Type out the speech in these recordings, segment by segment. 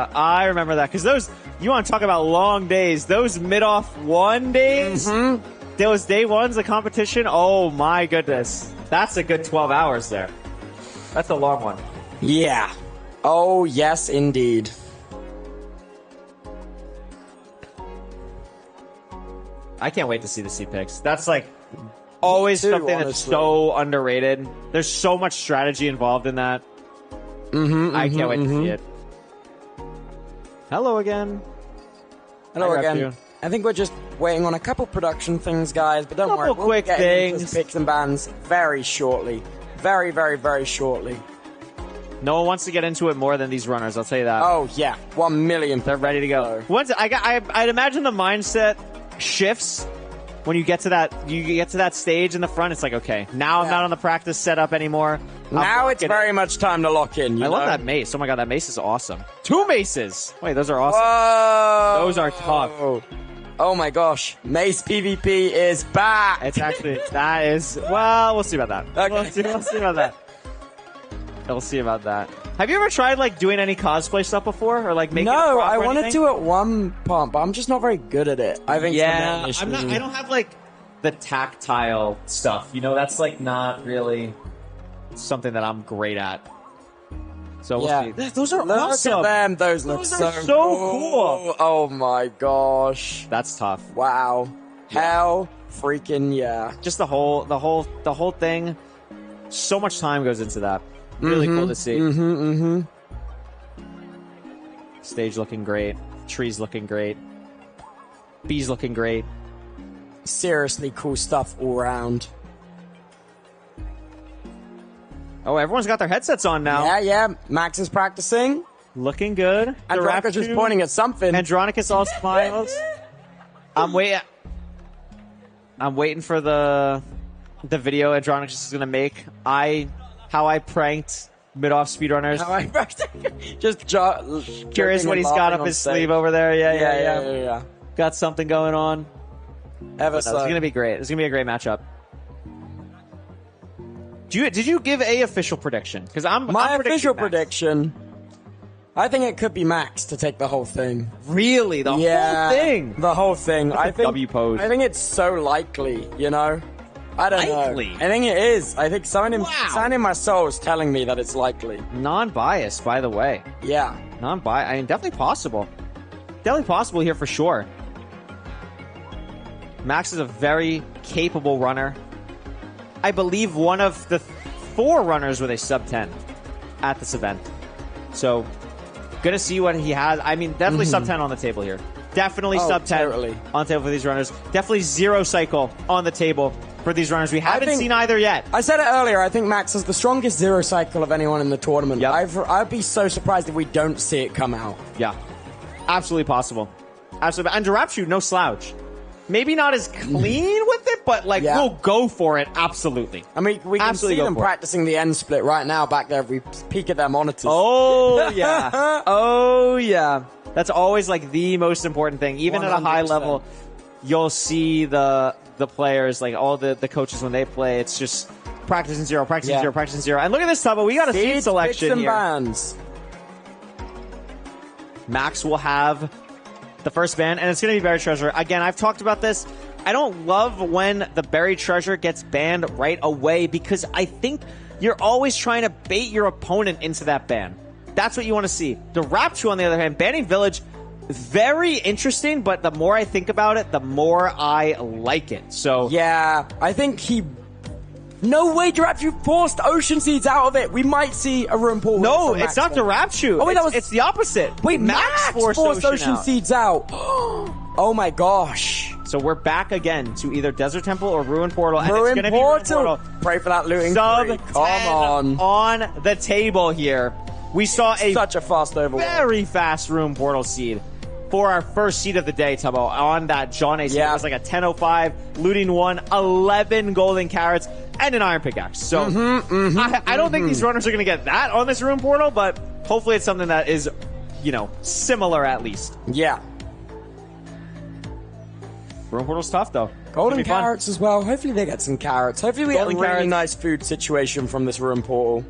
I remember that because those, you want to talk about long days, those mid-off 1 days, those day ones of competition, oh my goodness. That's a good 12 hours there. That's a long one. Yeah. Oh, yes, indeed. I can't wait to see the C picks. That's like always too, something that's honestly. so underrated. There's so much strategy involved in that. I can't wait to see it. Hello again. Hello Hi, again. Raptu. I think we're just waiting on a couple production things, guys, but don't worry. Couple quick we'll get into things. picks and bans very shortly. Very, very, very shortly. No one wants to get into it more than these runners, I'll tell you that. Oh, yeah. 1 million. They're ready to go. Once I'd imagine the mindset shifts when you get to that stage in the front. It's like, okay, now I'm not on the practice setup anymore. Now it's very much time to lock in. I love that mace. Oh my god, that mace is awesome. 2 maces. Wait, those are awesome. Whoa. Those are tough. Oh my gosh, Mace PvP is back. It's actually, that is, well, we'll see about that. Okay. We'll see about that. We'll see about that. Have you ever tried like doing any cosplay stuff before, or like making? No, a prop I or wanted anything? to at one point, but I'm just not very good at it. I think. Yeah, I'm not. I don't have like the tactile stuff. You know, that's like not really something that I'm great at. So we'll see. Those are Look awesome. at them. Those look are so cool. Oh my gosh. That's tough. Wow. Hell freaking yeah. Just the whole thing. So much time goes into that. Really cool to see. Stage looking great. Trees looking great. Bees looking great. Seriously cool stuff all around. Oh, everyone's got their headsets on now. Yeah, yeah. Max is practicing. Looking good. Andronicus is pointing at something. Andronicus all smiles. I'm waiting for the video Andronicus is gonna make. How I pranked mid-off speedrunners. How I just Curious what he's got up his sleeve over there. Yeah. Got something going on. Ever It's so. gonna be great. It's gonna be a great matchup. Did you give a official prediction? Because I'm official Max. prediction. I think it could be Max to take the whole thing. Really, the whole thing. The whole thing. That's a W pose. I think it's so likely. You know. I don't Likely? know. I think it is. I think something in my soul is telling me that it's likely. Non-biased, by the way. Yeah. Non-biased. I mean, definitely possible. Definitely possible here for sure. Max is a very capable runner. I believe one of the 4 runners with a sub 10 at this event. So, gonna see what he has. I mean, definitely sub 10 on the table here. Definitely sub 10 on the table for these runners. Definitely 0 cycle on the table for these runners. We haven't seen either yet. I said it earlier. I think Max has the strongest 0 cycle of anyone in the tournament. Yep. I'd be so surprised if we don't see it come out. Yeah, absolutely possible. Absolutely. And Raptu, no slouch. Maybe not as clean with it, but like we'll go for it. Absolutely. I mean, we can see them practicing the end split right now back there if we peek at their monitors. Oh, yeah. Oh, yeah. That's always like the most important thing. Even at a high 100%. level, you'll see the players, like all the coaches when they play, it's just practicing 0, practicing 0, practicing 0. And look at this, Tubbo. We got a seed selection picks and here. Bans. Max will have the first ban, and it's going to be Buried Treasure. Again, I've talked about this. I don't love when the Buried Treasure gets banned right away because I think you're always trying to bait your opponent into that ban. That's what you want to see. The Raptu, on the other hand, banning Village, very interesting, but the more I think about it, the more I like it. So yeah, I think he... No way, Raptu forced Ocean Seeds out of it. We might see a room pool. No, it's not the Raptu. Oh, wait, it's the opposite. Wait, Max forced Ocean out. Seeds out. Oh my gosh. So we're back again to either Desert Temple or Ruin Portal. And Ruin it's gonna be Ruin Portal. Pray for that looting. Sub free. 10 Come on the table here. We saw such a fast overwhelm. Very fast Ruin Portal seed for our first seed of the day, Tubbo, on that John A seed. It was like a 10:05, looting 1, 11 golden carrots, and an iron pickaxe. So I don't think these runners are going to get that on this Ruin Portal, but hopefully it's something that is, you know, similar at least. Yeah. Ruin Portal's tough, though. Golden carrots as well. Hopefully they get some carrots. Hopefully we get a really carrots. nice food situation from this Ruin Portal.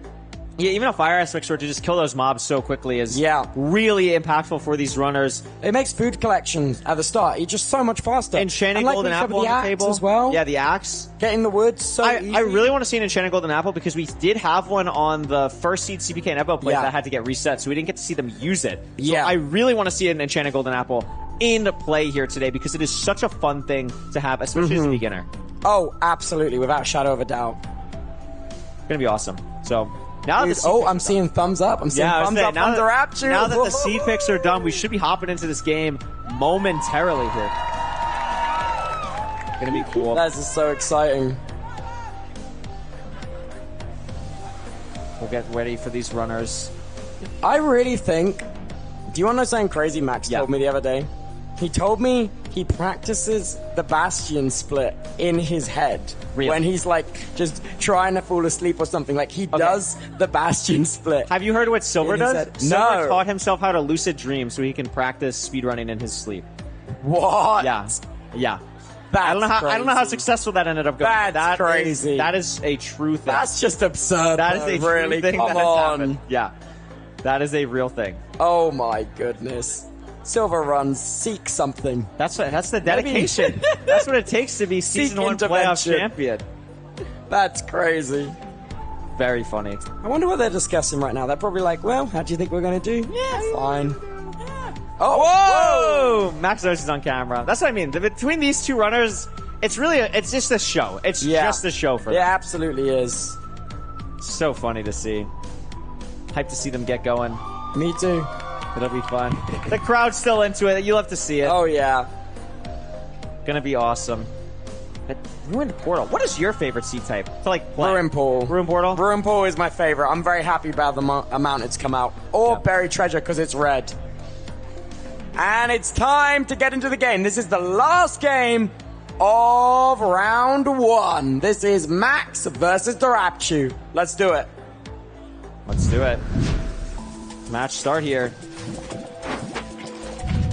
Yeah, even a fire aspect sword to just kill those mobs so quickly is really impactful for these runners. It makes food collections at the start just so much faster. Enchanted golden apple on the table as well. Yeah, the axe. Getting the wood so easy. I really want to see an enchanted golden apple because we did have one on the first seed CBK and Evo play that had to get reset, so we didn't get to see them use it. So I really want to see an enchanted golden apple in play here today because it is such a fun thing to have, especially as a beginner. Oh, absolutely, without a shadow of a doubt. It's gonna be awesome. So now I'm seeing thumbs up. I'm seeing thumbs up on Rapture. Now that the seed picks are done, we should be hopping into this game momentarily here. Gonna be cool. That is so exciting. We'll get ready for these runners. I really think... Do you want to know something crazy Max told me the other day? He told me he practices the Bastion split in his head. Really? When he's like just trying to fall asleep or something. Like he does the Bastion split. Have you heard what Silver does? Silver No. taught himself how to lucid dream so he can practice speedrunning in his sleep. What? Yeah. That's I don't know how successful that ended up going. That's crazy. That is a true thing. That's just absurd. That is a really true thing come that has on. happened. Yeah. That is a real thing. Oh my goodness. Silver runs, seek something. That's the dedication. That's what it takes to be season 1 playoff champion. That's crazy. Very funny. I wonder what they're discussing right now. They're probably like, well, how do you think we're going to do? Yeah, fine. Oh, whoa! Max knows he's on camera. That's what I mean. Between these two runners, it's just a show. It's just a show for them. It absolutely is. So funny to see. Hyped to see them get going. Me too. It'll be fun. The crowd's still into it. You'll have to see it. Oh, yeah. Gonna be awesome. But Ruined Portal. What is your favorite seed type to like play? Ruined Portal. Ruined Portal? Ruined Portal is my favorite. I'm very happy about the amount it's come out. Or Buried Treasure because it's red. And it's time to get into the game. This is the last game of round 1. This is Max versus Dorapchu. Let's do it. Let's do it. Match start here.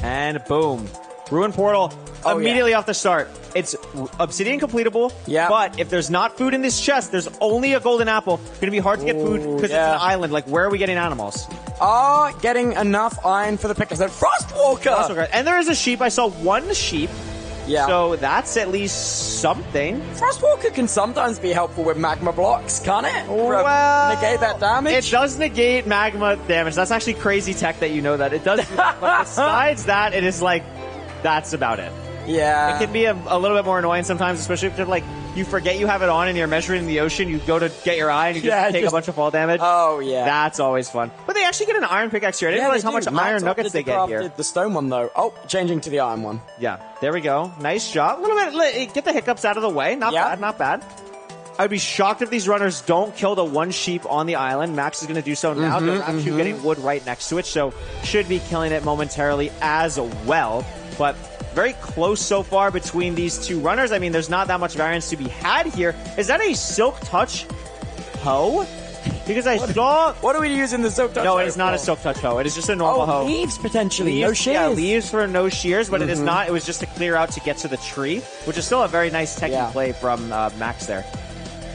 And boom. Ruined Portal immediately off the start. It's obsidian completable, but if there's not food in this chest, there's only a golden apple. It's going to be hard to get food because it's an island. Like, where are we getting animals? Getting enough iron for the pickers. And Frostwalker! And there is a sheep. I saw one sheep. Yeah. So that's at least something. Frostwalker can sometimes be helpful with magma blocks, can't it? Well, negate that damage? It does negate magma damage. That's actually crazy tech that you know that. It does. But besides that, it is like, that's about it. Yeah. It can be a little bit more annoying sometimes, especially if you're like, you forget you have it on and you're measuring in the ocean, you go to get your eye and you just take a bunch of fall damage. Oh, yeah. That's always fun. But they actually get an iron pickaxe here. I didn't realize how much iron nuggets they get here. The stone one, though. Oh, changing to the iron one. Yeah, there we go. Nice job. A little bit, get the hiccups out of the way. Not bad, not bad. I'd be shocked if these runners don't kill the one sheep on the island. Max is going to do so now. They're actually getting wood right next to it, so should be killing it momentarily as well. But very close so far between these two runners. I mean, there's not that much variance to be had here. Is that a Silk Touch hoe? Because I saw... What are we using the Silk Touch No, it is not a Silk Touch hoe. It is just a normal hoe. Leaves, potentially. Leaves, no shears. Yeah, leaves for no shears, but it is not. It was just to clear out to get to the tree, which is still a very nice techie play from Max there.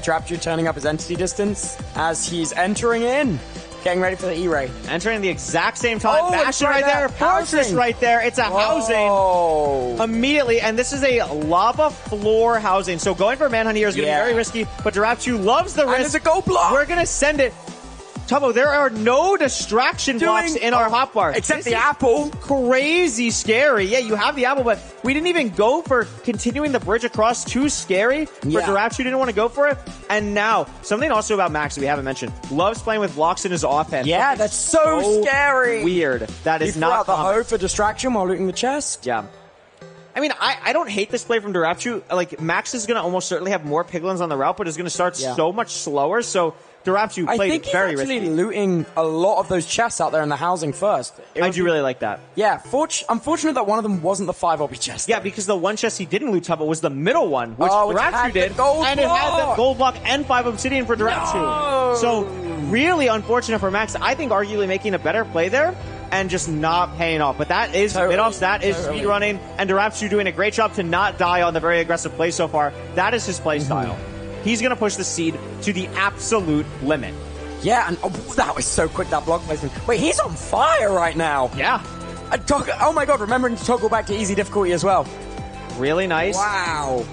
Trapju turning up his entity distance as he's entering in. Getting ready for the E-Ray. Entering the exact same time. Bastion right there. Fortress right there. It's a housing immediately. And this is a lava floor housing. So going for Manhunt here is going to be very risky. But Dorapchu loves the risk. And it's a gold block. We're going to send it. Tubbo, there are no distraction blocks in our hotbar. Except the apple. Crazy scary. Yeah, you have the apple, but we didn't even go for continuing the bridge across. Too scary for Dorapchu. Didn't want to go for it. And now, something also about Max that we haven't mentioned. Loves playing with blocks in his offhand. Yeah, that's so scary. Weird. That is not the hoe for distraction while looting the chest. Yeah. I mean, I don't hate this play from Dorapchu. Like, Max is going to almost certainly have more piglins on the route, but is going to start so much slower. So Dorapchu played very risky. I think he's actually looting a lot of those chests out there in the housing first. I do really like that. Yeah, unfortunate that one of them wasn't the 5 obby chest. Yeah, because the one chest he didn't loot Tubbo was the middle one, which Dorapchu did. And it had the gold block and 5 obsidian for Dorapchu. No. So really unfortunate for Max. I think arguably making a better play there and just not paying off. But that is MIDOFFS, that is speedrunning, and Dorapchu doing a great job to not die on the very aggressive play so far. That is his play style. He's going to push the seed to the absolute limit. Yeah, and that was so quick, that block placement. Wait, he's on fire right now. Yeah. Oh my god, remembering to toggle back to easy difficulty as well. Really nice. Wow.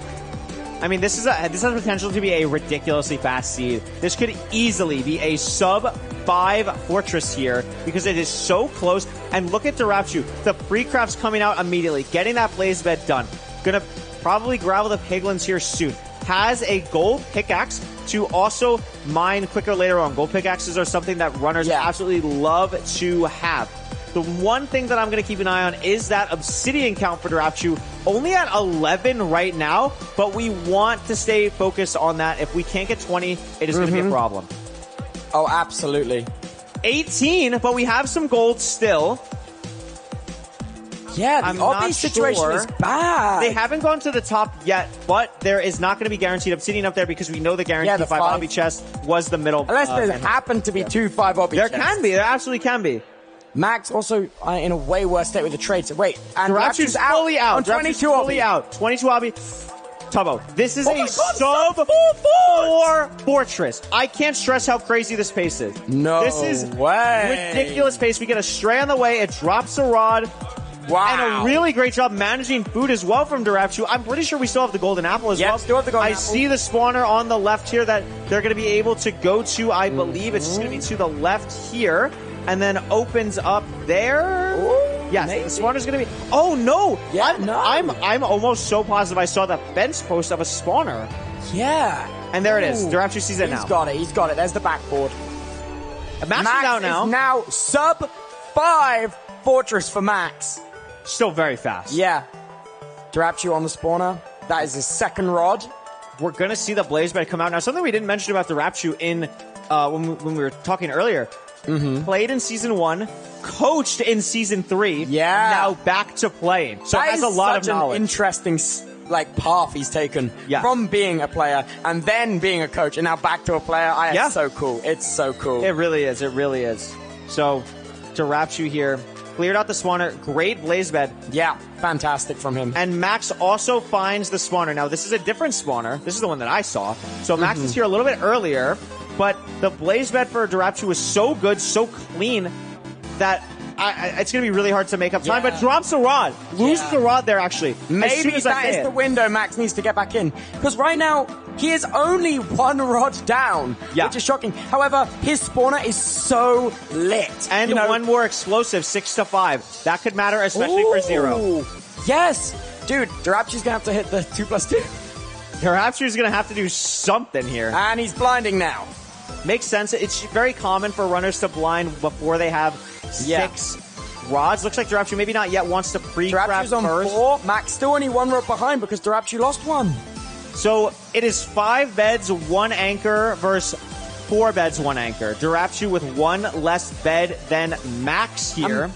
I mean, this has potential to be a ridiculously fast seed. This could easily be a sub-5 fortress here because it is so close. And look at Darapchu. The pre-craft's coming out immediately, getting that blaze bed done. Gonna probably gravel the piglins here soon. Has a gold pickaxe to also mine quicker later on. Gold pickaxes are something that runners absolutely love to have. The one thing that I'm going to keep an eye on is that obsidian count for Darapchu. Only at 11 right now, but we want to stay focused on that. If we can't get 20, it is going to be a problem. Oh, absolutely. 18, but we have some gold still. Yeah, the obby situation is bad. They haven't gone to the top yet, but there is not going to be guaranteed obsidian up there because we know the guaranteed 5 obby chest was the middle. Unless there happen to be 2 5 obby chests. There can be. There absolutely can be. Max also in a way worse state with the trade. So wait, and Darapchu's fully out. On 22 fully out. 22 obby. Tubbo, this is a sub-4 fortress. I can't stress how crazy this pace is. No This is way. ridiculous pace. We get a stray on the way. It drops a rod. Wow. And a really great job managing food as well from Darapchu. I'm pretty sure we still have the golden apple as well. Still have the golden apple. See the spawner on the left here that they're going to be able to go to. I believe it's just going to be to the left here. And then opens up there. Ooh, yes, maybe. the spawner's going to be... Oh, no! Yeah, I'm almost so positive I saw the fence post of a spawner. Yeah. And there it is. Darapchu sees it now. He's got it. There's the backboard. Max is out now. Is now sub-5 fortress for Max. Still very fast. Yeah. Darapchu on the spawner. That is his second rod. We're going to see the blaze bed come out. Now, something we didn't mention about Darapchu in when we were talking earlier. Played in Season 1, coached in Season 3, now back to playing. So that has a lot of knowledge. An interesting path he's taken from being a player and then being a coach and now back to a player. It's so cool. It's so cool. It really is. It really is. So, Darapchu here. Cleared out the spawner. Great blaze bed. Yeah, fantastic from him. And Max also finds the spawner. Now, this is a different spawner. This is the one that I saw. So Max is here a little bit earlier, but the blaze bed for Darapchu was so good, so clean, that it's going to be really hard to make up time, but drops a rod. Loses a rod there, actually. Maybe that is the window Max needs to get back in. Because right now, he is only 1 rod down, which is shocking. However, his spawner is so lit. And one more explosive, 6 to 5. That could matter, especially for 0. Yes. Dude, Darapchu's going to have to hit the 2+2. Darapchu's going to have to do something here. And he's blinding now. Makes sense. It's very common for runners to blind before they have 6 rods. Looks like Darapchu maybe not yet wants to pre-craft on first. 4. Max still only 1 rod behind because Darapchu lost 1. So it is 5 beds, 1 anchor versus 4 beds, 1 anchor. Darapchu with 1 less bed than Max here.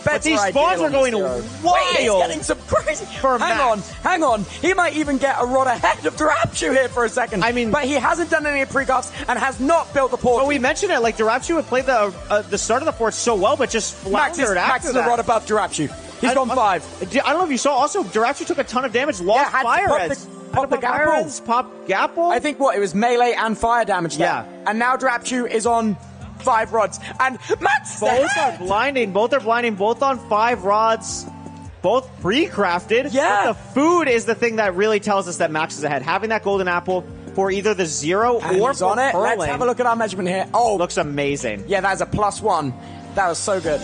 But these spawns are going wild. Wait, he's getting some crazy. Hang on. He might even get a rod ahead of Darapchu here for a second. I mean, but he hasn't done any pre-crafts and has not built the portal. But we mentioned it, like Darapchu had played the start of the fort so well, but just floundered Max is a rod above Darapchu. He's gone 5. I don't know if you saw. Also, Darapchu took a ton of damage. Lost fire heads. Pop the Gapple. I think it was melee and fire damage there. Yeah. And now Darapchu is on 5 rods. And Max both are blinding. Both are blinding. Both on 5 rods. Both pre-crafted. Yeah. But the food is the thing that really tells us that Max is ahead. Having that golden apple for either the 0 or for on it. Pearl Let's Lane. have a look at our measurement here. Oh, looks amazing. Yeah, that is a +1. That was so good.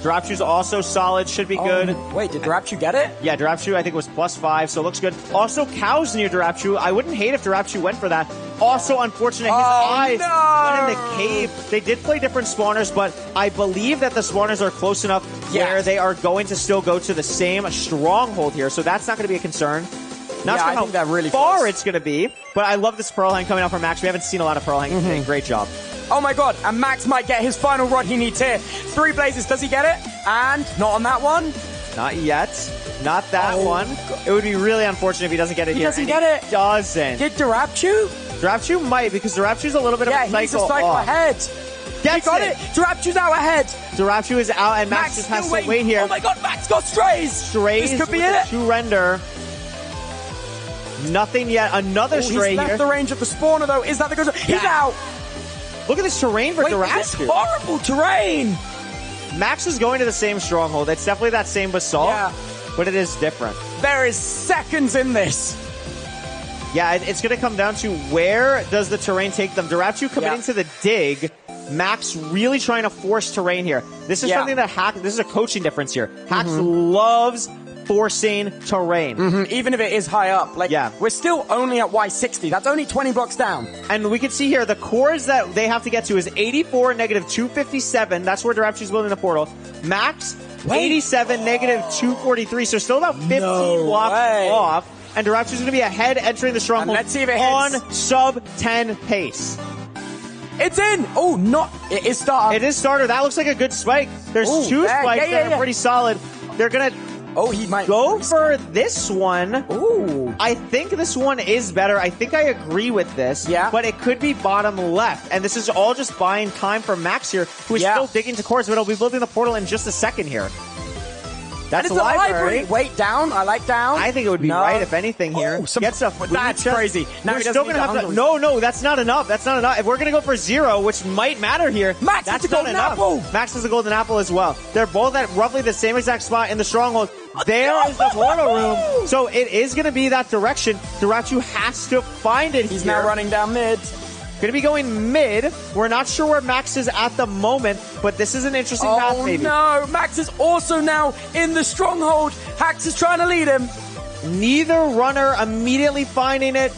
Darapchu's also solid, should be good. Wait, did Darapchu get it? Yeah, Darapchu I think was +5, so it looks good. Also, cows near Darapchu. I wouldn't hate if Darapchu went for that. Also, unfortunate, his eyes went in the cave. They did play different spawners, but I believe that the spawners are close enough where they are going to still go to the same stronghold here, so that's not going to be a concern. Not sure how really far it's going to be, but I love this Pearl Hang coming out from Max. We haven't seen a lot of Pearl Hang today. Great job. Oh my god, and Max might get his final rod he needs here. 3 blazes, does he get it? And not on that one. Not yet. Not that one. God. It would be really unfortunate if he doesn't get it here. He doesn't get it. Doesn't. Did Darapchu? Darapchu might, because Darapchu's a little bit of a cycle. Yeah, he's a cycle ahead. He got it. Darapchu's out ahead. Darapchu is out, and Max just has to wait here. Oh my god, Max got strays. Strays. This could be it. 2 render. Nothing yet. Another stray he's here. left the range of the spawner, though. Is that the good? He's out. Look at this terrain for Wait, this Duraptu. horrible terrain. Max is going to the same stronghold. It's definitely that same basalt, but it is different. There is seconds in this. Yeah, it's going to come down to where does the terrain take them. Duraptu committing to the dig. Max really trying to force terrain here. This is something that this is a coaching difference here. Hax loves forcing terrain. Even if it is high up. Like, we're still only at Y60. That's only 20 blocks down. And we can see here, the cores that they have to get to is 84, negative 257. That's where Duraptu's building the portal. Max, 87, negative 243. So still about 15 blocks off. And Duraptu's going to be ahead entering the stronghold. And let's see if it hits. On sub 10 pace. It's in! Oh, it is starter. It is starter. That looks like a good spike. There's two spikes that are pretty solid. They're going to he might go for this one. Ooh. I think this one is better. I think I agree with this. Yeah. But it could be bottom left. And this is all just buying time for Max here, who is still digging to cores, but he'll be building the portal in just a second here. That's a library. Wait, down. I like down. I think it would be right if anything here. Gets a that's crazy. Now he's still gonna have to. No, that's not enough. That's not enough. If we're gonna go for 0, which might matter here, Max has the golden apple. Max has the golden apple as well. They're both at roughly the same exact spot in the stronghold. There is the portal room. So it is gonna be that direction. Duraptu has to find it. He's now running down mid. Going to be going mid. We're not sure where Max is at the moment, but this is an interesting path, maybe. Oh, no. Max is also now in the stronghold. Hax is trying to lead him. Neither runner immediately finding it.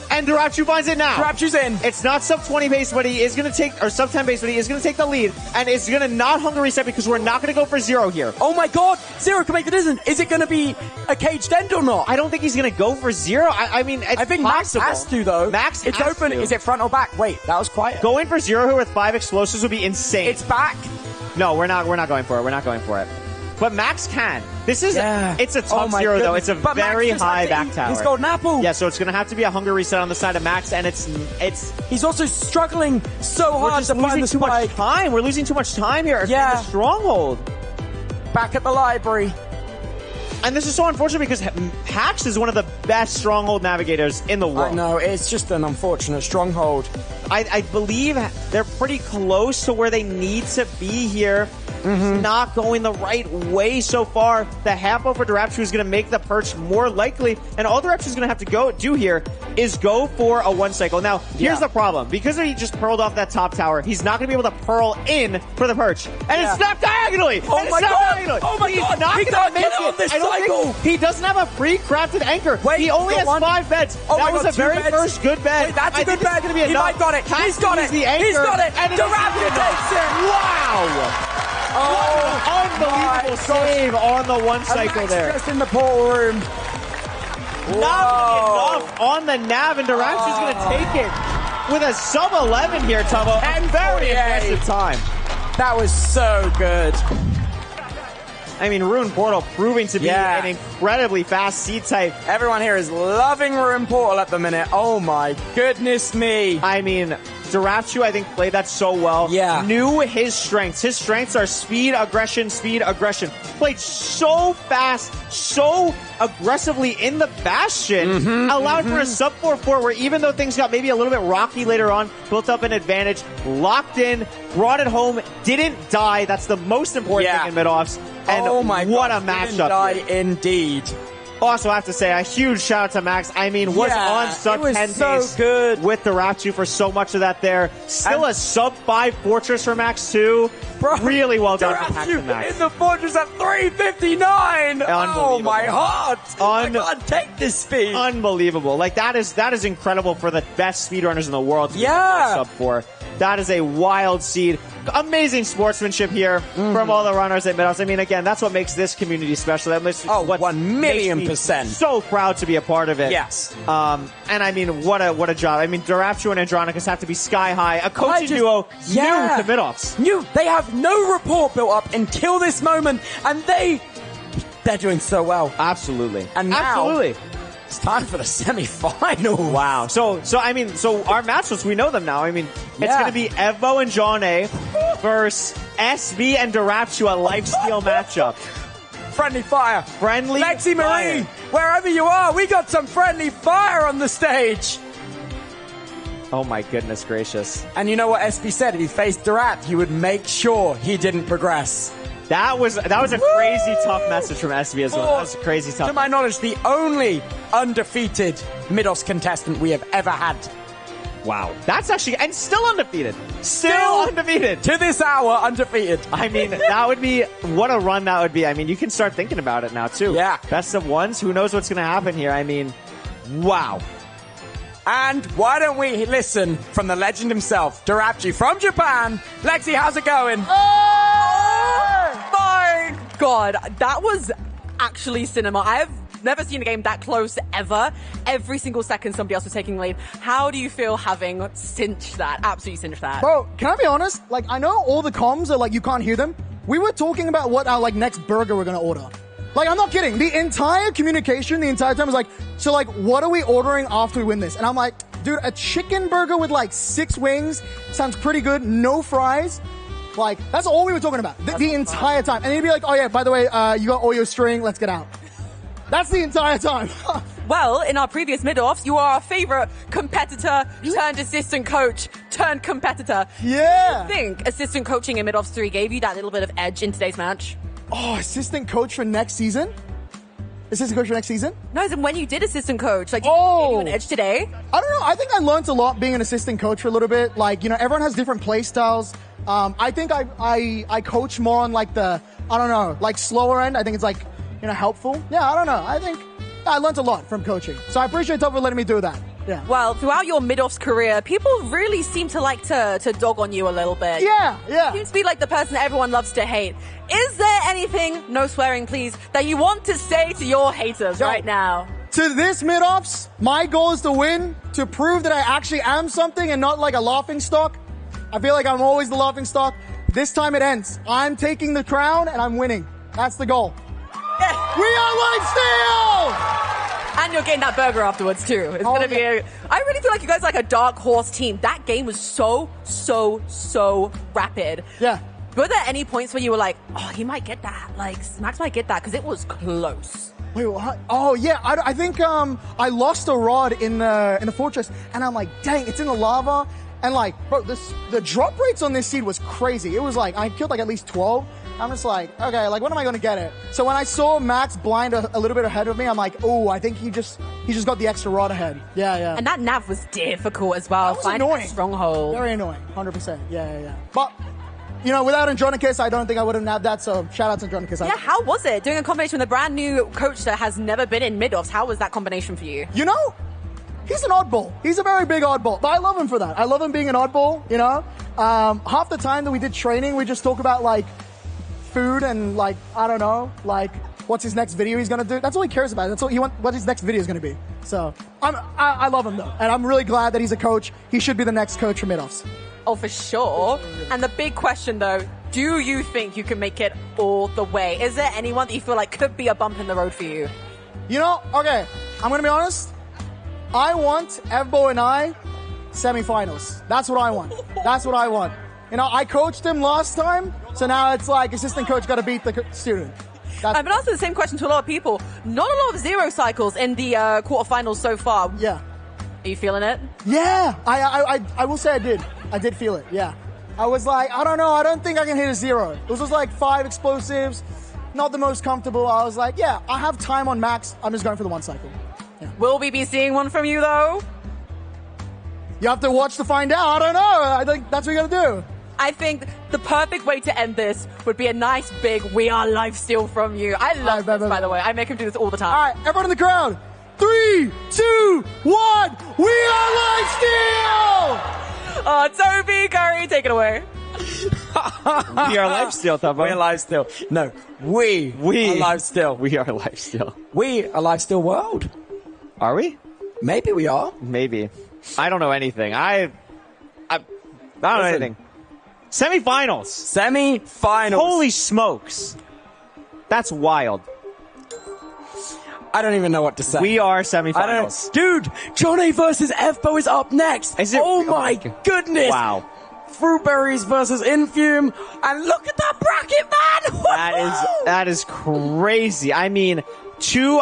And Duraptu finds it now. Duraptu's in. It's not sub 20 base, but he is going to take, or sub 10 base, but he is going to take the lead. And it's going to not hunger reset because we're not going to go for 0 here. Oh my god. 0 can make the decision. Is it going to be a caged end or not? I don't think he's going to go for 0. I mean, it's I think possible. Max has to, though. Max it's has open. to. Is it front or back? Wait, that was quiet. Going for 0 here with 5 explosives would be insane. It's back. No, we're not going for it. We're not going for it. But Max can. This is, it's a top 0 though. It's a very high back tower. He's golden apple. Yeah, so it's going to have to be a hunger reset on the side of Max, and it's. He's also struggling so hard to find the too much time. We're losing too much time here. Yeah. In the stronghold. Back at the library. And this is so unfortunate because Hax is one of the best stronghold navigators in the world. I know, it's just an unfortunate stronghold. I believe they're pretty close to where they need to be here. It's not going the right way so far. The Hapo for Duraptu is going to make the perch more likely, and all Duraptu is going to have to do here is go for a 1 cycle. Now, here's the problem. Because he just pearled off that top tower, he's not going to be able to pearl in for the perch. And it's snapped diagonally! Oh my god! Oh my god! Not he can't make get on this cycle! He doesn't have a pre-crafted anchor. Wait, he only has 5 beds. Oh that was the very first good bed. Wait, that's a good bed. Gonna be he might got it. He's got it. He's got it. And Duraptu takes it. Wow! Unbelievable save on the 1 cycle there. Just in the portal room. Not enough on the nav, and Duraptu's going to take it with a sub 11 here, Tubbo. And very impressive time. That was so good. I mean, Rune Portal proving to be an incredibly fast seed type. Everyone here is loving Rune Portal at the minute. Oh my goodness me. I mean, Duraptu, I think, played that so well. Yeah. Knew his strengths. His strengths are speed, aggression, speed, aggression. Played so fast, so aggressively in the Bastion, allowed for a sub 4-4 where even though things got maybe a little bit rocky later on, built up an advantage, locked in, brought it home, didn't die. That's the most important thing in mid-offs. And oh my what God, a matchup. Didn't die indeed. Also, I have to say, a huge shout out to Max. I mean, was on sub 10 pace good with Duraptu for so much of that there. Still a sub 5 Fortress for Max, too. Bro, really well done for Max. In the Fortress at 359. Oh, my heart. I can't take this speed. Unbelievable. Like, that is incredible for the best speedrunners in the world. Sub 4. That is a wild seed. Amazing sportsmanship here from all the runners at Midos. I mean, again, that's what makes this community special. That makes 1,000,000%. So proud to be a part of it. Yes. And I mean, what a job. I mean, Duraptu and Andronicus have to be sky high. A coaching duo new to Midos. New. They have no rapport built up until this moment, and they're doing so well. Absolutely. And now, absolutely. It's time for the semi-final. Wow. So I mean, our matchups, we know them now. I mean, it's going to be Evo and John A versus SB and Duraptu, a lifesteal matchup. Friendly fire. Friendly Lexi fire. Marie, wherever you are, we got some friendly fire on the stage. Oh my goodness gracious. And you know what SB said? If he faced Durat, he would make sure he didn't progress. That was a crazy tough message from SB as well. That was a crazy tough. To my knowledge, the only undefeated MIDOFFS contestant we have ever had. Wow. That's actually, and still undefeated. Still undefeated. To this hour, undefeated. I mean, that would be, what a run that would be. I mean, you can start thinking about it now, too. Yeah. Best of ones. Who knows what's going to happen here? I mean, wow. And why don't we listen from the legend himself, Dorapji from Japan. Lexi, how's it going? Oh my god, that was actually cinema. I've never seen a game that close ever. Every single second somebody else was taking lead. How do you feel having cinched that? Absolutely cinched that. Bro, can I be honest? Like, I know all the comms are like, you can't hear them. We were talking about what our like next burger we're gonna order. Like, I'm not kidding. The entire communication, the entire time was like, so like, what are we ordering after we win this? And I'm like, dude, a chicken burger with like 6 wings sounds pretty good. No fries. Like, that's all we were talking about the entire time. And he'd be like, oh yeah, by the way, you got all your string. Let's get out. That's the entire time. Well, in our previous MIDOFFS, you are our favorite competitor turned assistant coach turned competitor. Yeah. Do you think assistant coaching in MIDOFFS 3 gave you that little bit of edge in today's match? Oh, assistant coach for next season? Assistant coach for next season? No, as in when you did assistant coach, like, did it give you an edge today? I don't know. I think I learned a lot being an assistant coach for a little bit. Like, you know, everyone has different play styles. I think I coach more on like the, I don't know, like slower end. I think it's like, you know, helpful. Yeah, I don't know. I think I learned a lot from coaching. So I appreciate Tubbo for letting me do that. Yeah. Well, throughout your MIDOFFS career, people really seem to like to dog on you a little bit. Yeah. You seem to be like the person that everyone loves to hate. Is there anything, no swearing please, that you want to say to your haters right now? To this MIDOFFS, my goal is to win, to prove that I actually am something and not like a laughing stock. I feel like I'm always the laughing stock. This time it ends. I'm taking the crown and I'm winning. That's the goal. Yeah. We are Lifesteal! And you're getting that burger afterwards too. It's gonna be I really feel like you guys are like a dark horse team. That game was so rapid. Yeah. Were there any points where you were like, oh, he might get that, like Max might get that, because it was close? Wait, what? Oh yeah, I think I lost a rod in the fortress, and I'm like, dang, it's in the lava, and like, bro, the drop rates on this seed was crazy. It was like I killed like at least 12. I'm just like, okay, like when am I gonna get it? So when I saw Max blind a little bit ahead of me, I'm like, oh, I think he just got the extra rod ahead. Yeah. And that nav was difficult as well. That was annoying. Stronghold. Very annoying. 100%. Yeah. But you know, without Andronicus, I don't think I would have nabbed that. So shout out to Andronicus. Yeah, how was it doing a combination with a brand new coach that has never been in MIDOFFS? How was that combination for you? You know, he's an oddball. He's a very big oddball, but I love him for that. I love him being an oddball. You know, half the time that we did training, we just talk about like food and like, I don't know, like what's his next video he's gonna do. That's all he cares about. That's all he wants, what his next video is gonna be. So I love him though, and I'm really glad that he's a coach. He should be the next coach for MIDOFFS. Oh, for sure. And the big question though, do you think you can make it all the way? Is there anyone that you feel like could be a bump in the road for you? You know, okay, I'm gonna be honest. I want Evbo and I semifinals. That's what I want. That's what I want. You know, I coached him last time, so now it's like assistant coach got to beat the student. I've been asking the same question to a lot of people. Not a lot of 0 cycles in the quarterfinals so far. Yeah. Are you feeling it? Yeah, I will say I did. I did feel it, yeah. I was like, I don't know, I don't think I can hit a 0. It was just like 5 explosives, not the most comfortable. I was like, yeah, I have time on max. I'm just going for the 1 cycle. Yeah. Will we be seeing one from you though? You have to watch to find out. I don't know. I think that's what you gotta do. I think the perfect way to end this would be a nice big "We Are Lifesteal" from you. I love this, by the way. I make him do this all the time. All right, everyone in the crowd. 3, 2, 1. We are Lifesteal! Oh, Toby Curry, take it away. We are Lifesteal, Tubbo. We are Lifesteal. No, we are Lifesteal. We are Lifesteal. We are Lifesteal World. Are we? Maybe we are. Maybe. I don't know anything. I don't know anything. Semifinals. Semifinals. Holy smokes. That's wild. I don't even know what to say. We are semifinals. Dude, Johnny versus Evbo is up next. Is it? Oh my goodness. Wow. Fruitberries versus Infume. And look at that bracket, man. That is crazy. I mean,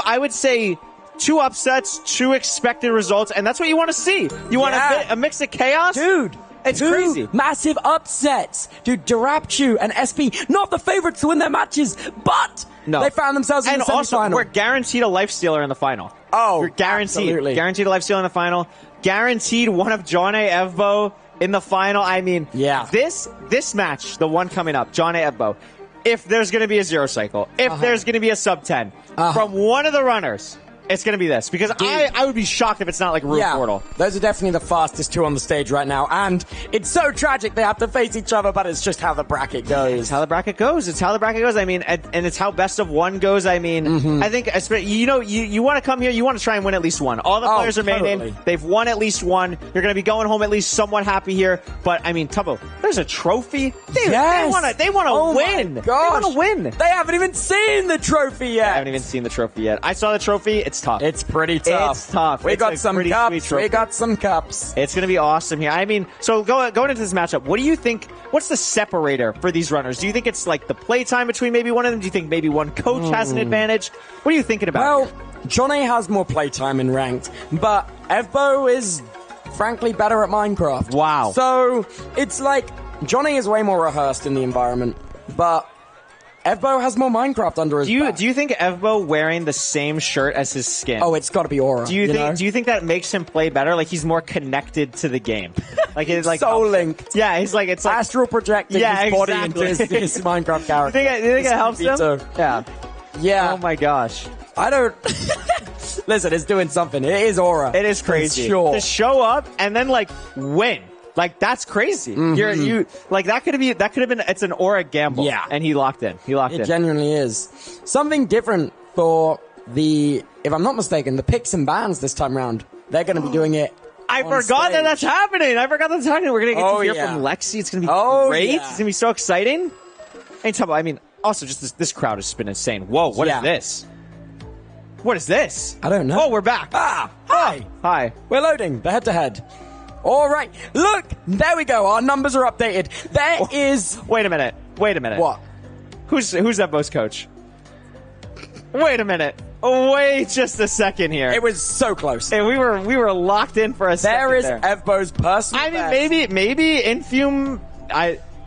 I would say 2 upsets, 2 expected results, and that's what you want to see. You want a mix of chaos? Dude. It's crazy. Massive upsets. Dude, Durapchu and SP, not the favorites to win their matches, but they found themselves in the semifinal. And also, we're guaranteed a life stealer in the final. Oh, you're guaranteed. Absolutely. Guaranteed a life stealer in the final. Guaranteed one of John A. Evbo in the final. I mean, this match, the one coming up, John A. Evbo, if there's going to be a 0 cycle, if there's going to be a sub 10 from one of the runners, it's going to be this. Because I would be shocked if it's not like Room Portal. Those are definitely the fastest 2 on the stage right now. And it's so tragic they have to face each other, but it's just how the bracket goes. It's how the bracket goes. It's how the bracket goes. I mean, and it's how best of 1 goes. I mean, I think, you want to come here, you want to try and win at least 1. All the players are made in. They've won at least 1. You're going to be going home at least somewhat happy here. But, I mean, Tubbo, there's a trophy. They want to win. My gosh. They want to win. They haven't even seen the trophy yet. I haven't even seen the trophy yet. I saw the trophy. It's tough. It's pretty tough. It's tough. We It's got a some pretty cups. sweet trophy. We got some cups. It's going to be awesome here. I mean, so going into this matchup, what do you think? What's the separator for these runners? Do you think it's like the playtime between maybe one of them? Do you think maybe one coach has an advantage? What are you thinking about? Well, John A has more playtime in ranked, but Evbo is frankly better at Minecraft. Wow. So it's like John A is way more rehearsed in the environment, but Evbo has more Minecraft under his back. Do you think Evbo wearing the same shirt as his skin? Oh, it's got to be aura. Do you think that makes him play better? Like he's more connected to the game. Like it's like Soul linked. Yeah, it's like astral projecting his body into his Minecraft character. You think it helps him? Yeah. Yeah. Oh my gosh. I don't. Listen, it's doing something. It is aura. It is crazy. Sure. To show up and then like win. Like that's crazy. You like that could have been it's an aura gamble. Yeah. And he locked in. It genuinely is. Something different for if I'm not mistaken, the picks and bans this time round. They're going to be doing it. I forgot that that's happening. We're going to get to hear from Lexi. It's going to be great. Yeah. It's going to be so exciting. And Tubbo, I mean, also just this crowd has been insane. Whoa, what is this? What is this? I don't know. Oh, we're back. Hi. Hi. We're loading the head-to-head. All right. Look, there we go. Our numbers are updated. There is... Wait a minute. What? Who's Evbo's coach? Wait a minute. Wait just a second here. It was so close. And we were locked in for a second. There is Evbo's personal I mean, maybe Infume...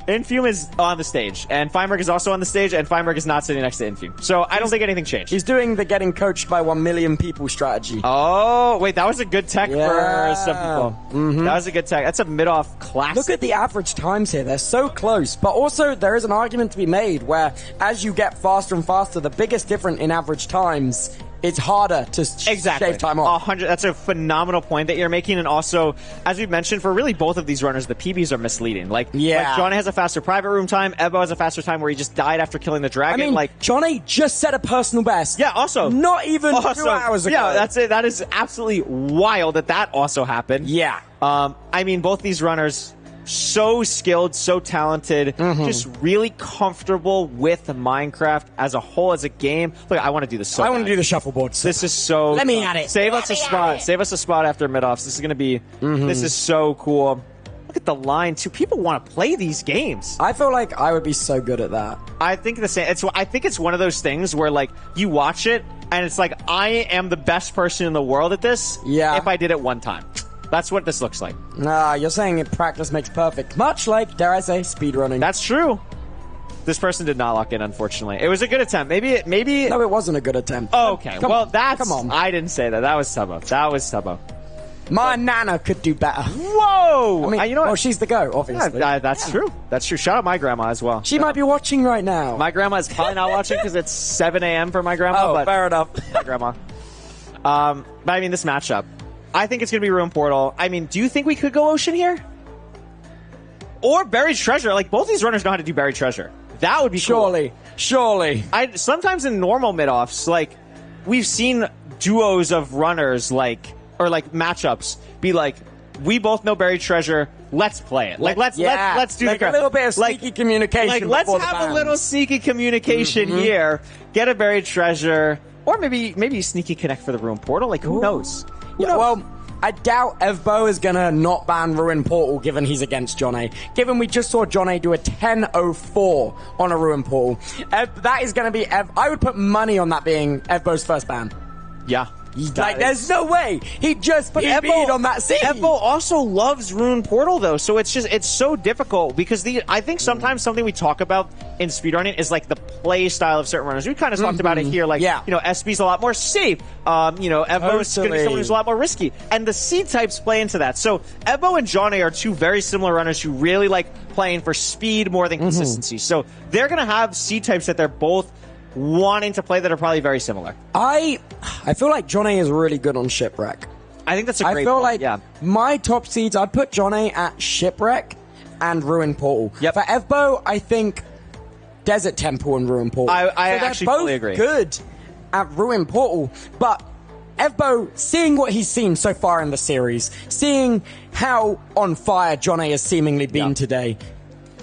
Infume is on the stage, and Feinberg is also on the stage, and Feinberg is not sitting next to Infume. So I don't think anything changed. He's doing the getting coached by 1 million people strategy. Oh, wait, that was a good tech for some people. That was a good tech. That's a mid-off classic. Look at the average times here. They're so close. But also, there is an argument to be made where, as you get faster and faster, the biggest difference in average times, it's harder to shave time off. 100. That's a phenomenal point that you're making. And also, as we've mentioned, for really both of these runners, the PBs are misleading. Like Johnny has a faster private room time. Evbo has a faster time where he just died after killing the dragon. I mean, Johnny just set a personal best. Yeah, also. Not even 2 hours ago. Yeah, that's it. That is absolutely wild that also happened. Yeah. I mean, both these runners... so skilled, so talented, just really comfortable with Minecraft as a whole, as a game. Look, I want to do this so I want to do the shuffleboard. This is so... Let me at it. Save us a spot. Save us a spot after mid-offs. This is going to be... This is so cool. Look at the line, too. People want to play these games. I feel like I would be so good at that. I think the same. I think it's one of those things where, like, you watch it, and it's like, I am the best person in the world at this if I did it one time. That's what this looks like. Nah, you're saying practice makes perfect. Much like, dare I say, speedrunning. That's true. This person did not lock in, unfortunately. It was a good attempt. Maybe. No, it wasn't a good attempt. Oh, okay. Come on. I didn't say that. That was Tubbo. My nana could do better. Whoa! I mean, you know what? Well, she's the go, obviously. That's true. That's true. Shout out my grandma as well. She might be watching right now. My grandma is probably not watching because it's 7 a.m. for my grandma. Oh, but fair enough. My grandma. But I mean, this matchup. I think it's going to be Ruin Portal. I mean, do you think we could go Ocean here? Or Buried Treasure? Like, both these runners know how to do Buried Treasure. That would be cool. Surely. Sometimes in normal mid-offs, like, we've seen duos of runners, like, or like matchups, be like, we both know Buried Treasure, let's play it. Like, let's do like the a little bit of sneaky communication. Like, let's have a little sneaky communication here. Get a Buried Treasure, or maybe sneaky connect for the Ruin Portal. Like, who knows? Well, I doubt Evbo is going to not ban Ruin Portal given he's against John A. Given we just saw John A do a 10-04 on a Ruin Portal. That is going to be... I would put money on that being Evbo's first ban. Yeah. Like, there's no way he just PB'd on that seed. Evo also loves Rune Portal, though, so it's so difficult because I think sometimes something we talk about in speedrunning is like the play style of certain runners. We kind of talked about it here, like, you know, SB's a lot more safe. You know, Evo's going to be someone who's a lot more risky. And the seed types play into that. So Evo and Johnny are two very similar runners who really like playing for speed more than consistency. So they're going to have seed types that they're both wanting to play that are probably very similar. I feel like Johnny is really good on Shipwreck. I think that's a great I feel point. like my top seeds, I'd put Johnny at Shipwreck and Ruin Portal. Yep. For Evbo, I think Desert Temple and Ruin Portal. I actually fully agree. Good at Ruin Portal, but Evbo, seeing what he's seen so far in the series, seeing how on fire Johnny has seemingly been today,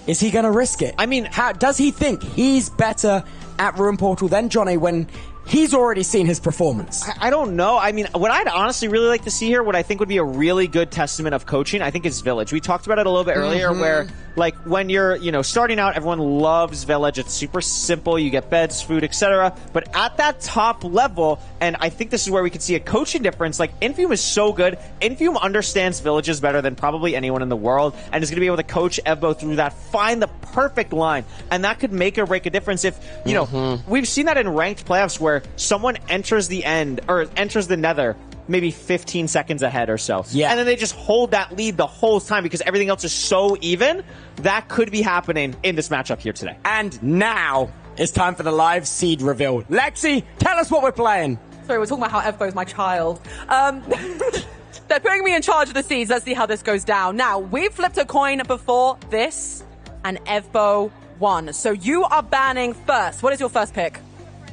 is he going to risk it? I mean, how does he think he's better at Ruin Portal than Johnny when he's already seen his performance? I don't know. I mean, what I'd honestly really like to see here, what I think would be a really good testament of coaching, I think is Village. We talked about it a little bit earlier where, like, when you're, you know, starting out, everyone loves Village. It's super simple. You get beds, food, etc. But at that top level, and I think this is where we could see a coaching difference, like, Infume is so good. Infume understands Villages better than probably anyone in the world and is going to be able to coach Evbo through that, find the perfect line. And that could make or break a difference if, you know, we've seen that in ranked playoffs where someone enters the end or enters the nether maybe 15 seconds ahead or so. Yeah. And then they just hold that lead the whole time because everything else is so even. That could be happening in this matchup here today. And now it's time for the live seed reveal. Lexi, tell us what we're playing. Sorry, we're talking about how Evbo is my child. They're putting me in charge of the seeds. Let's see how this goes down. Now, we've flipped a coin before this, and Evbo won. So you are banning first. What is your first pick?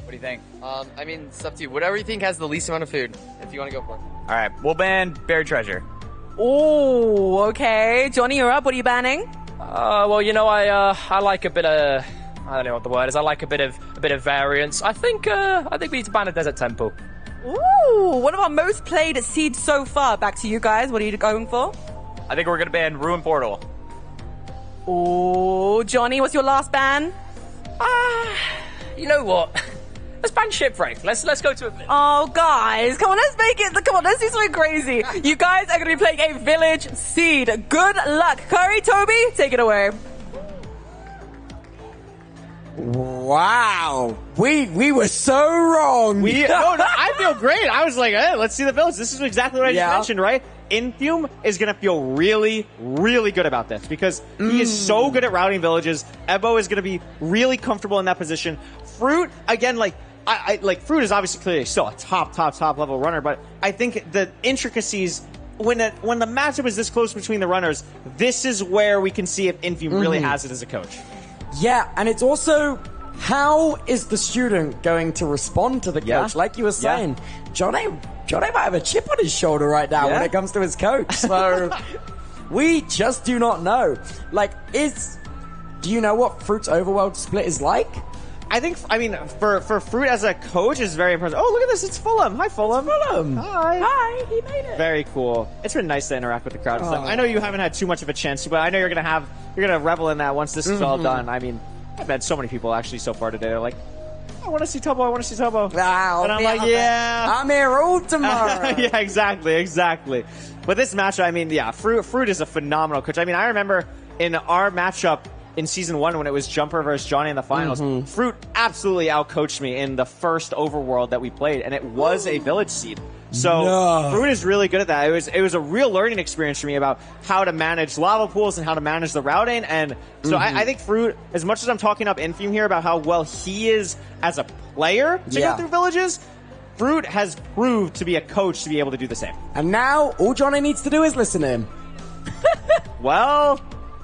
What do you think? I mean, it's up to you. Whatever you think has the least amount of food, if you want to go for it. All right, we'll ban Buried Treasure. Oh, okay. Johnny, you're up. What are you banning? Well, you know, I like a bit of, I don't know what the word is. I like a bit of variance. I think we need to ban a Desert Temple. Ooh, one of our most played seeds so far. Back to you guys. What are you going for? I think we're gonna ban Ruin Portal. Oh, Johnny, what's your last ban? You know what? Let's ban Shipwreck. Let's go to a village. Oh, guys, come on, let's make it. Come on, let's do something crazy. You guys are going to be playing a village seed. Good luck. Curry, Toby, take it away. Wow. We were so wrong. No, I feel great. I was like, hey, let's see the village. This is exactly what I just mentioned, right? Infume is going to feel really, really good about this because he is so good at routing villages. Ebo is going to be really comfortable in that position. Fruit, again, like, like Fruit is obviously clearly still a top level runner, but I think the intricacies when the matchup is this close between the runners, this is where we can see if Infume really has it as a coach. Yeah, and it's also how is the student going to respond to the coach? Like you were saying, Johnny might have a chip on his shoulder right now when it comes to his coach. So we just do not know. Like, do you know what Fruit's overworld split is like? I mean, for Fruit as a coach is very impressive. Oh, look at this. It's Fulham. Hi, Fulham. Fulham. Hi, he made it. Very cool. It's been nice to interact with the crowd. I know you haven't had too much of a chance to, but I know you're gonna revel in that once this is all done. I mean, I've met so many people actually so far today. They're like, I want to see Tubbo. I want to see Tubbo. Wow, and I'm like, yeah. I'm here all tomorrow. Yeah, exactly. But this matchup, I mean, yeah, Fruit is a phenomenal coach. I mean, I remember in our matchup in Season 1 when it was Jumper versus Johnny in the finals, Fruit absolutely outcoached me in the first overworld that we played, and it was a village seed. So Fruit is really good at that. It was a real learning experience for me about how to manage lava pools and how to manage the routing. And so I think Fruit, as much as I'm talking up Infume here about how well he is as a player to go through villages, Fruit has proved to be a coach to be able to do the same. And now all Johnny needs to do is listen to him. Well,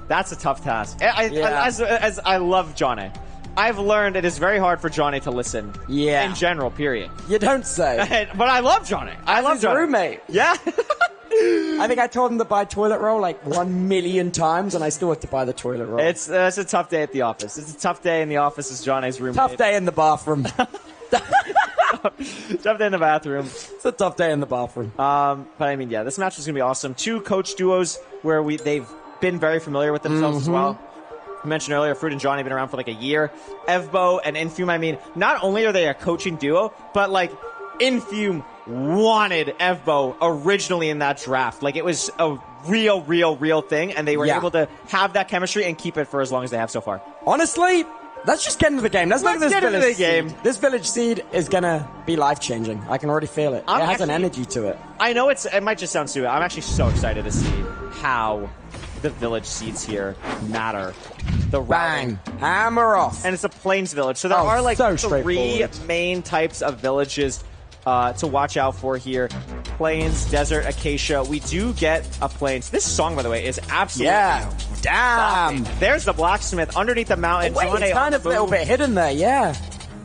that's a tough task. As I love Johnny, I've learned it is very hard for Johnny to listen. Yeah. In general, period. You don't say. But I love Johnny. I love Johnny. Roommate. Yeah. I think I told him to buy toilet roll like 1 million times, and I still have to buy the toilet roll. It's a tough day at the office. It's a tough day in the office as Johnny's roommate. Tough day in the bathroom. Tough day in the bathroom. It's a tough day in the bathroom. But I mean, yeah, this match is gonna be awesome. Two coach duos where they've been very familiar with themselves as well. I mentioned earlier, Fruit and Johnny have been around for like a year. Evbo and Infume, I mean, not only are they a coaching duo, but like Infume wanted Evbo originally in that draft. Like, it was a real thing, and they were able to have that chemistry and keep it for as long as they have so far. Honestly, let's just get into the game. Let's look at this get into village the game. seed. This village seed is gonna be life-changing. I can already feel it. It has an energy to it. I know it might just sound stupid. I'm actually so excited to see how the village seeds here matter. The Bang. Hammer off. And it's a plains village, so there are like so 3 main types of villages to watch out for here. Plains, desert, acacia. We do get a plains. This song, by the way, is absolutely damn. There's the blacksmith underneath the mountain. Wait, it's kind of a little bit hidden there, yeah.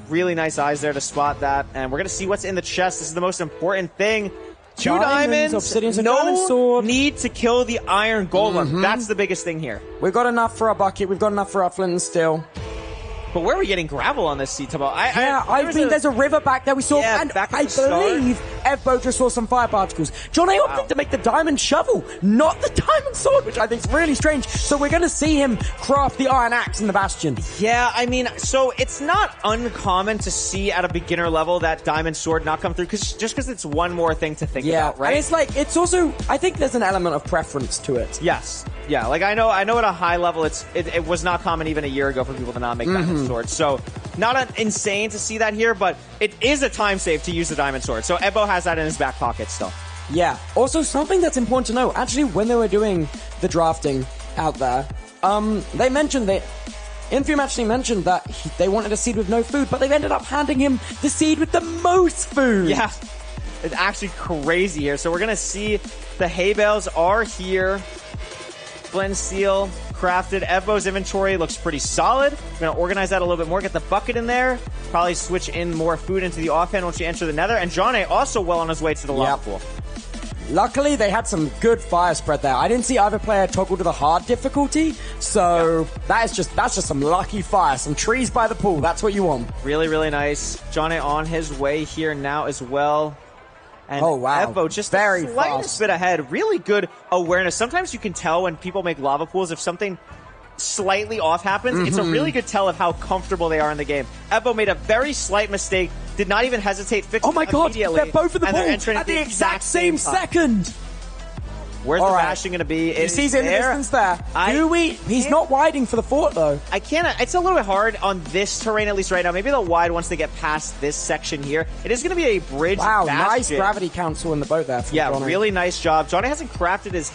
Really nice eyes there to spot that. And we're going to see what's in the chest. This is the most important thing. 2 Diamonds, diamonds, obsidians, a no diamond sword. need to kill the iron golem. That's the biggest thing here. We've got enough for our bucket. We've got enough for our flint and steel. But where are we getting gravel on this seed, Tubbo? I think there's a river back there we saw, and back at I the start. believe Evbo just saw some fire particles. John A opted to make the diamond shovel, not the diamond sword, which I think is really strange. So we're going to see him craft the iron axe in the bastion. Yeah, I mean, so it's not uncommon to see at a beginner level that diamond sword not come through, just because it's one more thing to think about, right? And it's like, it's also, I think there's an element of preference to it. Yes. Yeah, like I know at a high level it was not common even a year ago for people to not make diamond swords. So not insane to see that here, but it is a time save to use the diamond sword. So Evbo has that in his back pocket still. Yeah. Also, something that's important to know, actually, when they were doing the drafting out there, they mentioned that Infium actually mentioned that they wanted a seed with no food, but they've ended up handing him the seed with the most food. Yeah. It's actually crazy here. So we're going to see the hay bales are here. Flint steel crafted. Evbo's inventory looks pretty solid. We're going to organize that a little bit more. Get the bucket in there. Probably switch in more food into the offhand once you enter the nether. And John A also well on his way to the lava pool. Luckily, they had some good fire spread there. I didn't see either player toggle to the hard difficulty, so that's just some lucky fire. Some trees by the pool. That's what you want. Really nice. John A on his way here now as well. And oh, wow. Evbo just very the slightest fast. bit ahead. Really good awareness. Sometimes you can tell when people make lava pools if something slightly off happens. It's a really good tell of how comfortable they are in the game. Evbo made a very slight mistake. Did not even hesitate. Fixed oh my god, they're both in the pool pool at the exact same second. Where's the bashing going to be? He sees it in the distance there. He's not widing for the fort, though. I can't. It's a little bit hard on this terrain, at least right now. Maybe they'll wide once they get past this section here. It is going to be a bridge. Wow, bastion. nice gravity council in the boat there. Yeah, Johnny. really nice job. Johnny hasn't crafted his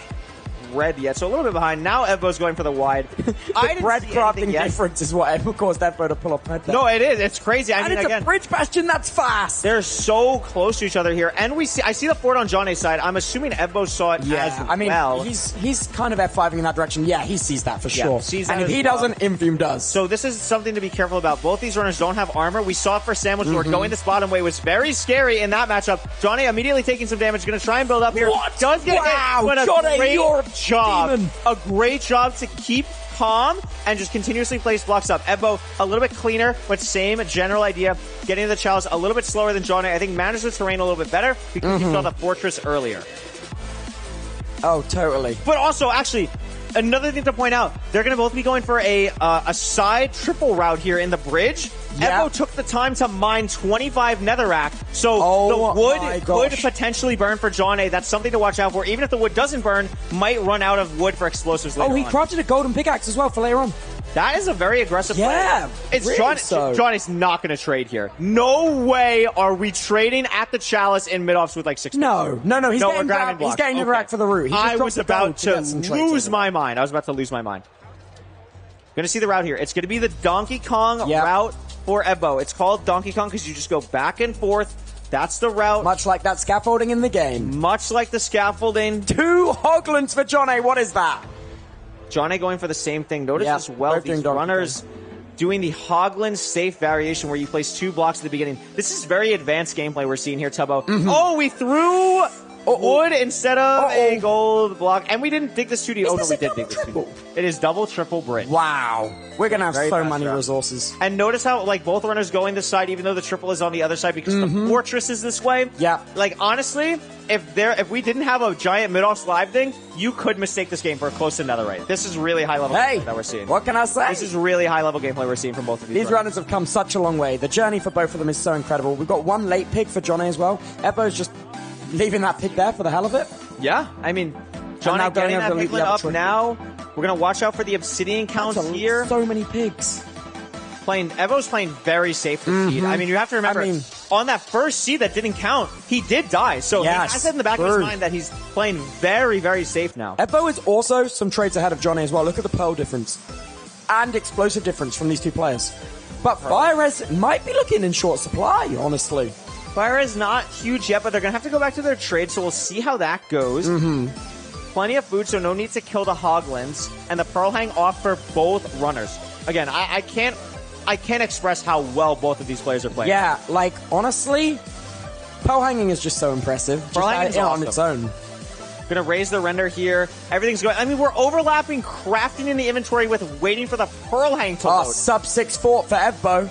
red yet, so a little bit behind. Now Evbo's going for the wide. The bread crafting difference is what caused Evbo to pull up head there. No, it is. It's crazy. I mean, it's again, a bridge bastion that's fast. They're so close to each other here, and I see the fort on Johnny's side. I'm assuming Evbo saw it as well. I mean, he's kind of F5ing in that direction. Yeah, he sees that for sure. Sees that and if as he well. doesn't, Infium does. So this is something to be careful about. Both these runners don't have armor. We saw it for Sandwich Lord going this bottom way was very scary in that matchup. Johnny immediately taking some damage, going to try and build up here. What? Does get wow, hit, but Johnny, great you're a job. demon. A great job to keep calm and just continuously place blocks up. Evbo a little bit cleaner, but same general idea. Getting to the chalice a little bit slower than Johnny. I think manages the terrain a little bit better because he saw the fortress earlier. Oh, totally. But also, actually, another thing to point out, they're going to both be going for a side triple route here in the bridge. Yep. Evbo took the time to mine 25 netherrack, so the wood could potentially burn for John A. That's something to watch out for. Even if the wood doesn't burn, might run out of wood for explosives later on. Oh, he crafted a golden pickaxe as well for later on. That is a very aggressive play. It's really John is not going to trade here. No way are we trading at the chalice in mid-offs with like 6 No. He's getting grabbing blocks. He's getting the rack for the root. I was about to lose my mind. I was about to lose my mind. Going to see the route here. It's going to be the Donkey Kong route for Evbo. It's called Donkey Kong because you just go back and forth. That's the route. Much like that scaffolding in the game. Much like the scaffolding. 2 hoglins for John A. What is that? John A going for the same thing. Notice as well, these runners doing the Hoglin safe variation where you place 2 blocks at the beginning. This is very advanced gameplay we're seeing here, Tubbo. Oh, we threw Wood instead of a gold block. And we didn't dig this 2D. Oh, no, we did dig this 2D. It is double, triple bridge. Wow. We're going to have Very so fast many route. resources. And notice how, like, both runners going this side, even though the triple is on the other side, because the fortress is this way. Yeah. Like, honestly, if we didn't have a giant mid-off live thing, you could mistake this game for a close to netherite. This is really high-level gameplay that we're seeing. What can I say? This is really high-level gameplay we're seeing from both of these These runners have come such a long way. The journey for both of them is so incredible. We've got one late pick for Johnny as well. Ebbo's just leaving that pick there for the hell of it. Yeah, I mean, Johnny now getting going that over the piglet level up 20. now. We're going to watch out for the obsidian counts here. So many pigs. Evo's playing very safe this seed. I mean, you have to remember, I mean- on that first seed that didn't count, he did die. So he Yes, has it in the back of his mind that he's playing very, very safe now. Ebbo is also some trades ahead of Johnny as well. Look at the pearl difference and explosive difference from these two players. But Fire-Res might be looking in short supply, honestly. Fire is not huge yet, but they're going to have to go back to their trade, so we'll see how that goes. Plenty of food, so no need to kill the hoglins. And the pearl hang off for both runners. Again, I can't express how well both of these players are playing. Yeah, like, honestly, pearl hanging is just so impressive. Pearl Just hanging's on awesome. its own. Gonna raise the render here. Everything's going. I mean, we're overlapping crafting in the inventory with waiting for the pearl hang to load. Sub 6 fort for Ebbo.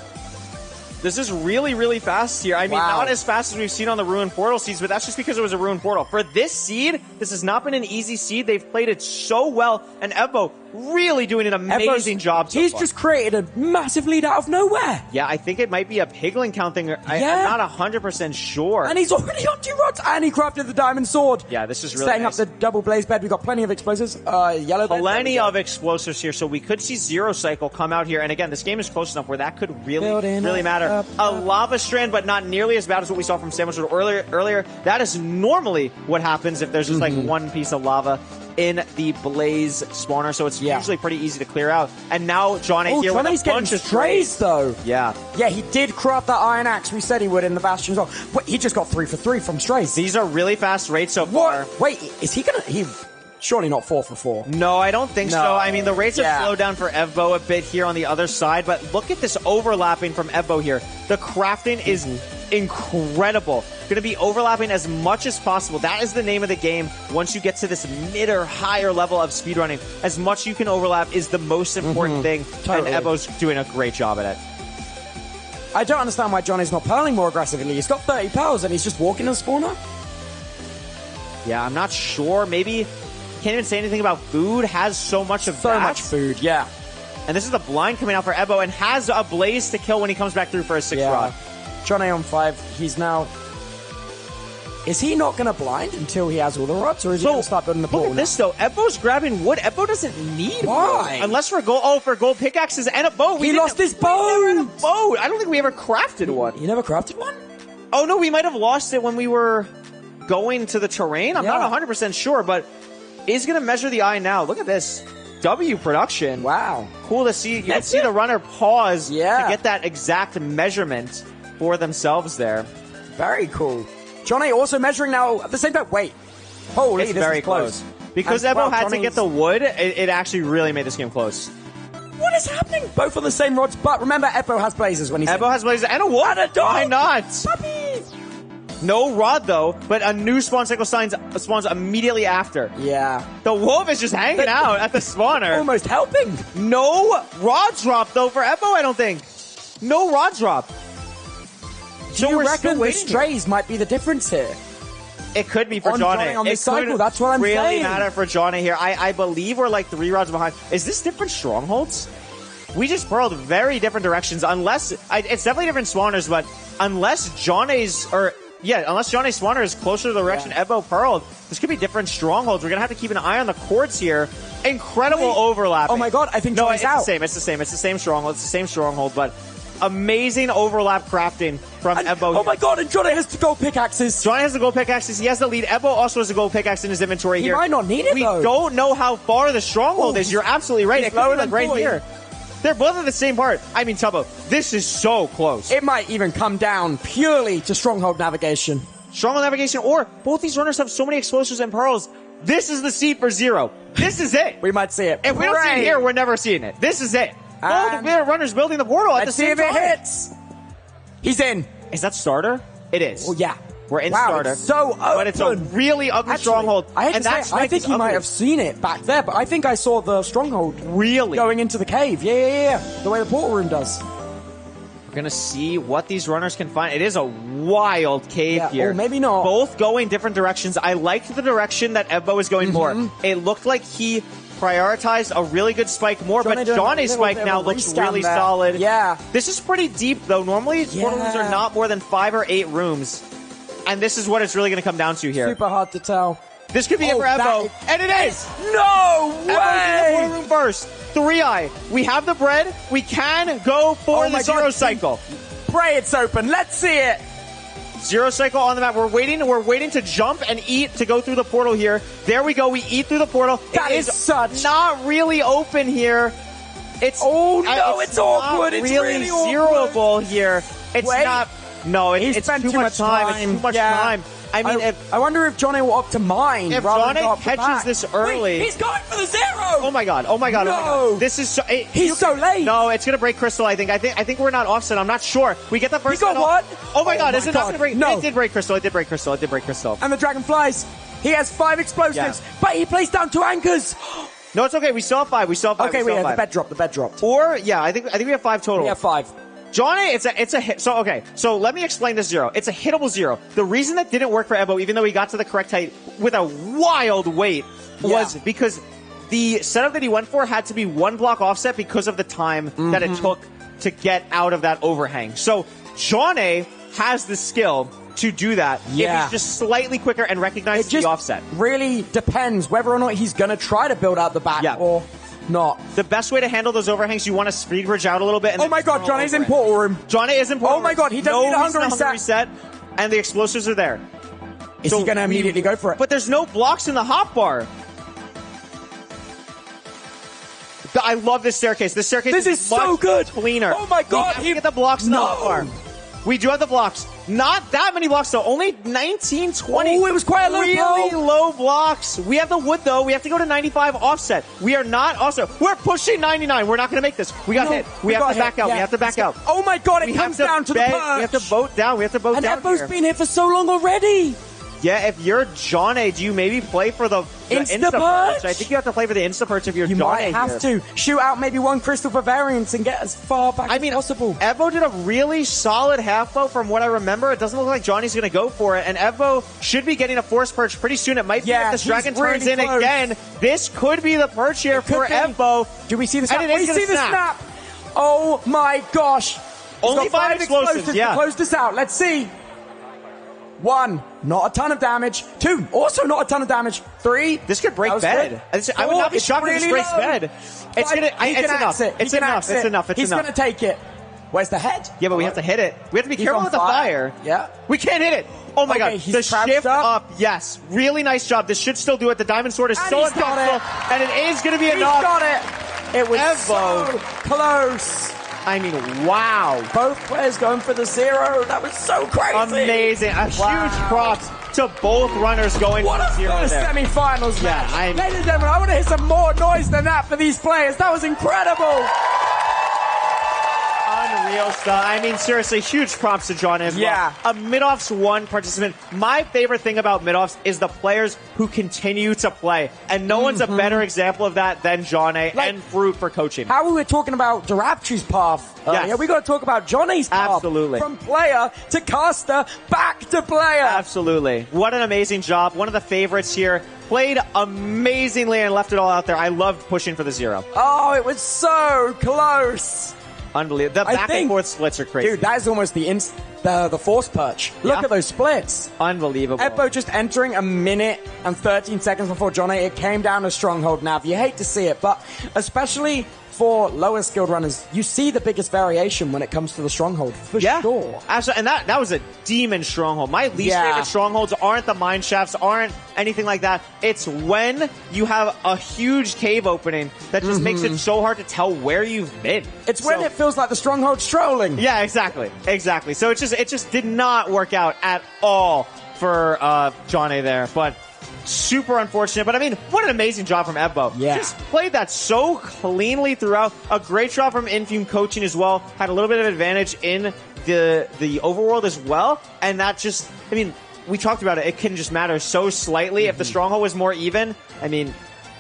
This is really, really fast here. I mean, Wow. not as fast as we've seen on the Ruined Portal seeds, but that's just because it was a Ruined Portal. For this seed, this has not been an easy seed. They've played it so well, and Ebbo really doing an amazing job so He's far. just created a massive lead out of nowhere. Yeah, I think it might be a piglin count thing. I'm Yeah. not 100% sure. And he's already on 2 rods, and he crafted the diamond sword. Yeah, this is really Setting nice. up the double blaze bed. We've got plenty of explosives. Yellow bed. Plenty of explosives here, so we could see Zero Cycle come out here. And again, this game is close enough where that could Building really matter. up. A lava strand, but not nearly as bad as what we saw from Sandwich Road earlier. That is normally what happens if there's just like one piece of lava in the blaze spawner, so it's usually pretty easy to clear out. And now Johnny here with Johnny's a getting bunch of strays, though. Yeah. Yeah, he did craft that iron axe we said he would in the bastion as well. But he just got 3 for 3 from strays. These are really fast rates so far. What? Wait, is he gonna... He surely not 4 for 4. No, I don't think No. so. I mean, the rates Yeah. have slowed down for Evbo a bit here on the other side, but look at this overlapping from Evbo here. The crafting is incredible. Going to be overlapping as much as possible. That is the name of the game. Once you get to this mid or higher level of speedrunning, as much you can overlap is the most important thing, Totally. and Evbo's doing a great job at it. I don't understand why Johnny's not pearling more aggressively. He's got 30 pearls and he's just walking the spawner. Yeah, I'm not sure. Maybe can't even say anything about food. Has so much of So that. much food, yeah. And this is the blind coming out for Ebbo, and has a blaze to kill when he comes back through for a 6 Yeah. rod. Johnny on 5. He's now... Is he not going to blind until he has all the rods, or is he going to start building the Look portal at this though. Ebbo's grabbing wood. Ebbo doesn't need Why? wood. Unless for gold. Oh, for gold pickaxes and a bow. He lost his bow. We never had a bow. I don't think we ever crafted one. You never crafted one? Oh no, we might have lost it when we were going to the terrain. I'm not 100% sure, but is going to measure the eye now. Look at this. W production. Wow. Cool to see. You can see the runner pause to Yeah. get that exact measurement for themselves there. Very cool. Johnny also measuring now at the same time. Wait. Holy, It's this very is close. Because And, Ebbo wow, had to Johnny's- get the wood, it actually really made this game close. What is happening? Both on the same rods, but remember, Ebbo has blazes when he's Ebbo has blazes and a wood. And a dog. Why not? Puppies! No rod though, but a new spawn cycle spawns immediately after. Yeah. The wolf is just hanging out at the spawner. Almost helping. No rod drop though for Ebbo, I don't think. No rod drop. Do you we're reckon still the waiting. strays might be the difference here? It could be for On Johnny. Johnny on It this cycle, could that's what I'm really saying. matter for Johnny here. I believe we're like 3 rods behind. Is this different strongholds? We just pearled very different directions. Unless it's definitely different spawners, but unless Johnny's spawner is closer to the direction Ebbo pearled, this could be different strongholds. We're gonna have to keep an eye on the cords here. Incredible overlap. Oh my god, I think No, Johnny's it's out. the same. It's the same. It's the same stronghold. It's the same stronghold, but amazing overlap crafting from And- Ebbo. oh my god, and Johnny has to go pickaxes. Johnny has the gold pickaxes. He has the lead. Ebbo also has a gold pickaxe in his inventory He here. might not need it, We though. don't know how far the stronghold Oh, is. You're absolutely right. he's It could be lower like than right 40. here. They're both at the same part. I mean, Tubbo, this is so close. It might even come down purely to stronghold navigation. Stronghold navigation, or both these runners have so many explosives and pearls. This is the seed for 0. This is it. We might see it. If we don't see it here, we're never seeing it. This is it. Both And- runners building the portal at the Let's see same if it time. hits. He's in. Is that starter? It is. Oh, yeah. We're in Wow, starter. it's so open. But it's a really ugly stronghold. I hate and to say, that's I think he might have seen it back there, but I think I saw the stronghold really going into the cave. Yeah. The way the portal room does. We're gonna see what these runners can find. It is a wild cave here. Or maybe not. Both going different directions. I liked the direction that Evbo was going more. It looked like he prioritized a really good spike more, but Johnny's spike now looks really solid. Yeah. This is pretty deep, though. Normally, portal rooms are not more than 5 or 8 rooms. And this is what it's really going to come down to here. Super hard to tell. This could be it for Evbo. And it is! No way! Evbo's in the portal room first. 3-eye. We have the bread. We can go for the zero cycle. Pray it's open. Let's see it. Zero cycle on the map. We're waiting to jump and eat to go through the portal here. There we go. We eat through the portal. That it is such not really open here. It's it's awkward. It's really zeroable here. It's Wait. not. No, it's too much time. It's too much time. I mean, I wonder if Johnny will opt to mine. if rather Johnny than go up the catches back. this early. Wait, he's going for the zero. Oh my god! Oh my god! Oh my No. god! This is so. He's so late. No, it's gonna break Crystal. I think we're not offset. I'm not sure. We get the first. He got what? Oh my god! my Is it not God. gonna break? No. It did break Crystal. It did break Crystal. It did break Crystal. And the dragon flies. He has 5 explosives, but he placed down 2 anchors. No, it's okay. We still have 5. We still have 5. Okay, we still the have 5. bed dropped. The bed dropped. Or I think we have 5 total. We have 5. Johnny, it's a hit. So okay, so let me explain this zero. It's a hittable zero. The reason that didn't work for Evbo, even though he got to the correct height with a wild weight, was because the setup that he went for had to be 1 block offset because of the time that it took to get out of that overhang. So Johnny has the skill to do that if he's just slightly quicker and recognizes the offset. Really depends whether or not he's going to try to build out the back or not. The best way to handle those overhangs, you want to speed bridge out a little bit. And Oh my god, Johnny's in portal room. Johnny is in portal room. Oh my god, he doesn't need a hunger reset. And the explosives are there. Is he going to immediately go for it? But there's no blocks in the hotbar. I love this staircase. This staircase This is so much good. Cleaner. Oh my god, he get the blocks in the hotbar. We do have the blocks. Not that many blocks, though. Only 19, 20. Oh, it was quite a low really blow. low blocks. We have the wood, though. We have to go to 95 offset. We are not offset. We're pushing 99. We're not going to make this. We got hit. We have to back out. We have to back out. Oh my god, it We comes have down to the perch. We have to boat down. We have to boat And down Evbo's here. been here for so long already. Yeah, if you're Johnny, do you maybe play for the Insta-perch? I think you have to play for the Insta-perch if you're You Johnny might have here. to shoot out maybe 1 crystal for variance and get as far back as possible. Evbo did a really solid half bow from what I remember. It doesn't look like Johnny's going to go for it, and Evbo should be getting a force perch pretty soon. It might be if this dragon turns in close. again. This could be the perch here for Evbo. Do we see the snap? And it is We gonna see the snap. snap. Oh my gosh. He's Only got 5 explosives, to yeah. close this out. Let's see. 1, not a ton of damage. 2, also not a ton of damage. 3, This could break that was bed. good. I would not be 4, shocked if it's this breaks really low. bed. It's 5, gonna. he It's can enough. axe it. It's He can enough. axe It's it. enough. It's He's enough. going to take it. Where's the head? Yeah, but we have to hit it. We have to be careful on with the fire. Yeah. We can't hit it. Oh my Okay, god. he's The trapped shift up. up. Yes. Really nice job. This should still do it. The diamond sword is And so he's got impactful. And it is going to be He's enough. got it. It was Evbo. so close. I mean, wow. Both players going for the zero. That was so crazy. Amazing. A huge props to both runners going What for a zero first there. semi-finals Yeah, match. Ladies and gentlemen, I want to hear some more noise than that for these players. That was incredible. Unreal stuff. I mean, seriously, huge props to John as Yeah. well. A MIDOFFS 1 participant. My favorite thing about MIDOFFS is the players who continue to play. And no one's a better example of that than Johnny and Fruit for coaching. How we were talking about Darabtri's path. Yes. We got to talk about Johnny's path. Absolutely. From player to caster, back to player. Absolutely. What an amazing job. One of the favorites here. Played amazingly and left it all out there. I loved pushing for the zero. Oh, it was so close. Unbelievable. The back and forth splits are crazy. Dude, that is almost the force perch. Look at those splits. Unbelievable. Evbo just entering 1 minute and 13 seconds before Johnny. It came down to Stronghold Nav. You hate to see it, but especially for lower skilled runners, you see the biggest variation when it comes to the Stronghold, for sure. Absolutely. And that was a demon stronghold. My least favorite strongholds aren't the mine shafts, aren't anything like that. It's when you have a huge cave opening that just makes it so hard to tell where you've been. It's when it feels like the Stronghold's trolling. Yeah, exactly. Exactly. So it just did not work out at all for Johnny there. But super unfortunate. But I mean, what an amazing job from Evbo. Yeah. Just played that so cleanly throughout. A great job from Infume coaching as well. Had a little bit of advantage in the overworld as well. And that just, I mean, we talked about it. It can just matter so slightly. If the Stronghold was more even, I mean,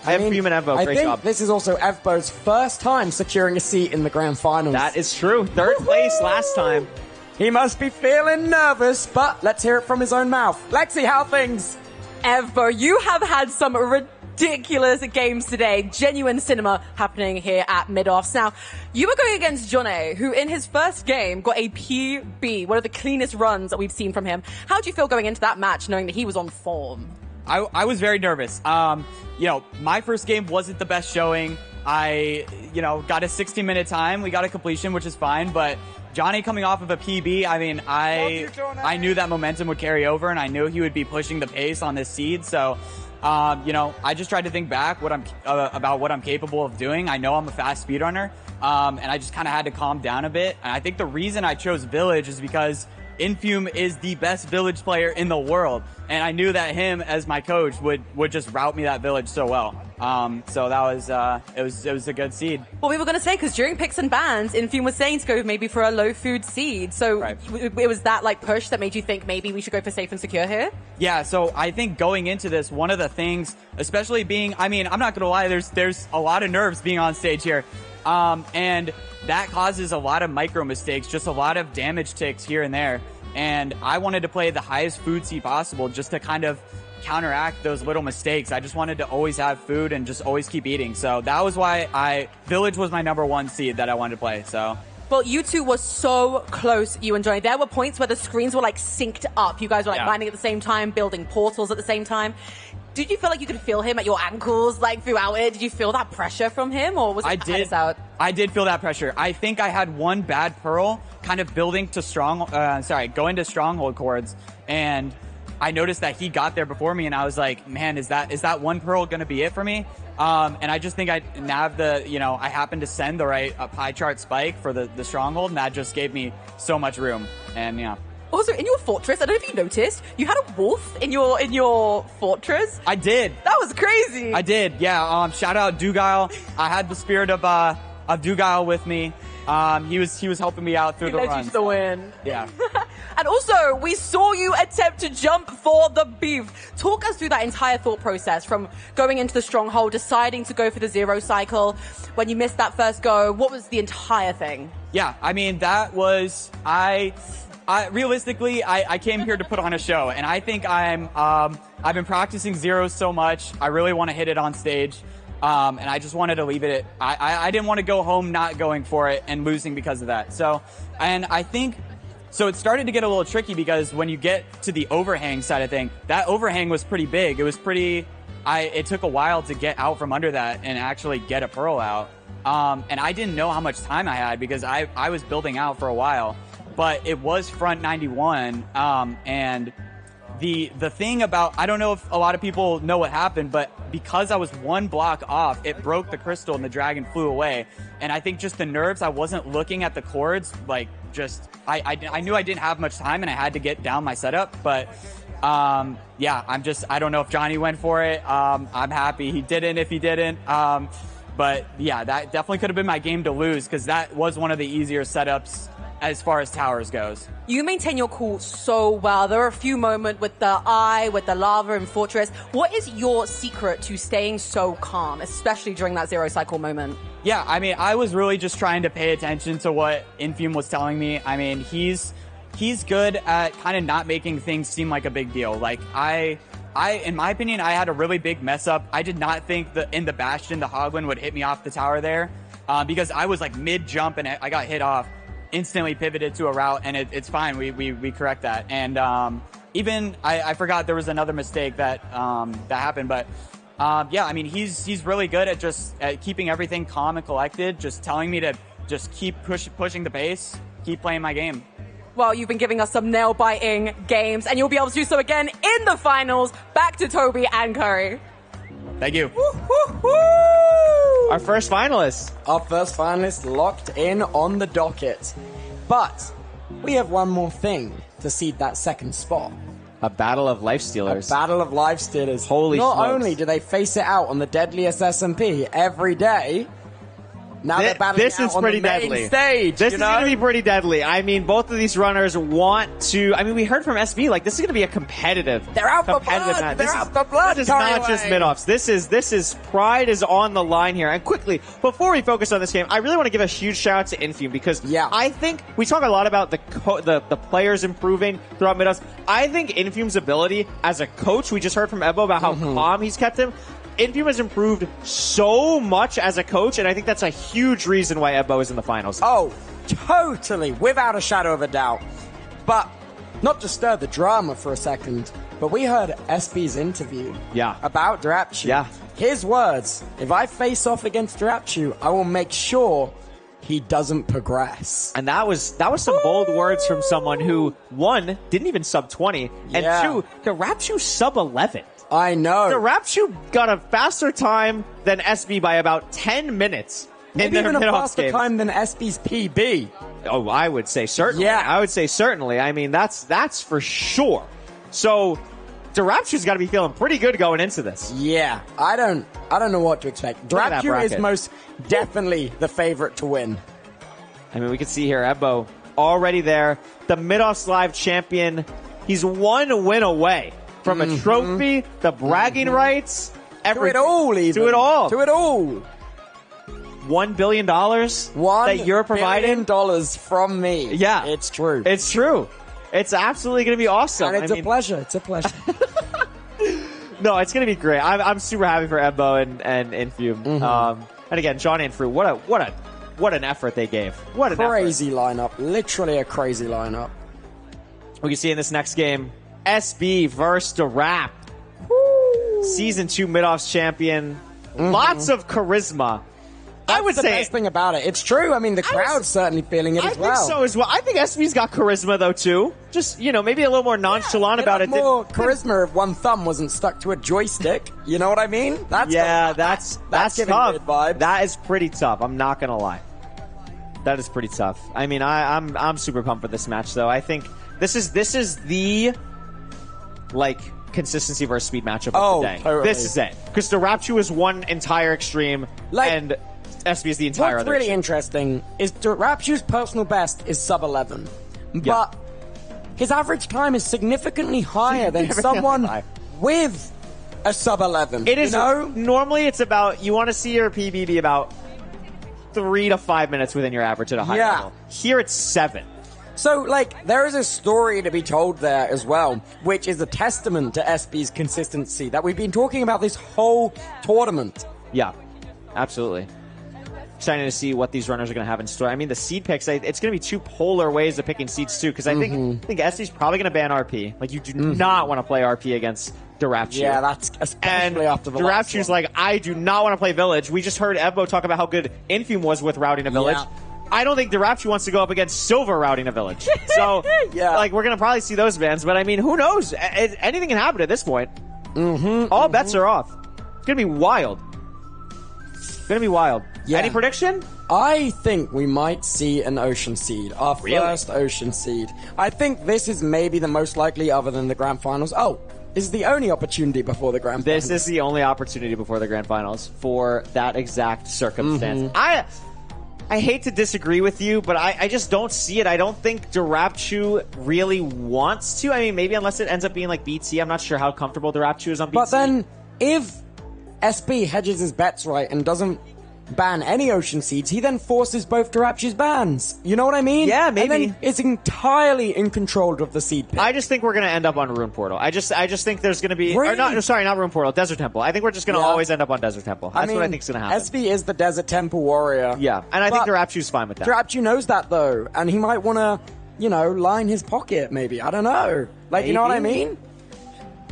I have Fume and Evo. Great job. This is also Evbo's first time securing a seat in the grand finals. That is true. Third place last time. He must be feeling nervous, but let's hear it from his own mouth. Lexi, how things? Evbo, you have had some ridiculous games today. Genuine cinema happening here at MIDOFFS. Now, you were going against Johnny, who in his first game got a PB, one of the cleanest runs that we've seen from him. How do you feel going into that match, knowing that he was on form? I was very nervous. You know, my first game wasn't the best showing. I, you know, got a 60-minute time. We got a completion, which is fine, but Johnny coming off of a PB, I mean, I knew that momentum would carry over, and I knew he would be pushing the pace on this seed, so you know, I just tried to think back about what I'm capable of doing. I know I'm a fast speedrunner, and I just kind of had to calm down a bit. And I think the reason I chose Village is because Infume is the best Village player in the world, and I knew that him as my coach would just route me that Village so well. So that was it was a good seed. Well, we were going to say, because during picks and bans, Infume was saying to go maybe for a low food seed. So Right. it was that like push that made you think maybe we should go for safe and secure here? Yeah, so I think going into this, one of the things, especially being, I mean, I'm not gonna lie, there's a lot of nerves being on stage here. And that causes a lot of micro mistakes, just a lot of damage ticks here and there. And I wanted to play the highest food seed possible just to kind of counteract those little mistakes. I just wanted to always have food and just always keep eating. So that was why Village was my #1 seed that I wanted to play, so. Well, you two were so close, you and Johnny. There were points where the screens were like synced up. You guys were like landing at the same time, building portals at the same time. Did you feel like you could feel him at your ankles, like throughout it? Did you feel that pressure from him, or was it out? I did feel that pressure. I think I had one bad pearl, kind of building to going to stronghold chords, and I noticed that he got there before me, and I was like, man, is that one pearl going to be it for me? And I just think I happened to send the right pie chart spike for the stronghold, and that just gave me so much room, and yeah. Also, in your fortress, I don't know if you noticed, you had a wolf in your fortress. I did. That was crazy. I did, yeah. Shout out Dugile. I had the spirit of Dugile with me. He was helping me out through the runs. He led you to the win. Yeah. And also, we saw you attempt to jump for the beef. Talk us through that entire thought process from going into the stronghold, deciding to go for the 0 cycle. When you missed that first go, what was the entire thing? Yeah, I mean, that was, realistically, I came here to put on a show, and I think I've been practicing zeros so much. I really want to hit it on stage. And I just wanted to leave it at, I didn't want to go home not going for it and losing because of that. So, and I think, so it started to get a little tricky because when you get to the overhang side of thing, that overhang was pretty big. It was pretty, it took a while to get out from under that and actually get a pearl out. And I didn't know how much time I had because I was building out for a while, but it was front 91. And the thing about, I don't know if a lot of people know what happened, but because I was one block off, it broke the crystal and the dragon flew away. And I think just the nerves, I wasn't looking at the chords, like just, I knew I didn't have much time and I had to get down my setup, but yeah, I don't know if Johnny went for it. I'm happy he didn't if he didn't. But yeah, that definitely could have been my game to lose because that was one of the easier setups as far as towers goes. You maintain your cool so well. There are a few moments with the eye, with the lava and fortress. What is your secret to staying so calm, especially during that 0 cycle moment? Yeah, I mean, I was really just trying to pay attention to what Infume was telling me. I mean, he's good at kind of not making things seem like a big deal. Like in my opinion, I had a really big mess up. I did not think that in the Bastion, the Hoglin would hit me off the tower there because I was like mid jump and I got hit off. Instantly pivoted to a route, and it's fine. We correct that. And even I forgot there was another mistake that happened, but yeah, I mean he's really good at just keeping everything calm and collected, just telling me to just keep pushing the pace, keep playing my game. Well, you've been giving us some nail-biting games, and you'll be able to do so again in the finals. Back to Toby and Curry. Thank you. Our first finalist. Our first finalist locked in on the docket. But we have one more thing to seed that second spot. A battle of life stealers. A battle of life stealers. Holy Not smokes. only do they face it out on the deadliest SMP every day, Now they're battling this out is on pretty the main deadly. stage. This you is know? going to be pretty deadly. I mean, both of these runners want to. I mean, we heard from SB like this is going to be a competitive. They're out for competitive blood. match. They're This out is- for blood. This is not just Carly. MIDOFFS. This is pride is on the line here. And quickly, before we focus on this game, I really want to give a huge shout out to Infume because I think we talk a lot about the players improving throughout MIDOFFS. I think Infume's ability as a coach. We just heard from Ebo about how calm he's kept him. Infume has improved so much as a coach, and I think that's a huge reason why Ebo is in the finals. Oh, totally, without a shadow of a doubt. But not to stir the drama for a second, but we heard SB's interview about Drapchu. Yeah. His words, if I face off against Drapchu, I will make sure he doesn't progress. And that was some bold words from someone who, one, didn't even sub 20, and two, Drapchu sub 11. I know. Drapchu got a faster time than SB by about 10 minutes. Maybe in their even a MIDOFFS faster games. time than SB's PB. Oh, I would say certainly. Yeah. I would say certainly. I mean, that's for sure. So, Drapchu's got to be feeling pretty good going into this. Yeah, I don't know what to expect. Look at that Drapchu is bracket. most definitely the favorite to win. I mean, we can see here, Ebo already there. The MIDOFFS Live champion. He's one win away from a trophy, the bragging rights, everything. To it all, even. To it all. To it all. $1 billion that you're providing. $1 billion from me. Yeah. It's true. It's true. It's absolutely going to be awesome. And it's a pleasure. It's a pleasure. No, it's going to be great. I'm super happy for Ebo and Infume. And again, Johnny and Fruit, what an effort they gave. What an Crazy lineup. Literally a crazy lineup. We can see in this next game, SB versus Rap. Season 2 MIDOFFS champion. Lots of charisma. I would the say best thing about it. It's true. I mean, the crowd's certainly feeling it I as well. think so as well. I think SB's got charisma though too. Just maybe a little more nonchalant about it. More charisma if one thumb wasn't stuck to a joystick. You know what I mean? That's giving tough. good vibes. That is pretty tough. I'm not gonna lie. That is pretty tough. I mean, I'm super pumped for this match though. I think this is the consistency versus speed matchup of the day. Totally. This is it because the Rapchu is one entire extreme and SB is the entire What's other. really interesting is Rapchu's personal best is sub 11, but his average time is significantly higher than someone with a sub 11. It is. You know? Normally, it's about you want to see your PB be about 3 to 5 minutes within your average at a high level. Here it's 7. So, there is a story to be told there as well, which is a testament to SB's consistency that we've been talking about this whole tournament. Yeah, absolutely. Excited to see what these runners are going to have in store. I mean, the seed picks, it's going to be two polar ways of picking seeds too, because I think SB's probably going to ban RP. You do not want to play RP against Drapchu. Yeah, that's especially after the last Drapchu's one. I do not want to play Village. We just heard Ebo talk about how good Infume was with routing a Village. Yeah. I don't think Drapchu wants to go up against Silver routing a Village. So, we're going to probably see those bans, but I mean, who knows? Anything can happen at this point. All bets are off. It's going to be wild. It's going to be wild. Yeah. Any prediction? I think we might see an Ocean Seed, our first Ocean Seed. I think this is maybe the most likely other than the Grand Finals. Oh, this is the only opportunity before the Grand Finals. This is the only opportunity before the Grand Finals for that exact circumstance. I hate to disagree with you, but I just don't see it. I don't think Drapchu really wants to. I mean, maybe unless it ends up being like BT. I'm not sure how comfortable Drapchu is on BT. But then, if SB hedges his bets right and doesn't ban any Ocean Seeds, he then forces both Drapchu's bans. You know what I mean? Yeah, maybe. And then it's entirely in control of the seed pick. I just think we're going to end up on Rune Portal. I just think there's going to be... Really? Not Rune Portal, Desert Temple. I think we're just going to always end up on Desert Temple. That's what I think's going to happen. SB is the Desert Temple warrior. Yeah, and I think Drapchu's fine with that. Drapchu knows that, though, and he might want to, line his pocket, maybe. I don't know. You know what I mean?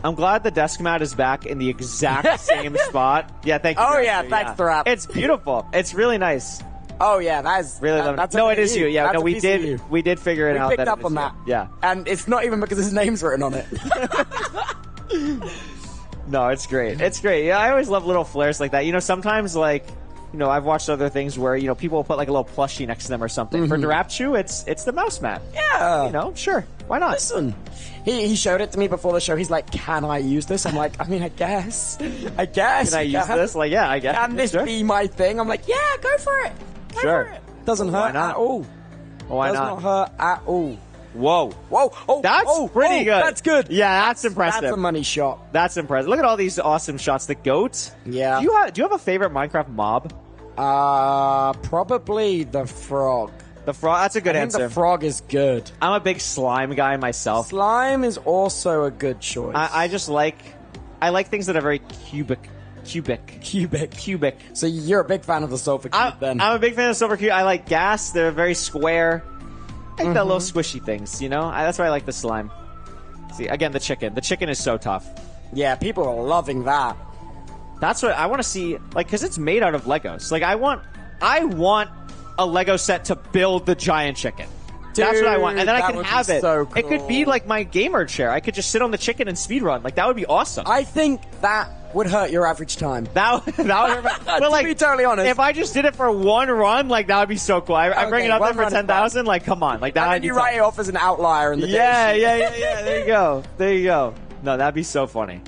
I'm glad the desk mat is back in the exact same spot. Yeah, thank you. Oh, Drapchu. yeah, thanks, Drap. It's beautiful. It's really nice. Oh, yeah, that's... Really love it. No, it is you. Yeah, That's no, a we piece of you. did figure it out. We picked that up it is on you. that. Yeah. And it's not even because his name's written on it. No, it's great. It's great. Yeah, I always love little flares like that. Sometimes I've watched other things where, people will put a little plushie next to them or something. For Drapchu, it's the mouse mat. Yeah. Sure. Why not? Listen, he showed it to me before the show. He's like, can I use this? I'm like, I guess. Can I use this? I guess. Can this be my thing? I'm like, yeah, go for it. Sure. for it. Doesn't hurt not? at all. Why Does not? not hurt at all. Whoa. Whoa. Oh, That's oh, pretty oh, good. That's good. Yeah, that's impressive. That's a money shot. That's impressive. Look at all these awesome shots. The goat. Yeah. Do you have a favorite Minecraft mob? Probably the frog. The frog. That's a good I think answer. the frog is good. I'm a big slime guy myself. Slime is also a good choice. I just like things that are very cubic. So you're a big fan of the Sulfur Cube, then? I'm a big fan of Silver Cube. I like gas. They're very square. I like the little squishy things, you know? That's why I like the slime. See, again, the chicken. The chicken is so tough. Yeah, people are loving that. That's what I want to see, like, because it's made out of Legos. Like, I want a Lego set to build the giant chicken. That's what I want. And then I that can would have be it. so It could be cool. like my gamer chair. I could just sit on the chicken and speedrun. Like, that would be awesome. I think that would hurt your average time. That would hurt. But, To like, be totally honest. if I just did it for one run, like, that would be so cool. I bring Okay, it up one there for run is 10,000. Like, come on. Like, that And would then be you tough. write it off as an outlier in the Yeah. day. There you go. There you go. No, that'd be so funny.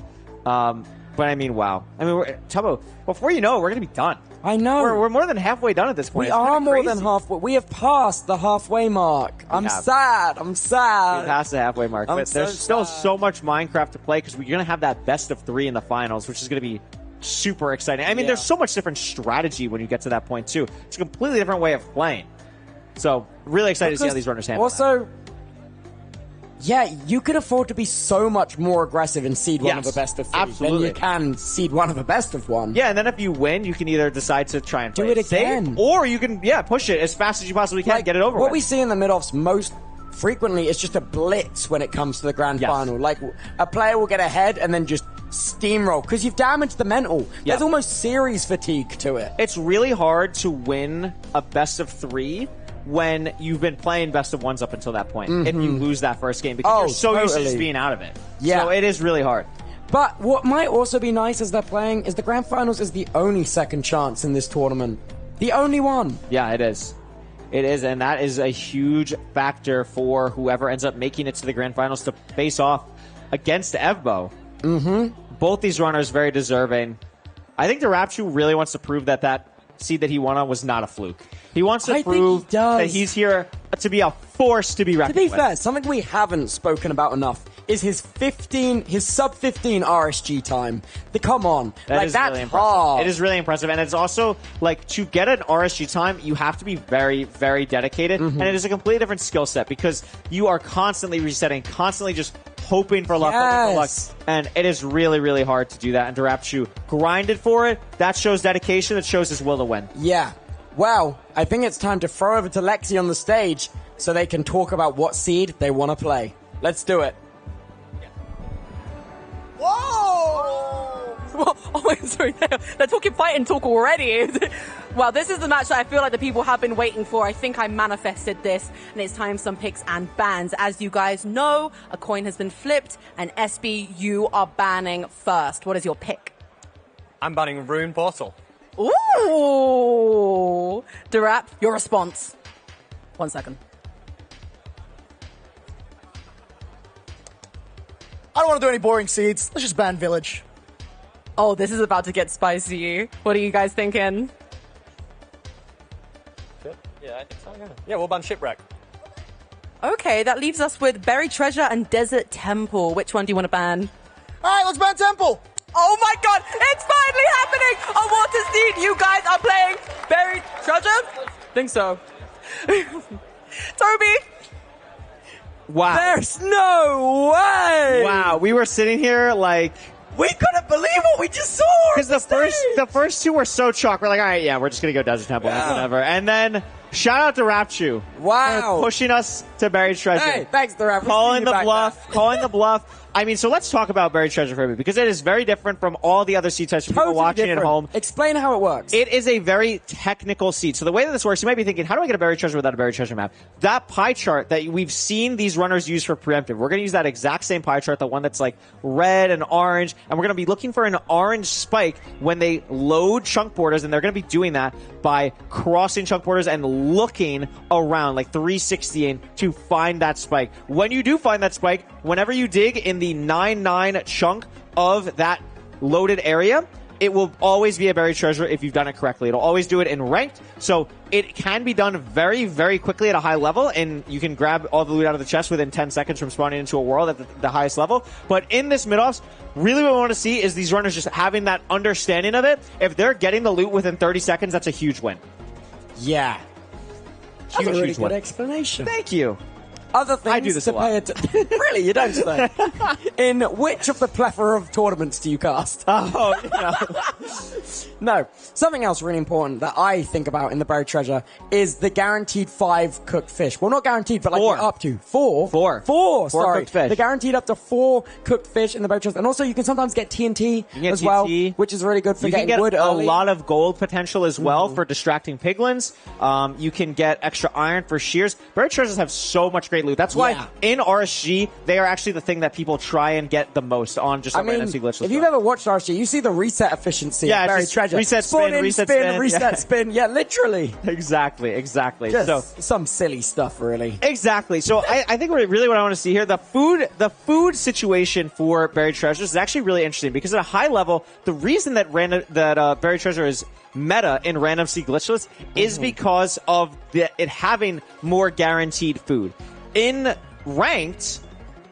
But I mean, wow. I mean, Tubbo, before you know it, we're going to be done. I know. We're more than halfway done at this point. We It's kinda are more crazy. than halfway. We have passed the halfway mark. I'm have. sad. I'm We sad. passed the halfway mark, I'm but so there's still sad. so much Minecraft to play because we're going to have that best of 3 in the finals, which is going to be super exciting. I mean, Yeah. there's so much different strategy when you get to that point, too. It's a completely different way of playing. So, really excited to see how these runners handle that. Also, yeah, you could afford to be so much more aggressive in seed one of Yes, a best of 3 absolutely. than you can seed one of a best of 1. Yeah, and then if you win, you can either decide to try and Do play it safe, again. or you can, push it as fast as you possibly can, get it over what with. we see in the mid-offs most frequently is just a blitz when it comes to the grand Yes. final. Like, a player will get ahead and then just steamroll because you've damaged the mental. Yeah. There's almost series fatigue to it. It's really hard to win a best of 3 when you've been playing best of 1s up until that point. If you lose that first game, because Oh, you're so used to totally. just being out of it. Yeah. So it is really hard. But what might also be nice as they're playing is the grand finals is the only second chance in this tournament. The only one. Yeah, it is. It is, and that is a huge factor for whoever ends up making it to the grand finals to face off against Evbo. Both these runners very deserving. I think the Rapchu really wants to prove that seed that he won on was not a fluke. He wants to I think prove he does. that he's here to be a force to be To reckoned be with. fair, something we haven't spoken about enough is his sub 15 RSG time. Come on. That is that's really impressive. hard. It is really impressive, and it's also like to get an RSG time, you have to be very, very dedicated, and it is a completely different skill set because you are constantly resetting, constantly just hoping for luck, hoping for luck, Yes. and it is really, really hard to do that. And Durapchu grinded for it. That shows dedication. That shows his will to win. Yeah. Well, I think it's time to throw over to Lexi on the stage so they can talk about what seed they want to play. Let's do it. Well, oh my, sorry, they're talking fight and talk already. Well, this is the match that I feel like the people have been waiting for. I think I manifested this, and it's time for some picks and bans. As you guys know, a coin has been flipped, and SB, you are banning first. What is your pick? I'm banning Rune Portal. Ooh! Durap, your response. 1 second. I don't want to do any boring seeds. Let's just ban Village. Oh, this is about to get spicy. What are you guys thinking? Yeah, I think so. Yeah, we'll ban Shipwreck. Okay, that leaves us with Buried Treasure and Desert Temple. Which one do you want to ban? All right, let's ban Temple. Oh my god, it's finally happening! A water seed! You guys are playing Buried Treasure? Think so. Toby! Wow. There's no way! Wow. We were sitting here like, We couldn't believe what we just saw! because the first two were so chalk. We're like, all right, yeah, we're just gonna go Desert Temple, whatever. And then shout out to Rapchu. Wow. For pushing us to Buried Treasure. Hey, thanks, the ref. Calling the bluff. I mean, so let's talk about Buried Treasure for a bit, because it is very different from all the other seed types for people watching at home. Explain how it works. It is a very technical seed. So the way that this works, you might be thinking, how do I get a Buried Treasure without a Buried Treasure map? That pie chart that we've seen these runners use for preemptive, we're going to use that exact same pie chart, the one that's like red and orange, and we're going to be looking for an orange spike when they load chunk borders, and they're going to be doing that by crossing chunk borders and looking around, like 360ing to find that spike. When you do find that spike, whenever you dig in the 9-9 chunk of that loaded area, it will always be a buried treasure if you've done it correctly. It'll always do it in ranked, so it can be done very, very quickly at a high level, and you can grab all the loot out of the chest within 10 seconds from spawning into a world at the highest level. But in this mid-offs, really what we want to see is these runners just having that understanding of it. If they're getting the loot within 30 seconds, that's a huge win. Yeah. That's Huge, a really huge good win. explanation. Thank you. Other things I do this to a lot. pay attention. Really, you don't say. In which of the plethora of tournaments do you cast? Oh, No. Something else really important that I think about in the buried treasure is the guaranteed 5 cooked fish. Well, not guaranteed, but like 4. up to 4. 4. 4, sorry. cooked fish. The guaranteed up to 4 cooked fish in the buried treasure. And also you can sometimes get TNT get as well, TNT. which is really good for You can getting get wood a early. lot of gold potential as well for distracting piglins. You can get extra iron for shears. Buried treasures have so much great loot. That's why Yeah. in RSG, they are actually the thing that people try and get the most on just a I mean, random glitchless. if you've ever watched RSG, you see the reset efficiency Yeah, of it's buried just treasure. reset, Spawn spin, in, reset, spin, spin. reset, Yeah. spin. Yeah, literally. Exactly. Just So some silly stuff, really. exactly. So I think really what I want to see here, the food situation for buried treasures is actually really interesting because at a high level, the reason that buried treasure is meta in random C glitchless is because of it having more guaranteed food. In ranked,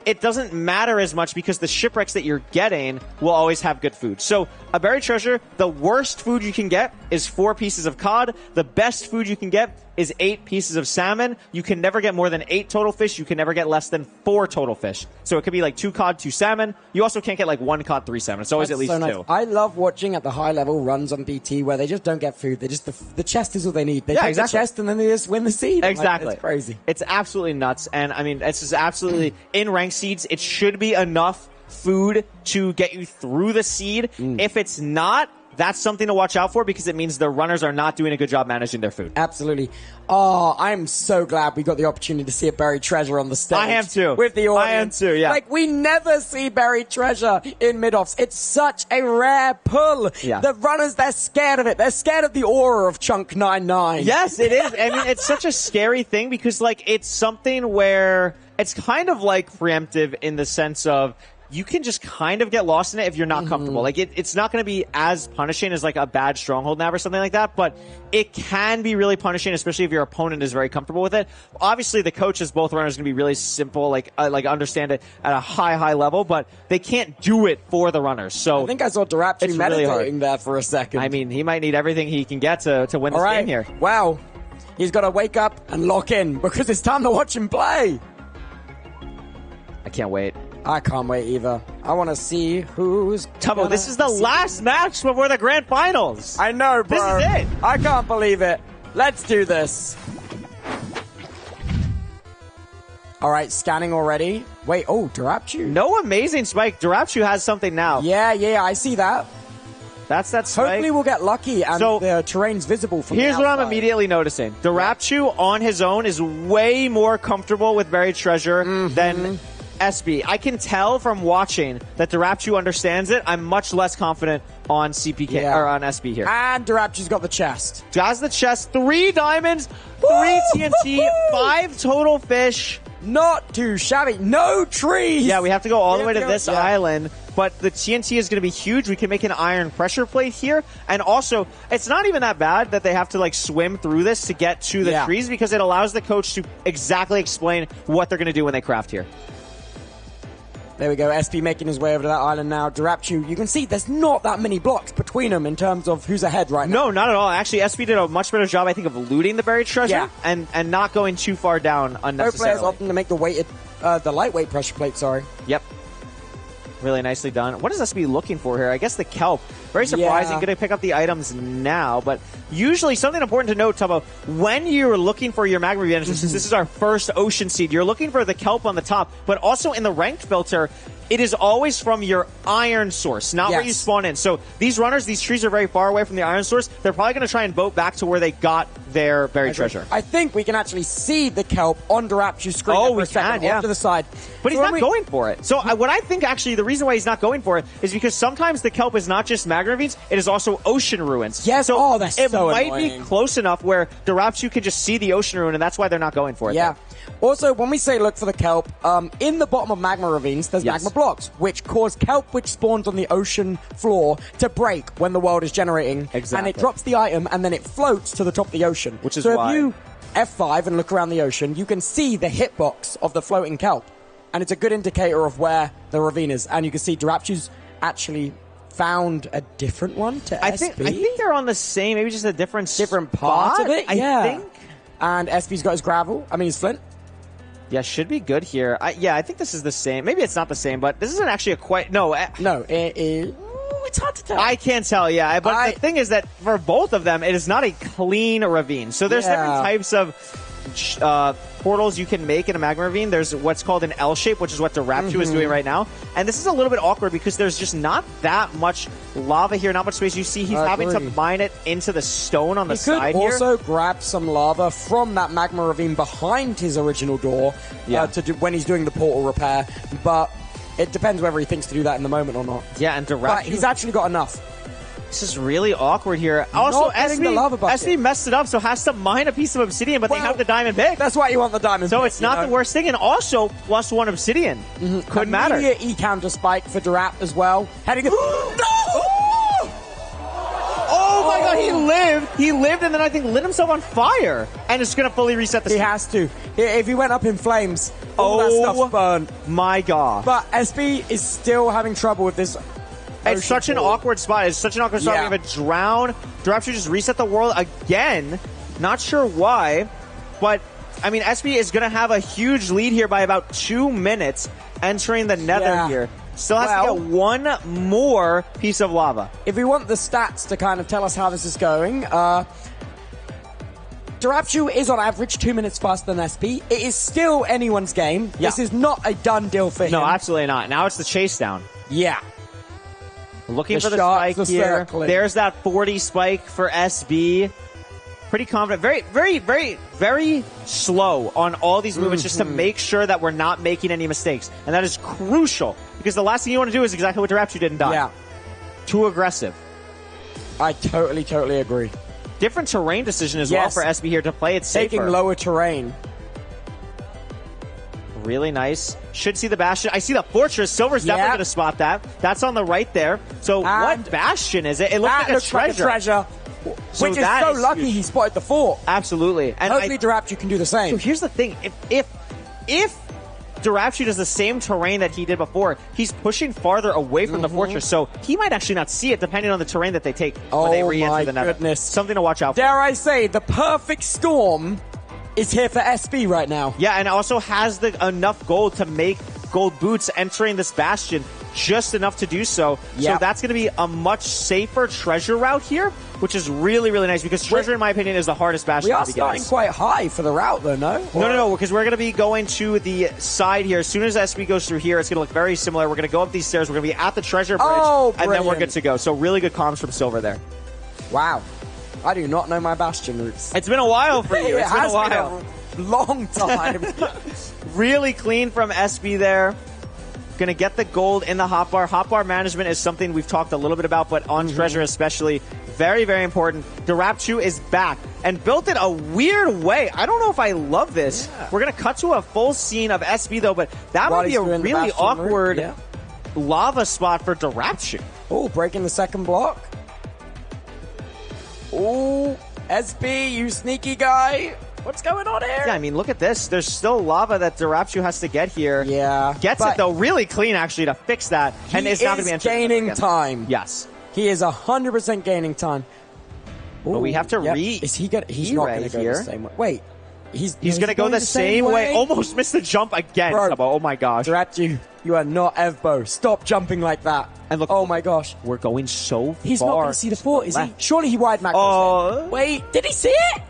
it doesn't matter as much because the shipwrecks that you're getting will always have good food. So a buried treasure, the worst food you can get is 4 pieces of cod. The best food you can get is 8 pieces of salmon. You can never get more than 8 total fish. You can never get less than 4 total fish. So it could be like 2 cod, 2 salmon. You also can't get like 1 cod, 3 salmon. It's always That's at least so nice. 2. I love watching at the high level runs on BT where they just don't get food. They just the chest is all they need. They take exactly. the chest and then they just win the seed. Exactly. Like, it's crazy. It's absolutely nuts. And I mean, it's just absolutely in ranked seeds. It should be enough food to get you through the seed. If it's not, that's something to watch out for because it means the runners are not doing a good job managing their food. Absolutely. Oh, I'm so glad we got the opportunity to see a buried treasure on the stage. I am too. With the audience. I am too, yeah. Like, we never see buried treasure in mid-offs. It's such a rare pull. Yeah. The runners, they're scared of it. They're scared of the aura of Chunk 99. Yes, it is. I mean, it's such a scary thing because, like, it's something where it's kind of like preemptive in the sense of you can just kind of get lost in it if you're not comfortable. Like, it's not going to be as punishing as, like, a bad stronghold nab or something like that, but it can be really punishing, especially if your opponent is very comfortable with it. Obviously, the coaches, both runners, going to be really simple, like understand it at a high level, but they can't do it for the runners. So I think I saw Darapchi It's really meditating hard. there for a second. I mean, he might need everything he can get to win this All right. game here. Wow. He's got to wake up and lock in because it's time to watch him play. I can't wait. I can't wait either. I want to see who's Tubbo, this is the last match before the grand finals. I know, bro. This is it. I can't believe it. Let's do this. All right, scanning already. Wait, oh, Darapchu. No amazing spike. Darapchu has something now. Yeah, I see that. That's that spike. Hopefully we'll get lucky and So, the terrain's visible from Here's the what I'm outside. immediately noticing. Darapchu on his own is way more comfortable with buried treasure than SB. I can tell from watching that Darapchu understands it. I'm much less confident on CPK Yeah. or on SB here. And Darapchu's got the chest. Has the chest, 3 diamonds, 3 TNT, 5 total fish. Not too shabby. No trees. Yeah, we have to go all the We way have to to go- this yeah. island, but the TNT is going to be huge. We can make an iron pressure plate here, and also, it's not even that bad that they have to, like, swim through this to get to the Yeah. trees because it allows the coach to exactly explain what they're going to do when they craft here. There we go. SP making his way over to that island now. Darapchu, you can see there's not that many blocks between them in terms of who's ahead right now. No, not at all. Actually, SB did a much better job, I think, of looting the buried treasure Yeah. and not going too far down No players unnecessarily. opting to make the lightweight pressure plate, sorry. Yep. Really nicely done. What is SB looking for here? I guess the kelp. Very surprising. Yeah. Going to pick up the items now, but usually something important to note, Tubbo, when you're looking for your magma advantage, since this is our first ocean seed, you're looking for the kelp on the top, but also in the ranked filter, it is always from your iron source, not where you spawn in. So these runners, these trees are very far away from the iron source. They're probably going to try and boat back to where they got their buried treasure. I think we can actually see the kelp on Darapchu's screen. Oh, there for we a second, can, yeah. off to the side. But he's So not when going for it. So what I think actually the reason why he's not going for it is because sometimes the kelp is not just magma ravines, it is also ocean ruins. Yes, so that's it so might annoying. be close enough where Darapchu can just see the ocean ruin, and that's why they're not going for it. Yeah. There. Also, when we say look for the kelp, in the bottom of magma ravines, there's Yes. magma blocks, which cause kelp which spawns on the ocean floor to break when the world is generating. Exactly. And it drops the item, and then it floats to the top of the ocean. Which is so why- if you F5 and look around the ocean, you can see the hitbox of the floating kelp. And it's a good indicator of where the ravine is. And you can see Durapchu's actually found a different one to I SB. think they're on the same, maybe just a different part spot, of it, I yeah. think. And SB's got his gravel. I mean, his flint. Yeah, should be good here. I think this is the same. Maybe it's not the same, but this isn't actually a quite... No, No, it is. Ooh, it's hard to tell. I can't tell, yeah. But the thing is that for both of them, it is not a clean ravine. So there's different types of portals you can make in a magma ravine. There's what's called an L shape, which is what Durapchu is doing right now. And this is a little bit awkward because there's just not that much lava here, not much space. You see he's having to mine it into the stone on the side here. He here. could also grab some lava from that magma ravine behind his original door to do when he's doing the portal repair. But it depends whether he thinks to do that in the moment or not. Yeah, and But Durapchu... he's actually got enough. This is really awkward here. Also, getting the lava bucket. SB messed it up, so has to mine a piece of obsidian, but they have the diamond pick. That's why you want the diamond So pick, it's not the worst thing, and also +1 obsidian. Could matter. Immediate E-counter spike for Durap as well. Heading in. Oh my god, he lived! He lived and then I think lit himself on fire. And it's going to fully reset the He stream. has to. If he went up in flames, all that stuff's burned. My god. But SB is still having trouble with this. It's such an awkward spot. It's such an awkward spot. Yeah. We have a drown. Durapchu just reset the world again. Not sure why, but I mean, SB is going to have a huge lead here by about 2 minutes entering the nether here. Still has to get one more piece of lava. If we want the stats to kind of tell us how this is going, Durapchu is on average 2 minutes faster than SB. It is still anyone's game. Yeah. This is not a done deal for him. No, absolutely not. Now it's the chase down. Yeah. Looking The for the shots, spike the here. circling. There's that 40 spike for SB. Pretty confident. Very, very, very, very slow on all these movements just to make sure that we're not making any mistakes. And that is crucial because the last thing you want to do is exactly what Durapchu did and die. Yeah. Too aggressive. I totally agree. Different terrain decision as well Yes. for SB here to play it safer. Taking lower terrain. Really nice. Should see the Bastion. I see the Fortress. Silver's definitely going to spot that. That's on the right there. So And what Bastion is it? It looks That like a looks treasure. like a treasure. So Which is that so is lucky huge. he spotted the fort. Absolutely. And Hopefully Durapchu can do the same. So here's the thing. If Durapchu does the same terrain that he did before, he's pushing farther away from the fortress, so he might actually not see it depending on the terrain that they take when they re-enter my the nether. goodness. Something to watch out for. Dare I say, the perfect storm is here for SB right now. Yeah, and also has enough gold to make gold boots entering this bastion, just enough to do so. So Yep. that's going to be a much safer treasure route here, which is really, really nice because treasure, in my opinion, is the hardest bastion We are to begin starting with. quite high for the route, though, no? No, because we're going to be going to the side here. As soon as SB goes through here, it's going to look very similar. We're going to go up these stairs. We're going to be at the treasure bridge, and then we're brilliant. good to go. So really good comms from Silver there. Wow. I do not know my bastion routes. It's been a while for you. It It's been a has while. been a long time. Really clean from SB there. Going to get the gold in the hotbar. Hotbar management is something we've talked a little bit about, but on treasure especially, very, very important. Durapchu is back and built it a weird way. I don't know if I love this. Yeah. We're going to cut to a full scene of SB though, but that might be a really awkward lava spot for Durapchu. Oh, breaking the second block. Oh, SB, you sneaky guy. What's going on here? Yeah, I mean, look at this. There's still lava that Durapchu has to get here. Yeah. Gets it, though, really clean, actually, to fix that. And it's not going to be gaining time. Yes. He is 100% gaining time. Ooh, but we have to Is he gonna? He's not going to go the same way. Wait. He's going to go the same way. Almost missed the jump again. Bro, Tubbo. Oh, my gosh. Durapchu, you are not Evbo. Stop jumping like that. And look, oh, my gosh. We're going so far. He's not going to see the fort, is he? Surely he wide macros. Oh. Wait, did he see it?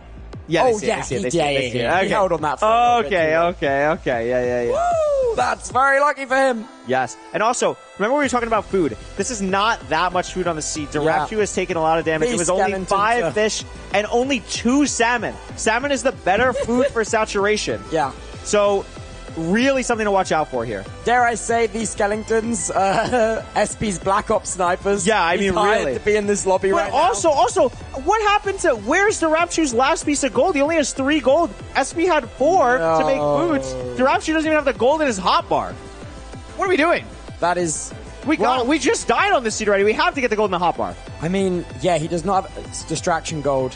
Yeah, oh, they yeah, see it. Okay. He held on that for okay. Yeah. Woo! That's very lucky for him. Yes. And also, remember we were talking about food. This is not that much food on the sea. Durapchu has taken a lot of damage. It was only 5 fish and only 2 salmon. Salmon is the better food for saturation. Yeah. So really something to watch out for here. Dare I say these skeletons, SP's Black Ops snipers. Yeah, I mean, He's hired really. to be in this lobby But right also, what happened to, where's Durapshu's last piece of gold? He only has 3 gold. SP had 4 to make boots. Durapshu doesn't even have the gold in his hotbar. What are we doing? now. That is... We just died on this seed already. We have to get the gold in the hotbar. I mean, yeah, he does not have it's distraction gold.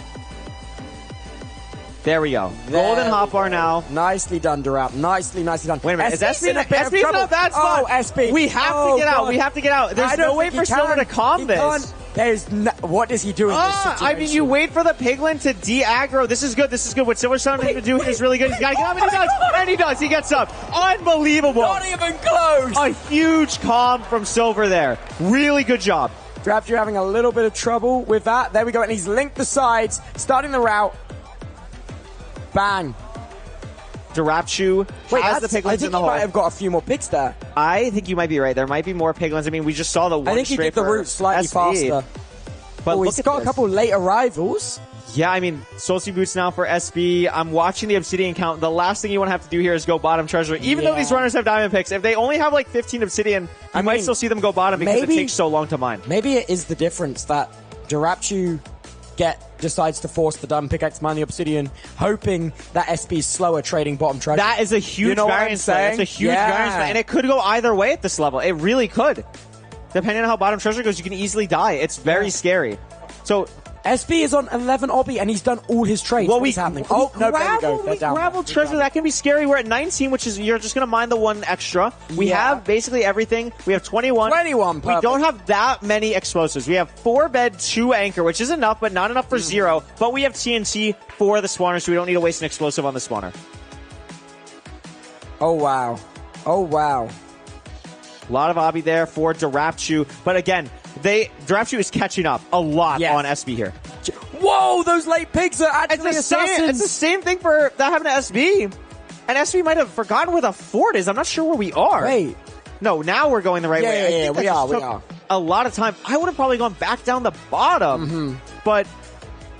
There we go. Golden hotbar now. Nicely done, Durap. Nicely done. Wait a minute. Is SP's SP in a bit of SP's trouble. not that spot? Oh, SP. We have to get out. We have to get out. There's I don't no way think for he Silver can. to calm He this. can't. There's no, what does he do in this situation? I mean, you wait for the piglin to de-aggro. This is good. This is good. What Silver's trying to do here is really good. He's got to get up, and he does. And he does. He gets up. Unbelievable. Not even close. A huge calm from Silver there. Really good job. Durap, you're having a little bit of trouble with that. There we go. And he's linked the sides, starting the route. Bang. Durapshu has the piglins I in think the he hole. might have got a few more picks there. I think you might be right. There might be more piglins. I mean, we just saw the one I think he straight did the for route slightly SV. faster. But Oh, look he's at got this. a couple late arrivals. Yeah, I mean, Soulsea Boots now for SB. I'm watching the Obsidian count. The last thing you want to have to do here is go bottom treasure. Even though these runners have diamond picks, if they only have like 15 Obsidian, I might still see them go bottom because it takes so long to mine. Maybe it is the difference that Durapshu decides to force the diamond pickaxe, mine the Obsidian, hoping that SB's slower trading bottom treasure. That is a huge variance play. It's a huge variance play. And it could go either way at this level. It really could. Depending on how bottom treasure goes, you can easily die. It's very scary. So SB is on 11 obby and he's done all his trades. Well, what is happening? Oh, no, there we go. They're down. Gravel treasure, that can be scary. We're at 19, which is, you're just going to mine the 1 extra. We have basically everything. We have 21. 21, We perfect. don't have that many explosives. We have 4 bed, 2 anchor, which is enough, but not enough for 0. But we have TNT for the spawner, so we don't need to waste an explosive on the spawner. Oh, wow. Oh, wow. A lot of obby there for Durapshu. But again, Durapshu is catching up a lot on SB here. Whoa, those late pigs are actually assassins. It's the same thing for that happened to SB. And SB might have forgotten where the fort is. I'm not sure where we are. Wait. No, now we're going the right way. Yeah, we are. A lot of time. I would have probably gone back down the bottom. But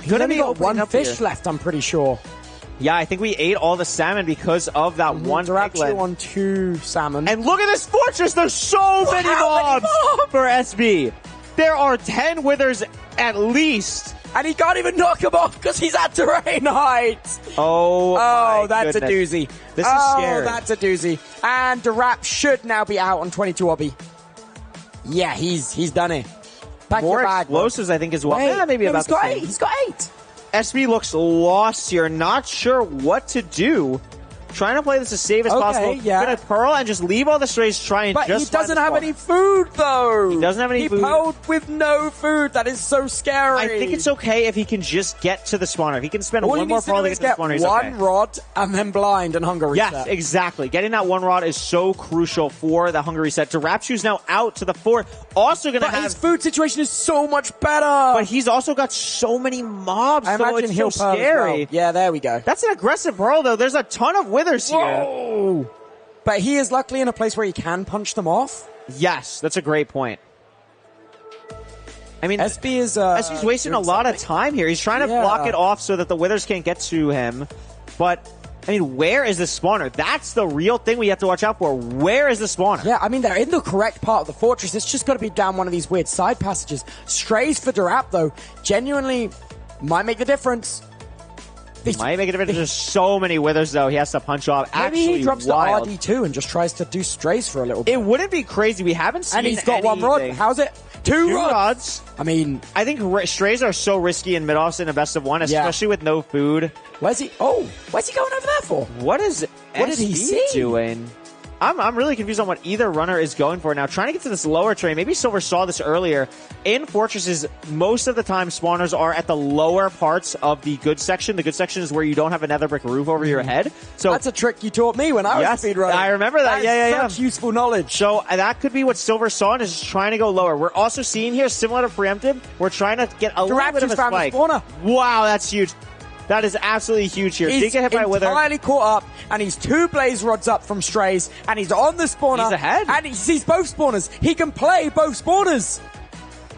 He's only got 1 fish left, I'm pretty sure. Yeah, I think we ate all the salmon because of that one Durapshu on 2 salmon. And look at this fortress. There's so many mobs for SB. There are 10 withers at least. And he can't even knock him off because he's at terrain height. Oh, that's goodness. a doozy. This is scary. That's a doozy. And Durap should now be out on 22 obby. Yeah, he's done it. Pack More your bag, explosives, I think, as well. Wait, Maybe no, about he's got the same. 8. He's got 8. SB looks lost here. Not sure what to do. Trying to play this as safe as possible. Yeah. Gonna pearl and just leave all the strays. Try and But just he doesn't find the have spawn. any food, though. He doesn't have any food. He pearled with no food. That is so scary. I think it's okay if he can just get to the spawner. If he can spend All one he more needs to pearl do to is get to the get spawner, he's one okay. rod and then blind and hunger reset. Yes, exactly. Getting that 1 rod is so crucial for the hunger reset. Durapshu's now out to the 4th. Also going to But have... his food situation is so much better. But he's also got so many mobs, I so imagine it's he'll so pearl as scary. well. Yeah, there we go. That's an aggressive pearl, though. There's a ton of withers here. Whoa. But he is luckily in a place where he can punch them off. Yes, that's a great point. I mean, SB's wasting a lot of time here. He's trying to block it off so that the withers can't get to him. But, I mean, where is the spawner? That's the real thing we have to watch out for. Where is the spawner? Yeah, I mean, they're in the correct part of the fortress. It's just got to be down one of these weird side passages. Strays for Durap, though, genuinely might make the difference. Might make a difference. There's so many withers, though. He has to punch off. Maybe Actually, he drops wild. the RD2 and just tries to do strays for a little bit. It wouldn't be crazy. We haven't seen And he's got 1 rod. anything. How's it? 2 rods. I mean, I think strays are so risky in mid-offs in a best of 1, especially with no food. Where's he going over there for? What is What did he SB see? doing? I'm really confused on what either runner is going for now. Trying to get to this lower train. Maybe Silver saw this earlier. In fortresses, most of the time spawners are at the lower parts of the goods section. The goods section is where you don't have a nether brick roof over your head. So that's a trick you taught me when I was speedrunning. I remember that. That is such useful knowledge. So that could be what Silver saw and is just trying to go lower. We're also seeing here, similar to Preemptive, we're trying to get a little bit of a found the spike. spawner. Wow, that's huge. That is absolutely huge here. He's Did get hit by a wither. entirely caught up, and he's 2 blaze rods up from strays, and he's on the spawner. He's ahead. And he sees both spawners. He can play both spawners.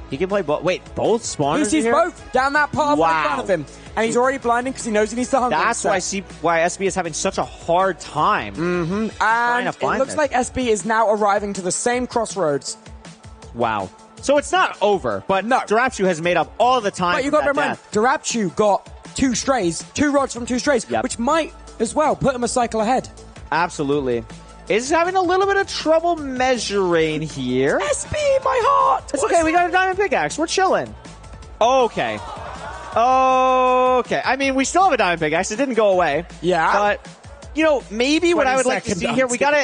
He can play both. Wait, both spawners He sees here? both down that path in front of him. And he's already blinding because he knows he needs to hunger. That's why I see why SB is having such a hard time trying to And find it looks this. like SB is now arriving to the same crossroads. Wow. So it's not over, but No. Darapshu has made up all the time. But you from got to that remember, death. Darapshu got 2 strays, 2 rods from 2 strays, Yep. which might as well put him a cycle ahead. Absolutely. Is having a little bit of trouble measuring here. SB, my heart! It's okay, we got a diamond pickaxe. We're chilling. Okay. Okay. I mean, we still have a diamond pickaxe. It didn't go away. Yeah. But, you know, maybe what 20 I would like to second see here, we gotta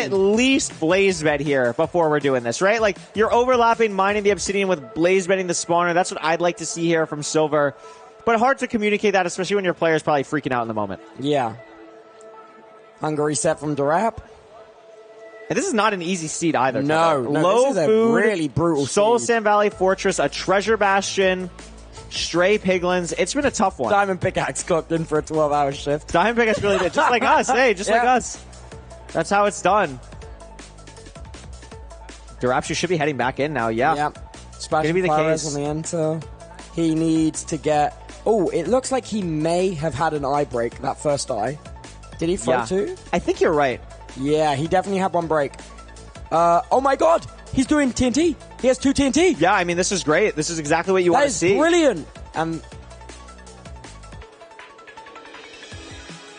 at least blaze bed here before we're doing this, right? Like, you're overlapping mining the obsidian with blaze bedding the spawner. That's what I'd like to see here from Silver. But hard to communicate that, especially when your player's probably freaking out in the moment. Yeah. Hunger reset from Darap. And this is not an easy seed either. No, Tubbo. no, Low this is a food, really brutal Soul seed. Sand Valley Fortress, a treasure bastion, stray piglins. It's been a tough one. Diamond pickaxe clocked in for a 12-hour shift. Diamond pickaxe really did, just like us. Hey, just like Yeah. us. That's how it's done. Darapshu should be heading back in now. Yeah. Yep. Splash Gonna be the Flores case. on the enter. He needs to get... Oh, it looks like he may have had an eye break, that first eye. Did he throw Yeah. 2? I think you're right. Yeah, he definitely had 1 break. Oh my god! He's doing TNT! He has 2 TNT! Yeah, I mean, this is great. This is exactly what you That want to is see. brilliant!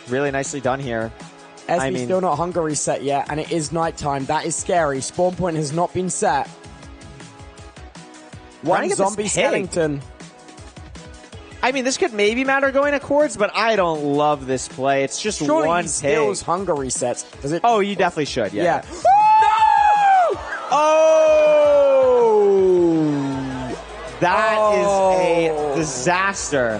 Really nicely done here. SB's I mean- still not hunger reset yet, and it is nighttime. That is scary. Spawn point has not been set. Trying to One get this zombie pig. skeleton. I mean, this could maybe matter going to chords, but I don't love this play. It's just Surely one he pig. steals hunger resets. Does it? Oh, you definitely should. Yeah. yeah. Oh! That is a Oh. disaster.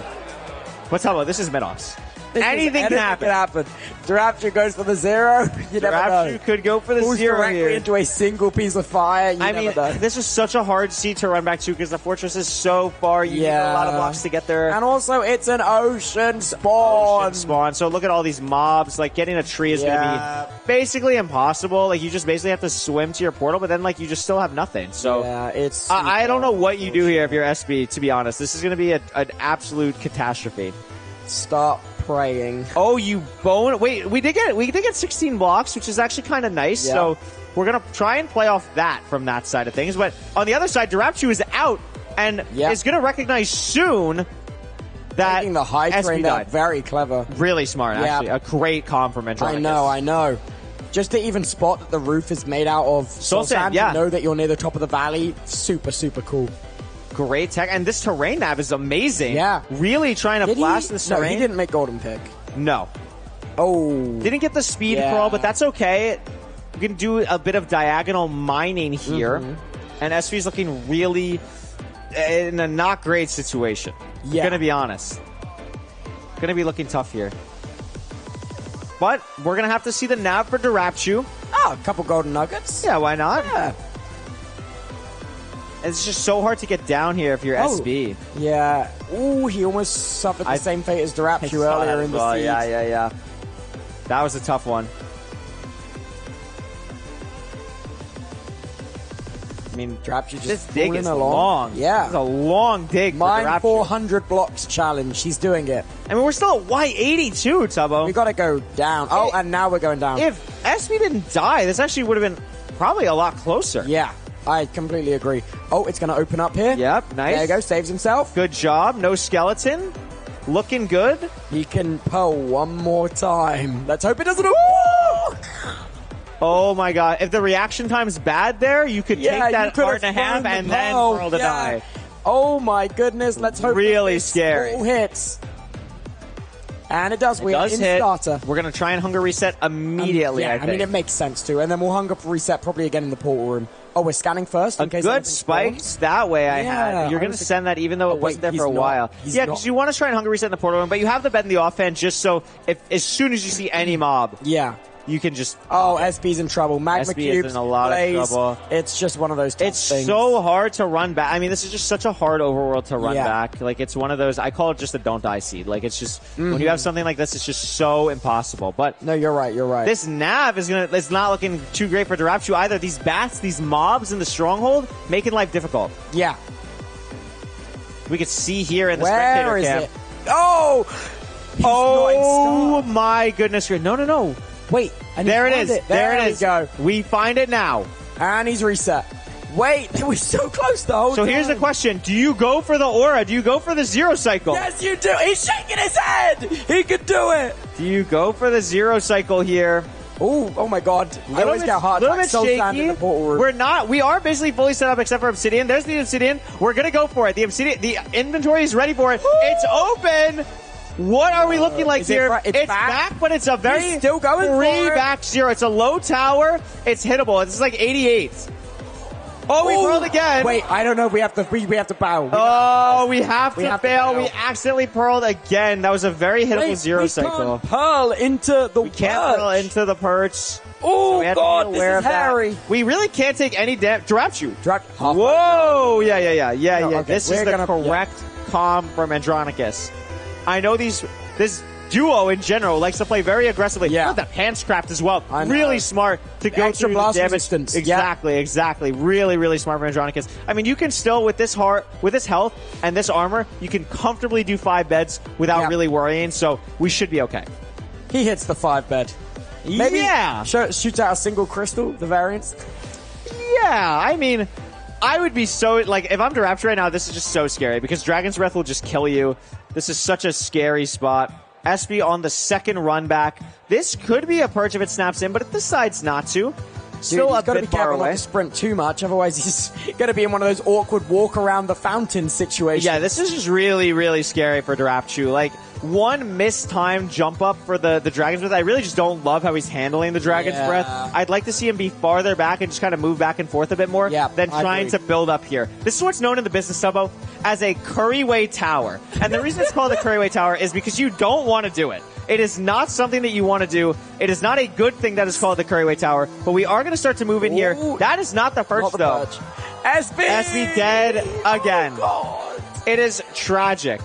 What's up? This is MIDOFFS. Anything can happen. Darapshu goes for the 0. You never know. Darapshu could go for the Pulls 0 directly here. into a single piece of fire. You I never mean, know. this is such a hard seat to run back to because the fortress is so far. You need a lot of blocks to get there. And also, it's an ocean spawn. Ocean spawn. So look at all these mobs. Like, getting a tree is going to be basically impossible. Like, you just basically have to swim to your portal, but then, like, you just still have nothing. So Yeah, it's. I don't know what you do here if you're SB, to be honest. This is going to be an absolute catastrophe. Start praying. Oh, you bone. Wait, we did get 16 blocks, which is actually kind of nice. Yeah. So we're going to try and play off that from that side of things. But on the other side, Darapshu is out and is going to recognize soon that Taking the high SB train there, died. very clever. Really smart, Yeah. actually. A great comm from Andronicus. I know. Just to even spot that the roof is made out of soul sand, yeah. to know that you're near the top of the valley, super, super cool. Great tech. And this terrain nav is amazing. Yeah. Really trying to blast this No, terrain. he didn't make golden pick. No. Oh. Didn't get the speed Yeah. crawl, but that's okay. You can do a bit of diagonal mining here. And SV's looking really in a not great situation. Yeah. Gonna be honest. Gonna be looking tough here. But we're gonna have to see the nav for Darapshu. Ah, a couple golden nuggets. Yeah, why not? Yeah. It's just so hard to get down here if you're SB. Yeah. Ooh, he almost suffered the same fate as Darapshu earlier in the siege. Yeah. That was a tough one. I mean, Darapshu just this dig falling is along. long. Yeah. This is a long dig for Mine Darapshu. 400 blocks challenge. He's doing it. I mean, we're still at Y82, Tubbo. We gotta go down. Oh, and now we're going down. If SB didn't die, this actually would have been probably a lot closer. Yeah, I completely agree. Oh, it's gonna open up here. Yep, nice. There you go, saves himself. Good job. No skeleton. Looking good. He can pearl one more time. Let's hope it doesn't. Ooh! Oh my god. If the reaction time's bad there, you could take that heart and a half and then roll to die. Oh my goodness, let's hope Really this scary. all hits. And it does. It We are does in hit. starter. We're going to try and hunger reset immediately, Yeah, I think. mean, it makes sense too. And then we'll hunger reset probably again in the portal room. Oh, we're scanning first in a case good anything spikes spawns. that way I Yeah, had. You're I going to was send that even though it wait, wasn't there he's for a not. while. He's Yeah, not. because you want to try and hunger reset in the portal room, but you have the bed in the offhand just so if as soon as you see any mob, Yeah. you can just... Oh, SB's in trouble. Magma SB is cubes, in a lot of blaze. trouble. It's just one of those tough It's things. so hard to run back. I mean, this is just such a hard overworld to run Yeah. back. Like, it's one of those, I call it just a don't die seed. Like, it's just, when you have something like this, it's just so impossible. But No, you're right. You're right. this nav is not looking too great for Darapshu either. These bats, these mobs in the stronghold, making life difficult. Yeah. We could see here in the Where spectator is camp. it? Oh! Oh my goodness. No. Wait. There it is. There it is. We go. We find it now. And he's reset. Wait, we're so close the whole So time. here's the question. Do you go for the aura? Do you go for the zero cycle? Yes, you do. He's shaking his head. He could do it. Do you go for the zero cycle here? Oh my God. I always get heart little attacks bit so shaky. sad in the portal room. We are basically fully set up except for Obsidian. There's the Obsidian. We're gonna go for it. The inventory is ready for it. It's open. What are we looking like here? It's back, but it's a very He's still going for it. back zero. It's a low tower. It's hittable. It's like 88. Oh, we pearled again. Wait, I don't know. We have to bow. We have to fail. We accidentally pearled again. That was a very hittable zero cycle. Can't pearl into the Can't pearl into the perch. Oh, So God, this is hairy. We really can't take any damage. Drop you. Half Whoa! Yeah. okay, This is the correct comm from Andronicus. I know this duo in general likes to play very aggressively. Yeah. The pants craft as well. I know. Really smart to go extra through blast the damage. resistance. Exactly. Really smart from Andronicus. I mean, you can still, with this health and this armor, you can comfortably do 5 beds without really worrying, so we should be okay. He hits the 5 bed. Maybe shoots out a single crystal, the variance. Yeah, I mean, I would be so, like, if I'm Dirapture right now, this is just so scary because Dragon's Breath will just kill you. This is such a scary spot. SB on the second run back. This could be a perch if it snaps in, but it decides not to. Still he's a bit be far careful not away. to sprint too much, otherwise he's going to be in one of those awkward walk around the fountain situations. Yeah, this is just really scary for Dirapture. Like, one mistimed jump up for the Dragon's Breath. I really just don't love how he's handling the Dragon's Breath. I'd like to see him be farther back and just kind of move back and forth a bit more than trying to build up here. This is what's known in the business, Tubbo, as a Curryway Tower. And the reason it's called a Curryway Tower is because you don't want to do it. It is not something that you want to do. It is not a good thing that is called the Curryway Tower, but we are going to start to move in here. That is not the first, though. SB dead again. It is tragic.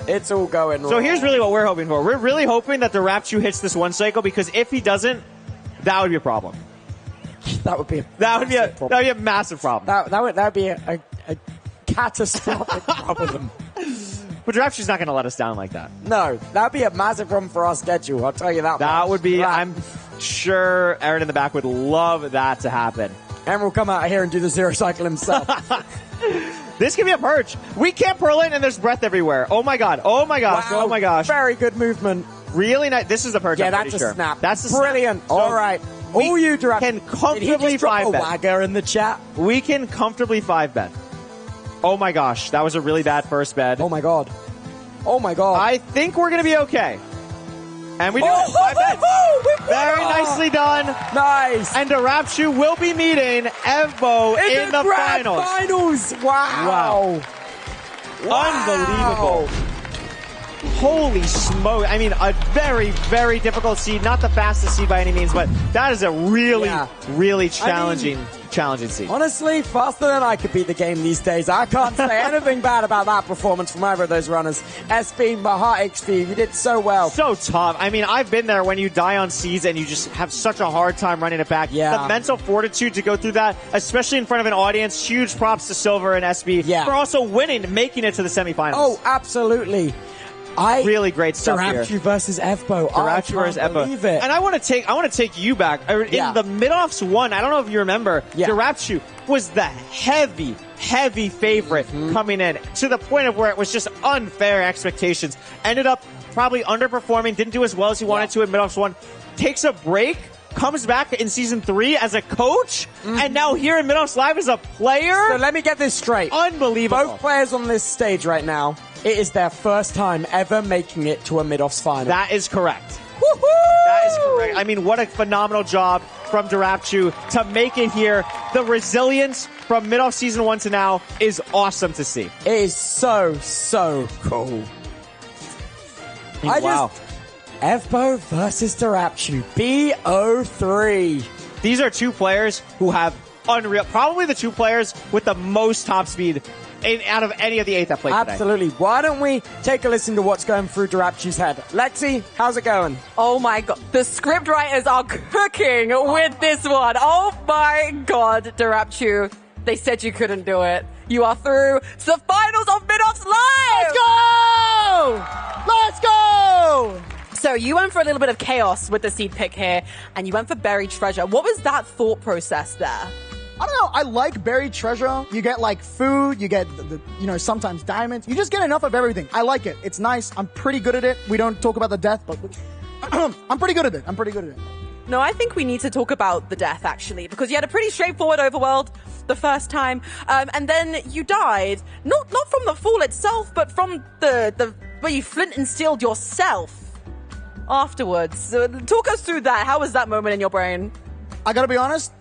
It's all going wrong. So here's really what we're hoping for. We're really hoping that the Rapture hits this one cycle, because if he doesn't, that would be a problem. That would be a massive problem. That would be a catastrophic problem. But Rapture's not going to let us down like that. No, that would be a massive problem for our schedule. I'll tell you that. That would be. I'm sure Aaron in the back would love that to happen. Aaron will come out here and do the zero cycle himself. This could be a purge. We can't pearl in, and there's breath everywhere. Oh my god. Oh my gosh. Wow. Oh my gosh. Very good movement. Really nice. This is the purge. Yeah, I'm that's pretty a sure. snap. That's a brilliant. Snap. So all right. All you Dirapture can comfortably Did he just drop 5 a bet. wagger in the chat? We can comfortably 5 bet. Oh my gosh. That was a really bad first bet. Oh my god. Oh my god. I think we're going to be okay. And we do it. 5 bets. Very nicely done. Nice. And Dirapture will be meeting Evo in the grand finals. Wow. Unbelievable. Holy smoke. I mean, a very, very difficult seed. Not the fastest seed by any means, but that is a really, really challenging seed. Honestly, faster than I could beat the game these days. I can't say anything bad about that performance from either of those runners. SB, Mahat XP, you did so well. So tough. I mean, I've been there when you die on seeds and you just have such a hard time running it back. Yeah. The mental fortitude to go through that, especially in front of an audience. Huge props to Silver and SB for also winning, making it to the semifinals. Oh, absolutely. Really great stuff here. Dirapture versus Evbo. Dirapture versus Evbo. Believe it. And I want to take you back. In the MIDOFFS 1, I don't know if you remember, Dirapture was the heavy favorite coming in, to the point of where it was just unfair expectations. Ended up probably underperforming, didn't do as well as he wanted to in MIDOFFS 1. Takes a break, comes back in Season 3 as a coach, and now here in MIDOFFS Live as a player. So let me get this straight. Unbelievable. Both players on this stage right now, it is their first time ever making it to a MIDOFFS final. That is correct. Woohoo! That is correct. I mean, what a phenomenal job from Dirapture to make it here. The resilience from MIDOFFS Season 1 to now is awesome to see. It is so cool. Evbo versus Dirapture, BO3. These are two players who have unreal, probably the two players with the most top speed out of any of the 8 that played today. Absolutely. Why don't we take a listen to what's going through Dirapture's head? Lexi, how's it going? Oh my god. The script writers are cooking with this one. Oh my god, Dirapture. They said you couldn't do it. You are through to the finals of MIDOFFS Live! Let's go! go! Let's go! So you went for a little bit of chaos with the seed pick here, and you went for buried treasure. What was that thought process there? I don't know. I like buried treasure. You get like food, you get sometimes diamonds. You just get enough of everything. I like it. It's nice. I'm pretty good at it. We don't talk about the death, but I'm pretty good at it. No, I think we need to talk about the death, actually, because you had a pretty straightforward overworld the first time, and then you died, not from the fall itself, but from the where you flint and steeled yourself afterwards. So talk us through that. How was that moment in your brain? I gotta be honest,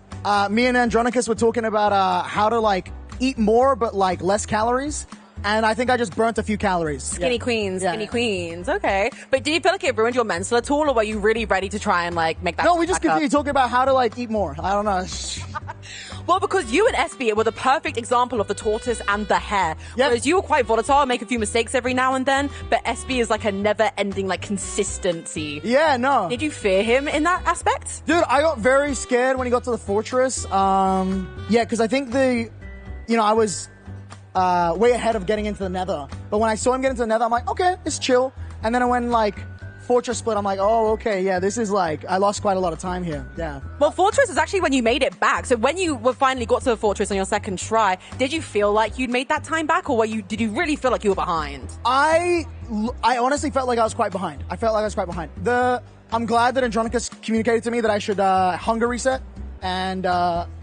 me and Andronicus were talking about how to like eat more but like less calories. And I think I just burnt a few calories. Skinny queens. Okay. But did you feel like it ruined your mental at all, or were you really ready to try and like make that? No, we just continued talking about how to like eat more. I don't know. Well, because you and SB were the perfect example of the tortoise and the hare. Yep. Whereas you were quite volatile, make a few mistakes every now and then, but SB is like a never-ending like consistency. Yeah, no. Did you fear him in that aspect? Dude, I got very scared when he got to the fortress. Yeah, because I think I was way ahead of getting into the nether. But when I saw him get into the nether, I'm like, okay, it's chill. And then when like fortress split, I'm like, oh, okay, yeah, this is like, I lost quite a lot of time here. Yeah. Well, fortress is actually when you made it back. So when you finally got to the fortress on your second try, did you feel like you'd made that time back, or did you really feel like you were behind? I honestly felt like I was quite behind. I'm glad that Andronicus communicated to me that I should hunger reset. And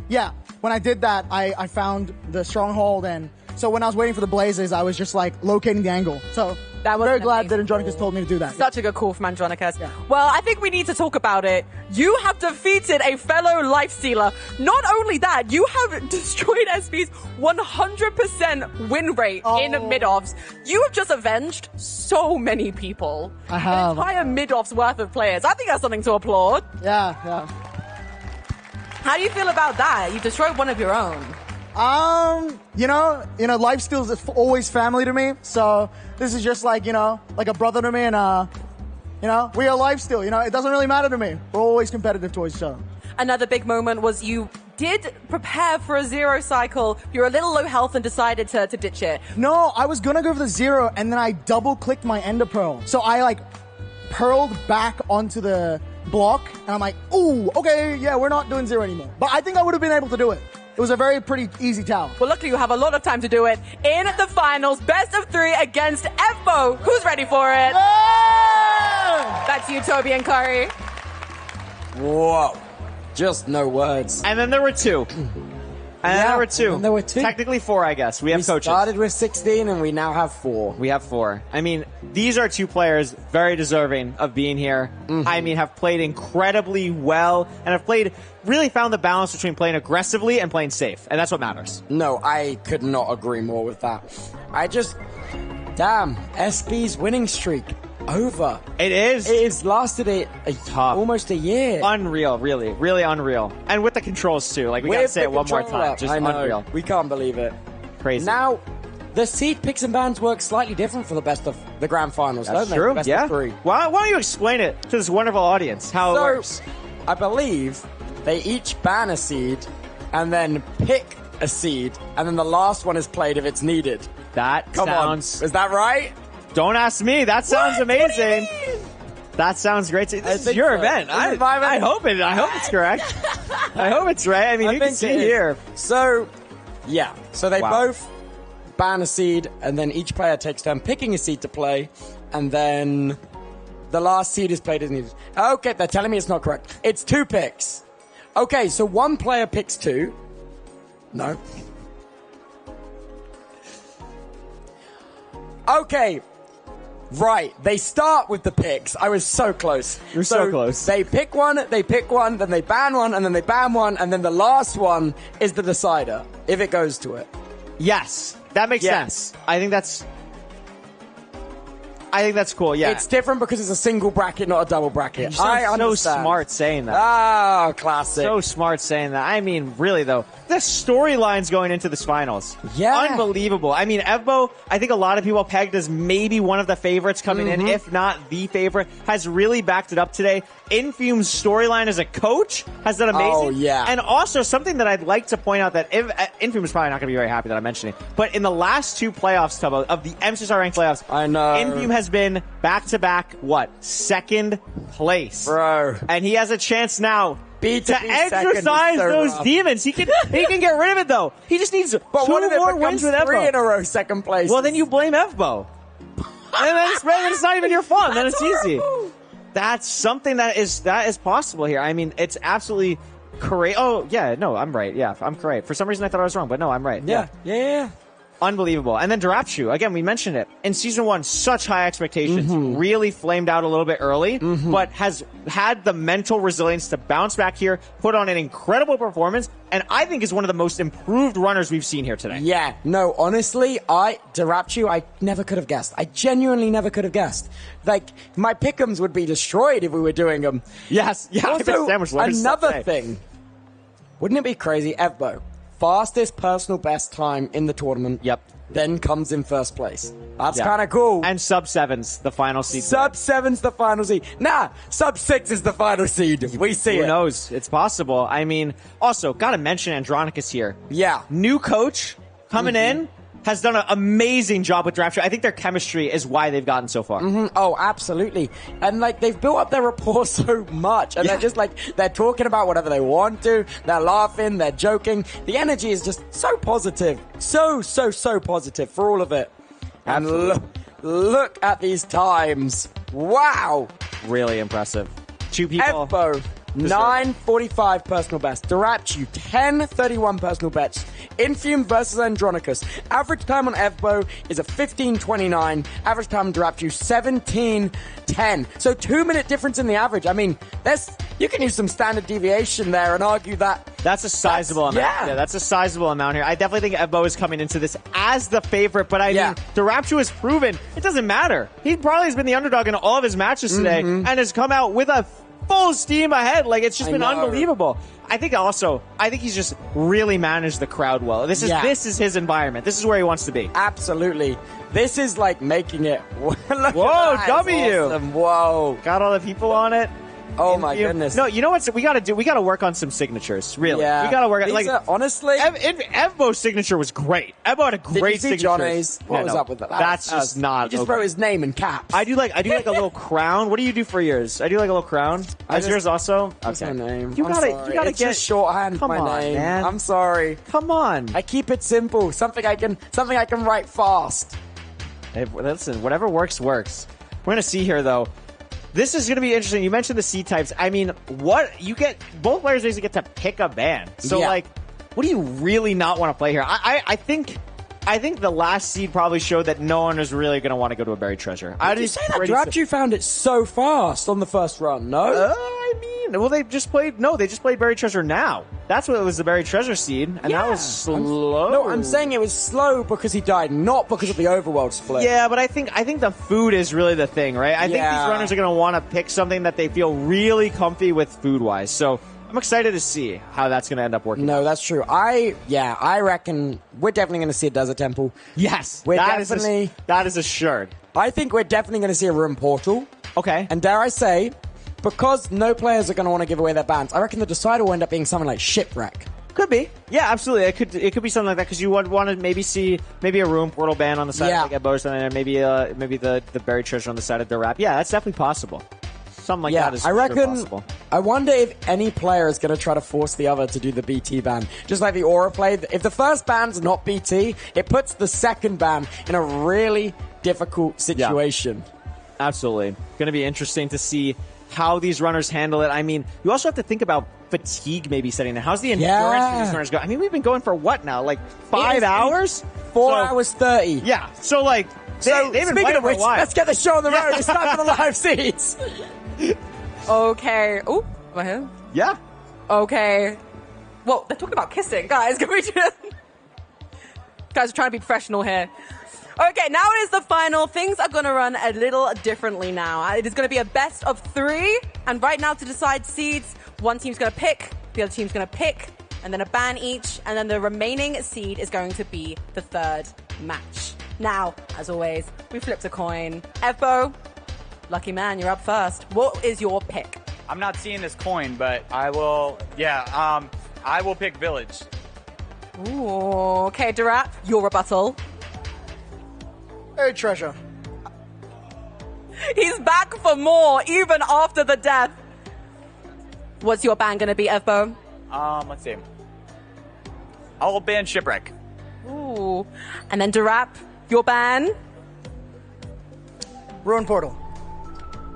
yeah, when I did that, I found the stronghold, and so when I was waiting for the blazes, I was just like locating the angle. So I'm very glad that Andronicus told me to do that. Such a good call from Andronicus. Yeah. Well, I think we need to talk about it. You have defeated a fellow life stealer. Not only that, you have destroyed SB's 100% win rate in MIDOFFS. You have just avenged so many people. I have. An entire MIDOFFS worth of players. I think that's something to applaud. Yeah. How do you feel about that? You destroyed one of your own. Lifesteal is always family to me. So this is just like, like a brother to me, and we are Lifesteal. It doesn't really matter to me. We're always competitive towards each other. Another big moment was you did prepare for a zero cycle. You're a little low health and decided to ditch it. No, I was gonna go for the zero, and then I double clicked my ender pearl. So I like pearled back onto the block, and I'm like, ooh, okay, yeah, we're not doing zero anymore. But I think I would have been able to do it. It was a pretty easy tower. Well, luckily you have a lot of time to do it in the finals. Best of 3 against Efbo. Who's ready for it? Yeah! That's you, Toby and Curry. Whoa. Just no words. And then there were 2. And then there were 2. Technically Technically 4, I guess. We have coaches. We started with 16 and we now have 4. We have 4. I mean, these are 2 players very deserving of being here. I mean, have played incredibly well and have really found the balance between playing aggressively and playing safe. And that's what matters. No, I could not agree more with that. Damn, SB's winning streak. Over. It is. It has lasted almost a year. Unreal, really. Really unreal. And with the controls, too. Like, we gotta say it one more time. Just unreal. We can't believe it. Crazy. Now, the seed picks and bans work slightly different for the best of the grand finals, That's don't true. they? Best Yeah. of 3. Why don't you explain it to this wonderful audience, how it works? I believe they each ban a seed and then pick a seed, and then the last one is played if it's needed. That sounds... Is that right? Don't ask me. That sounds amazing. That sounds great. This is your event. I hope it's correct. I hope it's right. I mean, you can see here. So, yeah. So they both ban a seed, and then each player takes turn picking a seed to play, and then the last seed is played as needed. Okay, they're telling me it's not correct. It's 2 picks. Okay, so one player picks 2. No. Okay. Right, they start with the picks. I was so close. You're so close. They pick one, then they ban one, and then they ban one, and then the last one is the decider, if it goes to it. Yes, that makes sense. I think that's cool, yeah. It's different because it's a single bracket, not a double bracket. I understand. So smart saying that. Ah, classic. So smart saying that. I mean, really, though, the storylines going into this finals. Yeah. Unbelievable. I mean, Evbo, I think a lot of people pegged as maybe one of the favorites coming in, if not the favorite, has really backed it up today. Infume's storyline as a coach has done amazing. Oh, yeah. And also, something that I'd like to point out that Infume's probably not going to be very happy that I'm mentioning, but in the last 2 playoffs, Tubbo, of the MCSR ranked playoffs, I know. Infume has been back-to-back, second place. Bro. And he has a chance now B to to be second exercise is so those rough. demons. He can get rid of it, though. He just needs But two what if more it wins becomes with 3 in a Evbo. row second place? Well, then you blame Evbo. And then it's not even your fault. Then it's easy. That's something that is possible here. I mean, it's absolutely correct. Oh, yeah, no, I'm right. Yeah, I'm correct. For some reason, I thought I was wrong, but no, I'm right. Yeah. Unbelievable. And then Darapchu, again, we mentioned it. In Season 1, such high expectations. Really flamed out a little bit early, but has had the mental resilience to bounce back here, put on an incredible performance, and I think is one of the most improved runners we've seen here today. Yeah, no, honestly, Darapchu, I never could have guessed. I genuinely never could have guessed. Like, my pick'ems would be destroyed if we were doing them. Yes, yeah. Also, another another thing. Wouldn't it be crazy? Evbo, fastest personal best time in the tournament. Yep. Then comes in first place. That's Yeah. kind of cool. And sub-7's the final seed. Sub-7's the final seed. Nah, sub-6 is the final seed. We see Who it. knows? It's possible. I mean, also, gotta mention Andronicus here. Yeah. New coach coming in, has done an amazing job with Darapchu. I think their chemistry is why they've gotten so far. Oh, absolutely. And like they've built up their rapport so much, and they're just like they're talking about whatever they want to. They're laughing, they're joking. The energy is just so positive, so positive for all of it. And look at these times. Wow. Really impressive. Two people. Evbo, 9:45 personal best. Darapchu, 10:31 personal best. Infume versus Andronicus. Average time on Evbo is a 15:29. Average time on Darapchu, 17:10. So 2-minute difference in the average. I mean, you can use some standard deviation there and argue that. That's a sizable amount. Yeah, that's a sizable amount here. I definitely think Evbo is coming into this as the favorite, but I mean, Darapchu has proven it doesn't matter. He probably has been the underdog in all of his matches today and has come out with a full steam ahead. Like, it's just been unbelievable. I think he's just really managed the crowd well. This is his environment. This is where he wants to be. Absolutely. This is like making it. Look Whoa, at that. W. Awesome. Whoa. Got all the people on it. Oh my goodness. No, you know what we gotta do? We gotta work on some signatures. Really. Yeah. We gotta work on, These are, honestly. Evbo's signature was great. Evbo had a great signature. Johnny's? What was up with that? That's just not. He just wrote his name in caps. I do like a little crown. What do you do for yours? I do like a little crown. Is yours also? That's my name. You gotta it's get just shorthand. Come my on, name. man. I'm sorry. Come on. I keep it simple. Something I can write fast. Hey, listen, whatever works. We're gonna see here though. This is going to be interesting. You mentioned the seed types. I mean, both players basically get to pick a ban. So, like, what do you really not want to play here? I think the last seed probably showed that no one is really going to want to go to a buried treasure. You say that Darapchu found it so fast on the first run, no? I mean, well, they just played buried treasure now. That's what it was, the buried treasure seed, and that was slow. No, I'm saying it was slow because he died, not because of the overworld split. Yeah, but I think the food is really the thing, right? I think these runners are going to want to pick something that they feel really comfy with food-wise. So I'm excited to see how that's going to end up working. No, that's true. I reckon we're definitely going to see a desert temple. Yes, that is assured. I think we're definitely going to see a room portal. Okay. And dare I say, because no players are going to want to give away their bans, I reckon the decider will end up being something like Shipwreck. Could be. Yeah, absolutely. It could be something like that because you would want to maybe see a room portal ban on the side of like Evbo's, and then maybe the buried treasure on the side of the wrap. Yeah, that's definitely possible. Something like that is I reckon. possible. I wonder if any player is going to try to force the other to do the BT ban, just like the Aura play. If the first ban's not BT, it puts the second ban in a really difficult situation. Yeah. Absolutely, going to be interesting to see how these runners handle it. I mean, you also have to think about fatigue maybe setting in. How's the endurance for these runners go? I mean, we've been going for what now? Like 5 hours? 4 hours 30. Yeah. So like, they've been speaking playing of which, for a while. let's get the show on the road. It's time for the live seats. Okay. Oh, go ahead. Yeah. Okay. Well, they're talking about kissing, guys. Can we just... Guys are trying to be professional here. Okay, now it is the final. Things are going to run a little differently now. It is going to be a best of 3. And right now to decide seeds, one team's going to pick, the other team's going to pick, and then a ban each. And then the remaining seed is going to be the third match. Now, as always, we flipped a coin. Evbo, lucky man, you're up first. What is your pick? I'm not seeing this coin, but I will, I will pick Village. Ooh, okay, Darap, your rebuttal. Buried treasure. He's back for more, even after the death. What's your ban gonna be, Evbo? Let's see. I'll ban Shipwreck. Ooh. And then Durap, your ban? Ruin Portal.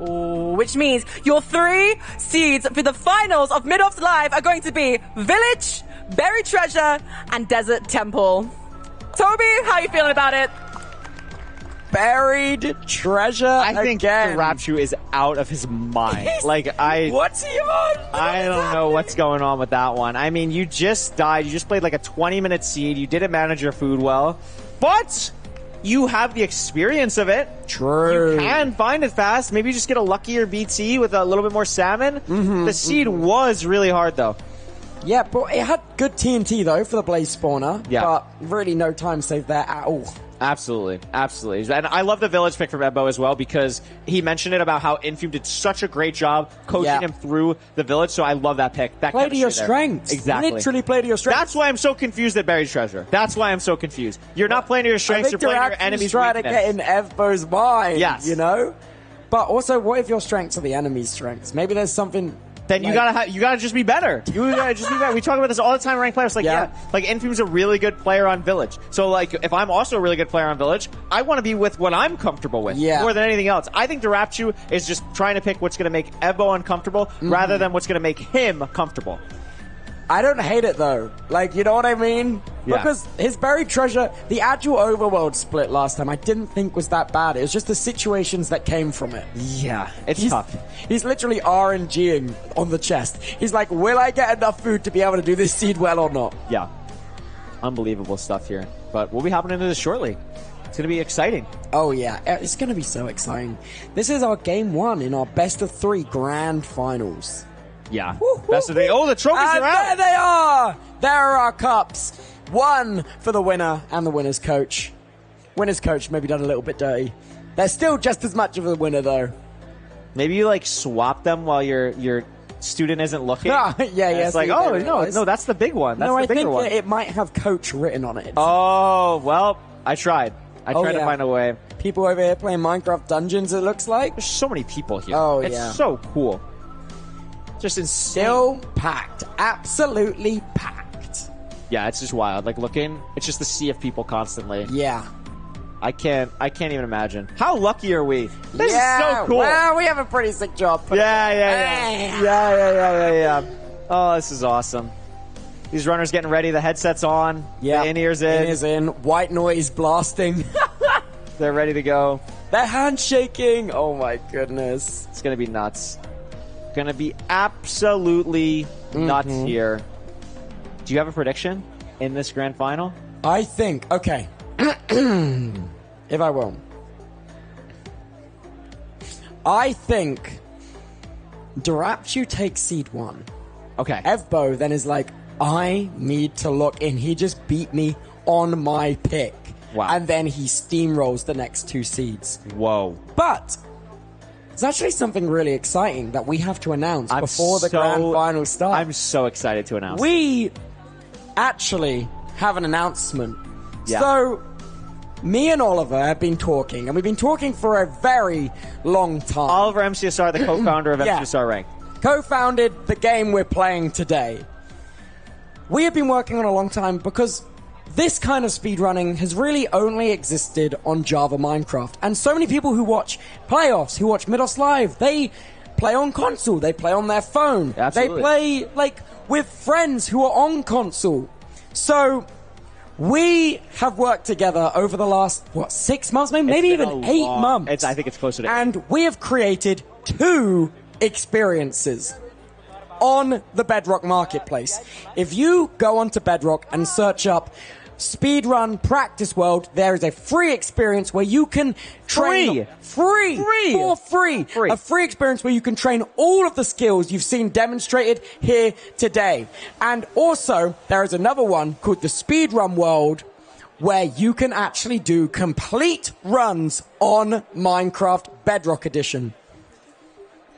Ooh, which means your 3 seeds for the finals of MIDOFFS Live are going to be Village, Buried Treasure, and Desert Temple. Toby, how are you feeling about it? Buried treasure. I think again. Rapture is out of his mind. Like What's he on? I don't know what's going on with that one. I mean, you just died. You just played like a 20-minute seed. You didn't manage your food well, but you have the experience of it. True. You can find it fast. Maybe you just get a luckier BT with a little bit more salmon. The seed was really hard though. Yeah, but it had good TNT though for the Blaze Spawner. Yeah. But really no time saved there at all. Absolutely. Absolutely. And I love the village pick from Ebbo as well because he mentioned it about how Infume did such a great job coaching him through the village. So I love that pick. That Play to your there. strengths. Exactly. Literally play to your strengths. That's why I'm so confused at Buried Treasure. That's why I'm so confused. You're not playing to your strengths, you're playing to your enemy's trying weakness. to get in Evbo's mind. Yes. You know? But also, what if your strengths are the enemy's strengths? Maybe there's something... Then you gotta just be better. You gotta just be better. We talk about this all the time, ranked players. Like, like Infume's a really good player on Village. So, like, if I'm also a really good player on Village, I want to be with what I'm comfortable with more than anything else. I think Durapchu is just trying to pick what's going to make Ebbo uncomfortable rather than what's going to make him comfortable. I don't hate it though. Like, you know what I mean? Yeah. Because his buried treasure, the actual overworld split last time, I didn't think was that bad. It was just the situations that came from it. Yeah, it's tough. He's literally RNGing on the chest. He's like, will I get enough food to be able to do this seed well or not? Yeah. Unbelievable stuff here. But we'll be hopping into this shortly. It's going to be exciting. Oh yeah, it's going to be so exciting. This is our game 1 in our best of 3 grand finals. Yeah. Best of 3. Oh, the trophies are out. There they are! There are our cups. 1 for the winner and the winner's coach. Winner's coach maybe done a little bit dirty. They're still just as much of a winner though. Maybe you like swap them while your student isn't looking. It's like, oh no, that's the big one. That's the bigger one. I think it might have coach written on it. Oh well, I tried. I tried to find a way. People over here playing Minecraft Dungeons. It looks like there's so many people here. Oh it's so cool. Just insane. Still packed. Absolutely packed. Yeah, it's just wild. Like looking, it's just the sea of people constantly. Yeah. I can't even imagine. How lucky are we? This is so cool. Well, we have a pretty sick job. Yeah. Oh, this is awesome. These runners getting ready. The headset's on. Yeah. The in-ears in. In-ears in. White noise blasting. They're ready to go. They're handshaking. Oh my goodness. It's going to be nuts. Going to be absolutely nuts here. Do you have a prediction in this grand final? I think, okay. If I will. I think Durapchu takes seed 1. Okay. Evbo then is like, I need to lock in. He just beat me on my pick. Wow. And then he steamrolls the next 2 seeds. Whoa. But it's actually something really exciting that we have to announce before the grand final starts. I'm so excited to announce. We actually have an announcement. Yeah. So, me and Oliver have been talking, and we've been talking for a very long time. Oliver MCSR, the co-founder of Yeah. MCSR Rank. Co-founded the game we're playing today. We have been working on a long time because this kind of speedrunning has really only existed on Java Minecraft. And so many people who watch playoffs, who watch MIDOFFS Live, they play on console, they play on their phone. Absolutely. They play, like, with friends who are on console. So, we have worked together over the last, 6 months? Maybe even 8 months. I think it's closer to 8. And we have created 2 experiences on the Bedrock Marketplace. If you go onto Bedrock and search up Speedrun Practice World, there is a free experience where you can train for free. A free experience where you can train all of the skills you've seen demonstrated here today. And also, there is another one called the Speedrun World where you can actually do complete runs on Minecraft Bedrock Edition.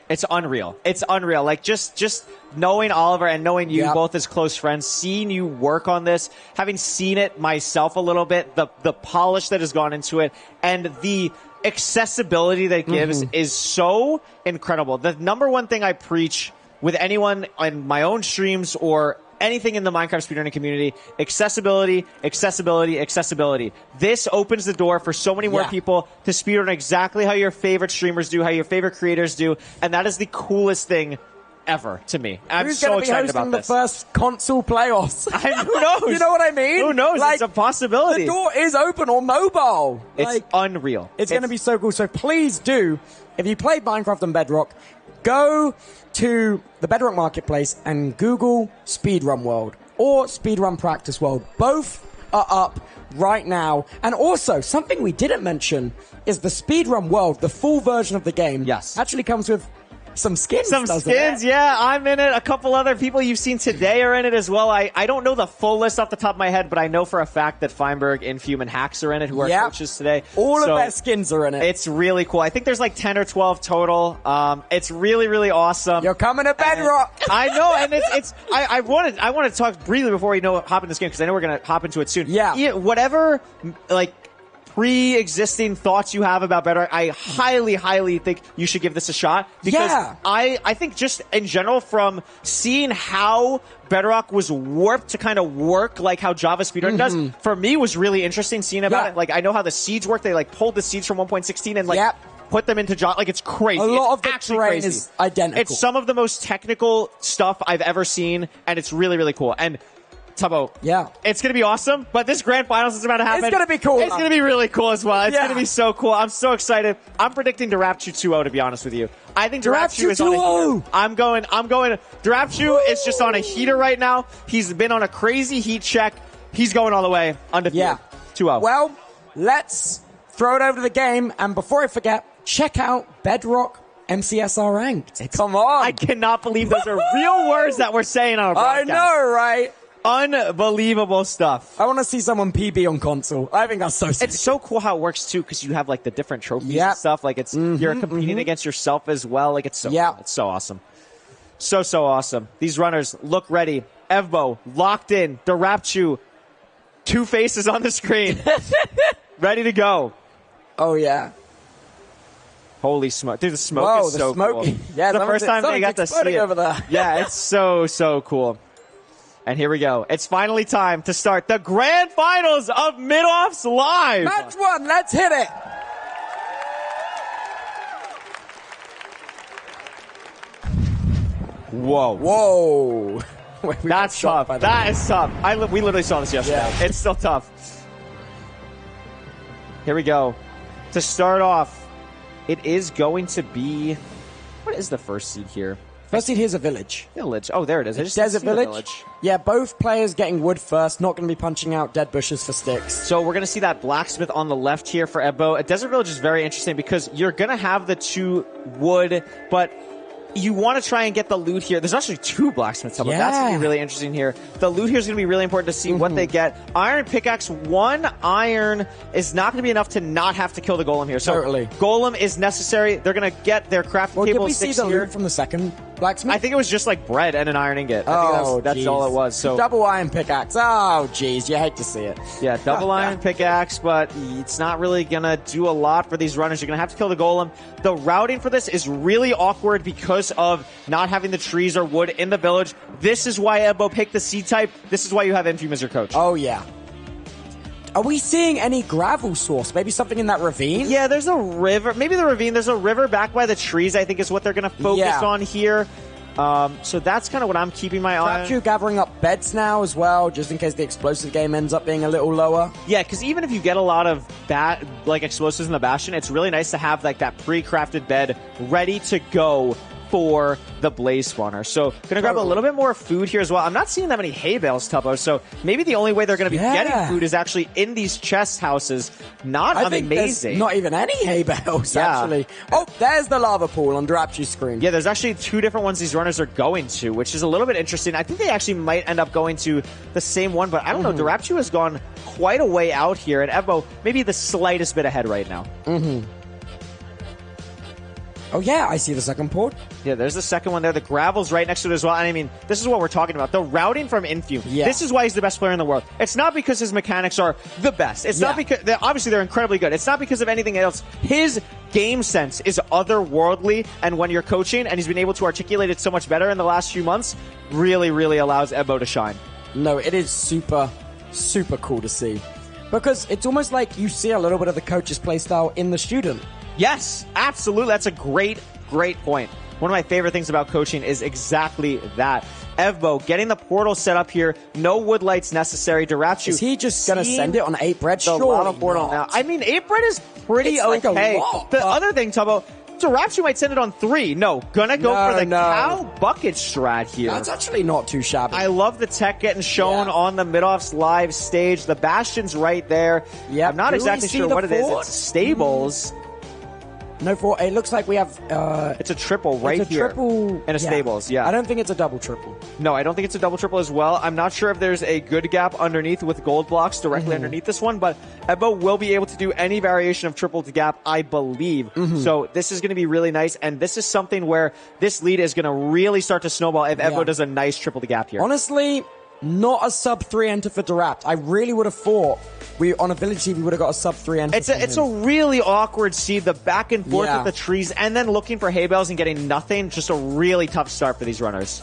It's unreal. It's unreal. Like just knowing Oliver and knowing you both as close friends, seeing you work on this, having seen it myself a little bit, the polish that has gone into it, and the accessibility that it gives is so incredible. The number one thing I preach with anyone on my own streams or anything in the Minecraft speedrunning community, accessibility, accessibility, accessibility. This opens the door for so many more people to speedrun exactly how your favorite streamers do, how your favorite creators do, and that is the coolest thing ever to me. I'm so excited about this. Who's going to be hosting the first console playoffs? Who knows? You know what I mean? Who knows? Like, it's a possibility. The door is open on mobile. It's unreal. It's going to be so cool. So please do, if you played Minecraft on Bedrock, go to the Bedrock Marketplace and Google Speedrun World or Speedrun Practice World. Both are up right now. And also, something we didn't mention is the Speedrun World, the full version of the game, actually comes with some skins. Yeah, I'm in it. A couple other people you've seen today are in it as well. I don't know the full list off the top of my head, but I know for a fact that Feinberg, Infume, and Hacks are in it, who are coaches today. All of their skins are in it. It's really cool. I think there's like 10 or 12 total. It's really, really awesome. You're coming to Bedrock. I know, and I want to talk briefly before we hop in this game, because I know we're going to hop into it soon. Yeah. Whatever, like, pre-existing thoughts you have about Bedrock, I highly, highly think you should give this a shot. Because I think just in general, from seeing how Bedrock was warped to kind of work like how Java speedrun does, for me was really interesting seeing about it. Like, I know how the seeds work. They like pulled the seeds from 1.16 and like put them into Java. Like, it's crazy. A lot of the terrain crazy. is identical. It's some of the most technical stuff I've ever seen, and it's really, really cool. And Tubbo, it's going to be awesome, but this grand finals is about to happen. It's going to be cool. It's going to be really cool as well. It's going to be so cool. I'm so excited. I'm predicting Durapchu 2-0, to be honest with you. I think Durapchu is on a heater. I'm going. Durapchu is just on a heater right now. He's been on a crazy heat check. He's going all the way undefeated. 2-0. Well, let's throw it over to the game, and before I forget, check out Bedrock MCSR Ranked. Come on. I cannot believe those are real words that we're saying on our broadcast. I know, right? Unbelievable stuff. I want to see someone PB on console. I think that's so sick. It's so cool how it works too, because you have like the different trophies and stuff. Like it's you're competing against yourself as well. Like it's so cool. It's so awesome. So awesome. These runners look ready. Evbo locked in. Durapchu, two faces on the screen. Ready to go. Oh yeah. Holy smoke. Dude, the smoke is so cool. Yeah, it's the first time they got to see it. Over there. Yeah, it's so cool. And here we go. It's finally time to start the grand finals of MIDOFFS Live. Match one. Let's hit it. Whoa. That's tough. That is tough. We literally saw this yesterday. Yeah. It's still tough. Here we go. To start off, it is going to be... What is the first seed here? First seed, here's a village. Village. Oh, there it is. Desert village. Yeah, both players getting wood first. Not going to be punching out dead bushes for sticks. So we're going to see that blacksmith on the left here for Ebbo. A desert village is very interesting because you're going to have the 2 wood, but you want to try and get the loot here. There's actually 2 blacksmiths. That's going to be really interesting here. The loot here is going to be really important to see what they get. Iron pickaxe. 1 iron is not going to be enough to not have to kill the golem here. So golem is necessary. They're going to get their crafting table. Did we see the loot from the second blacksmith? I think it was just like bread and an iron ingot. I think that's all it was. So double iron pickaxe. Oh, jeez, you hate to see it. Yeah, double iron pickaxe, but it's not really gonna do a lot for these runners. You're gonna have to kill the golem. The routing for this is really awkward because of not having the trees or wood in the village. This is why Ebbo picked the C type. This is why you have Infume as your coach. Oh yeah. Are we seeing any gravel source? Maybe something in that ravine? Yeah, there's a river. Maybe the ravine. There's a river back by the trees, I think, is what they're going to focus on here. So that's kind of what I'm keeping my eye on. Trapchu gathering up beds now as well, just in case the explosive game ends up being a little lower. Yeah, because even if you get a lot of explosives in the Bastion, it's really nice to have like that pre-crafted bed ready to go for the blaze spawner. So gonna grab a little bit more food here as well. I'm not seeing that many hay bales, Tubbo, so maybe the only way they're gonna be getting food is actually in these chest houses. Not amazing. Not even any hay bales, actually. Oh, there's the lava pool on Durapchu's screen. Yeah, there's actually 2 different ones these runners are going to, which is a little bit interesting. I think they actually might end up going to the same one, but I don't know. Durapchu has gone quite a way out here, and Ebbo maybe the slightest bit ahead right now. Oh, yeah, I see the second port. Yeah, there's the second one there. The gravel's right next to it as well. And I mean, this is what we're talking about. The routing from Infume. Yeah. This is why he's the best player in the world. It's not because his mechanics are the best. It's not because, obviously they're incredibly good. It's not because of anything else. His game sense is otherworldly. And when you're coaching, and he's been able to articulate it so much better in the last few months, really, really allows Ebbo to shine. No, it is super, super cool to see. Because it's almost like you see a little bit of the coach's playstyle in the student. Yes, absolutely. That's a great, great point. One of my favorite things about coaching is exactly that. Evbo getting the portal set up here. No wood lights necessary. Dirachu. Is he just going to send it on 8 bread? The lava portal now. I mean, 8 bread is pretty It's like okay. a lot, the other thing, Tubbo, Dirachu might send it on 3. No, gonna go for the cow bucket strat here. That's actually not too shabby. I love the tech getting shown on the MIDOFFS live stage. The Bastion's right there. Yep. I'm not Do we exactly see sure the what it is. fort? It's stables. No, for it looks like we have. It's a triple right it's a here. Triple in a stables, yeah. I don't think it's a double triple. No, I don't think it's a double triple as well. I'm not sure if there's a good gap underneath with gold blocks directly underneath this one, but Ebbo will be able to do any variation of triple to gap, I believe. So this is going to be really nice, and this is something where this lead is going to really start to snowball if Ebbo does a nice triple to gap here. Honestly, not a sub 3 enter for Dirapt. I really would have thought on a village team we would have got a sub 3 enter. It's a really awkward seed, the back and forth with the trees, and then looking for hay bales and getting nothing. Just a really tough start for these runners.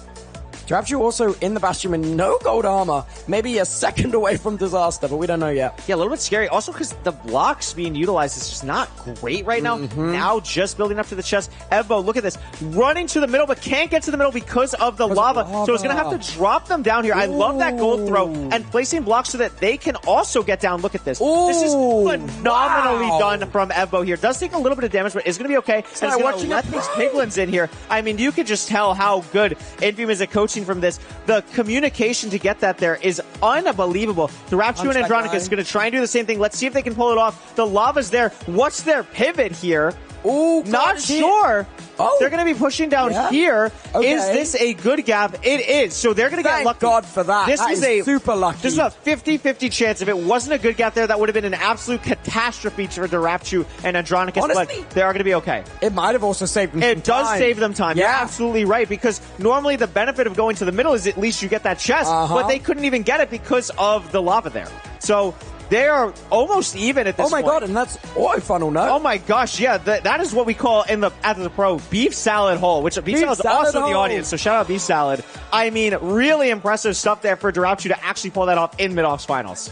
Dirapt also in the Bastion with no gold armor. Maybe a second away from disaster, but we don't know yet. Yeah, a little bit scary. Also because the blocks being utilized is just not great right now. Now just building up to the chest. Ebbo, look at this. Running to the middle, but can't get to the middle because of the lava. So it's going to have to drop them down here. I love that gold throw and placing blocks so that they can also get down. Look at this. This is phenomenally done from Ebbo here. Does take a little bit of damage, but it's going to be okay. And it's going to let these piglins in here. I mean, you can just tell how good Infume is at coaching from this. The communication to get that there is unbelievable. Dirachu and Andronicus is going to try and do the same thing. Let's see if they can pull it off. The lava's there. What's their pivot here? Ooh, not sure. They're going to be pushing down here. Okay. Is this a good gap? It is. So they're going to get lucky. Thank God for that. This is a super lucky. This is a 50-50 chance. If it wasn't a good gap there, that would have been an absolute catastrophe for Dirachu and Andronicus. Honestly, but they are going to be okay. It might have also saved them some It does time. save them time. Yeah. You're absolutely right, because normally the benefit of going to the middle is at least you get that chest, but they couldn't even get it because of the lava there. So they are almost even at this point. Oh my god, and that's auto funnel, no? Oh my gosh, yeah, that is what we call at the pro beef salad hole, which beef salad is also in the audience, so shout out beef salad. I mean, really impressive stuff there for Dirachu to actually pull that off in MIDOFFS finals.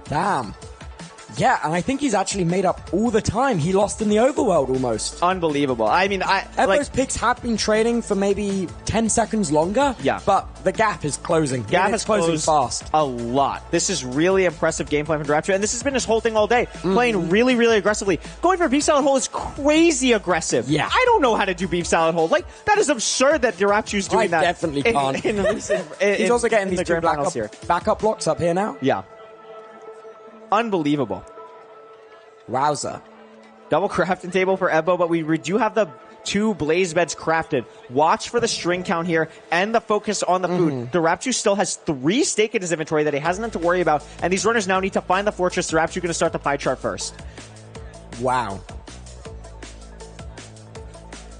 Damn. Yeah, and I think he's actually made up all the time he lost in the overworld almost. Unbelievable. I mean, those picks have been trading for maybe 10 seconds longer. Yeah. But the gap is closing. Gap is closing fast. A lot. This is really impressive gameplay from Dirachu, and this has been his whole thing all day. Playing really, really aggressively. Going for beef salad hole is crazy aggressive. Yeah. I don't know how to do beef salad hole. Like, that is absurd that Dirachu's doing that. I definitely can't. He's also getting these two backup blocks up here now. Yeah. Unbelievable. Wowza. Double crafting table for Ebbo, but we do have the 2 blaze beds crafted. Watch for the string count here and the focus on the food. Dirachu still has 3 steak in his inventory that he hasn't had to worry about, and these runners now need to find the fortress. Dirachu going to start the pie chart first. Wow.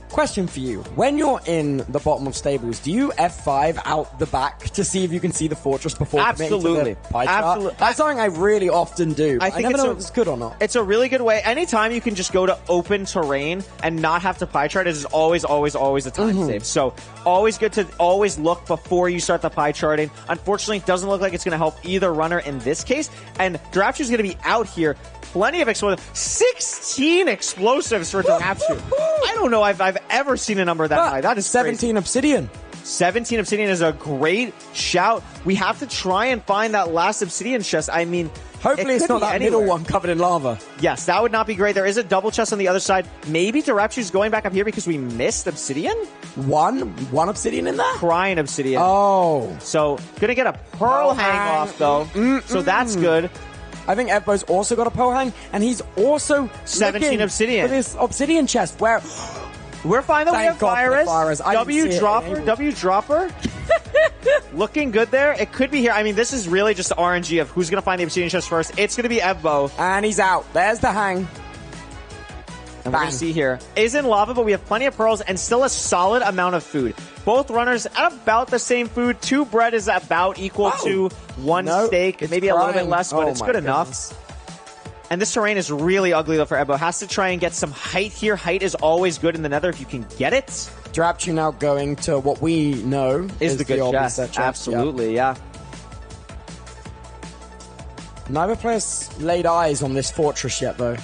Question for you. When you're in the bottom of stables, do you F5 out the back to see if you can see the fortress before committing to the pie chart? Absolutely. That's something I really often do. I think never know if it's good or not. It's a really good way. Anytime you can just go to open terrain and not have to pie chart, it is always a time save. So always good to always look before you start the pie charting. Unfortunately, it doesn't look like it's going to help either runner in this case. And Dirachu's going to be out here. Plenty of explosives. 16 explosives for Dirachu. I don't know if I've ever seen a number that high. That is 17 crazy. obsidian. 17 obsidian is a great shout. We have to try and find that last obsidian chest. I mean, hopefully it's not that middle one covered in lava. Yes, that would not be great. There is a double chest on the other side. Maybe Dirachu's going back up here because we missed obsidian? One obsidian in there? Crying obsidian. Oh. So, gonna get a pearl hang off, though. So that's good. I think Ebbo's also got a pearl hang, and he's also 17 obsidian. For this obsidian chest, where... We're fine though. We have virus. W dropper. Looking good there. It could be here. I mean, this is really just the RNG of who's going to find the obsidian chest first. It's going to be Ebbo. And he's out. There's the hang. And we're going to see here. Is in lava, but we have plenty of pearls and still a solid amount of food. Both runners at about the same food. 2 bread is about equal to 1 steak. Maybe a little bit less, but it's good enough. And this terrain is really ugly, though, for Ebbo. Has to try and get some height here. Height is always good in the nether if you can get it. Drapchu now going to what we know is the good chest. Absolutely, yeah. Neither player's laid eyes on this fortress yet, though.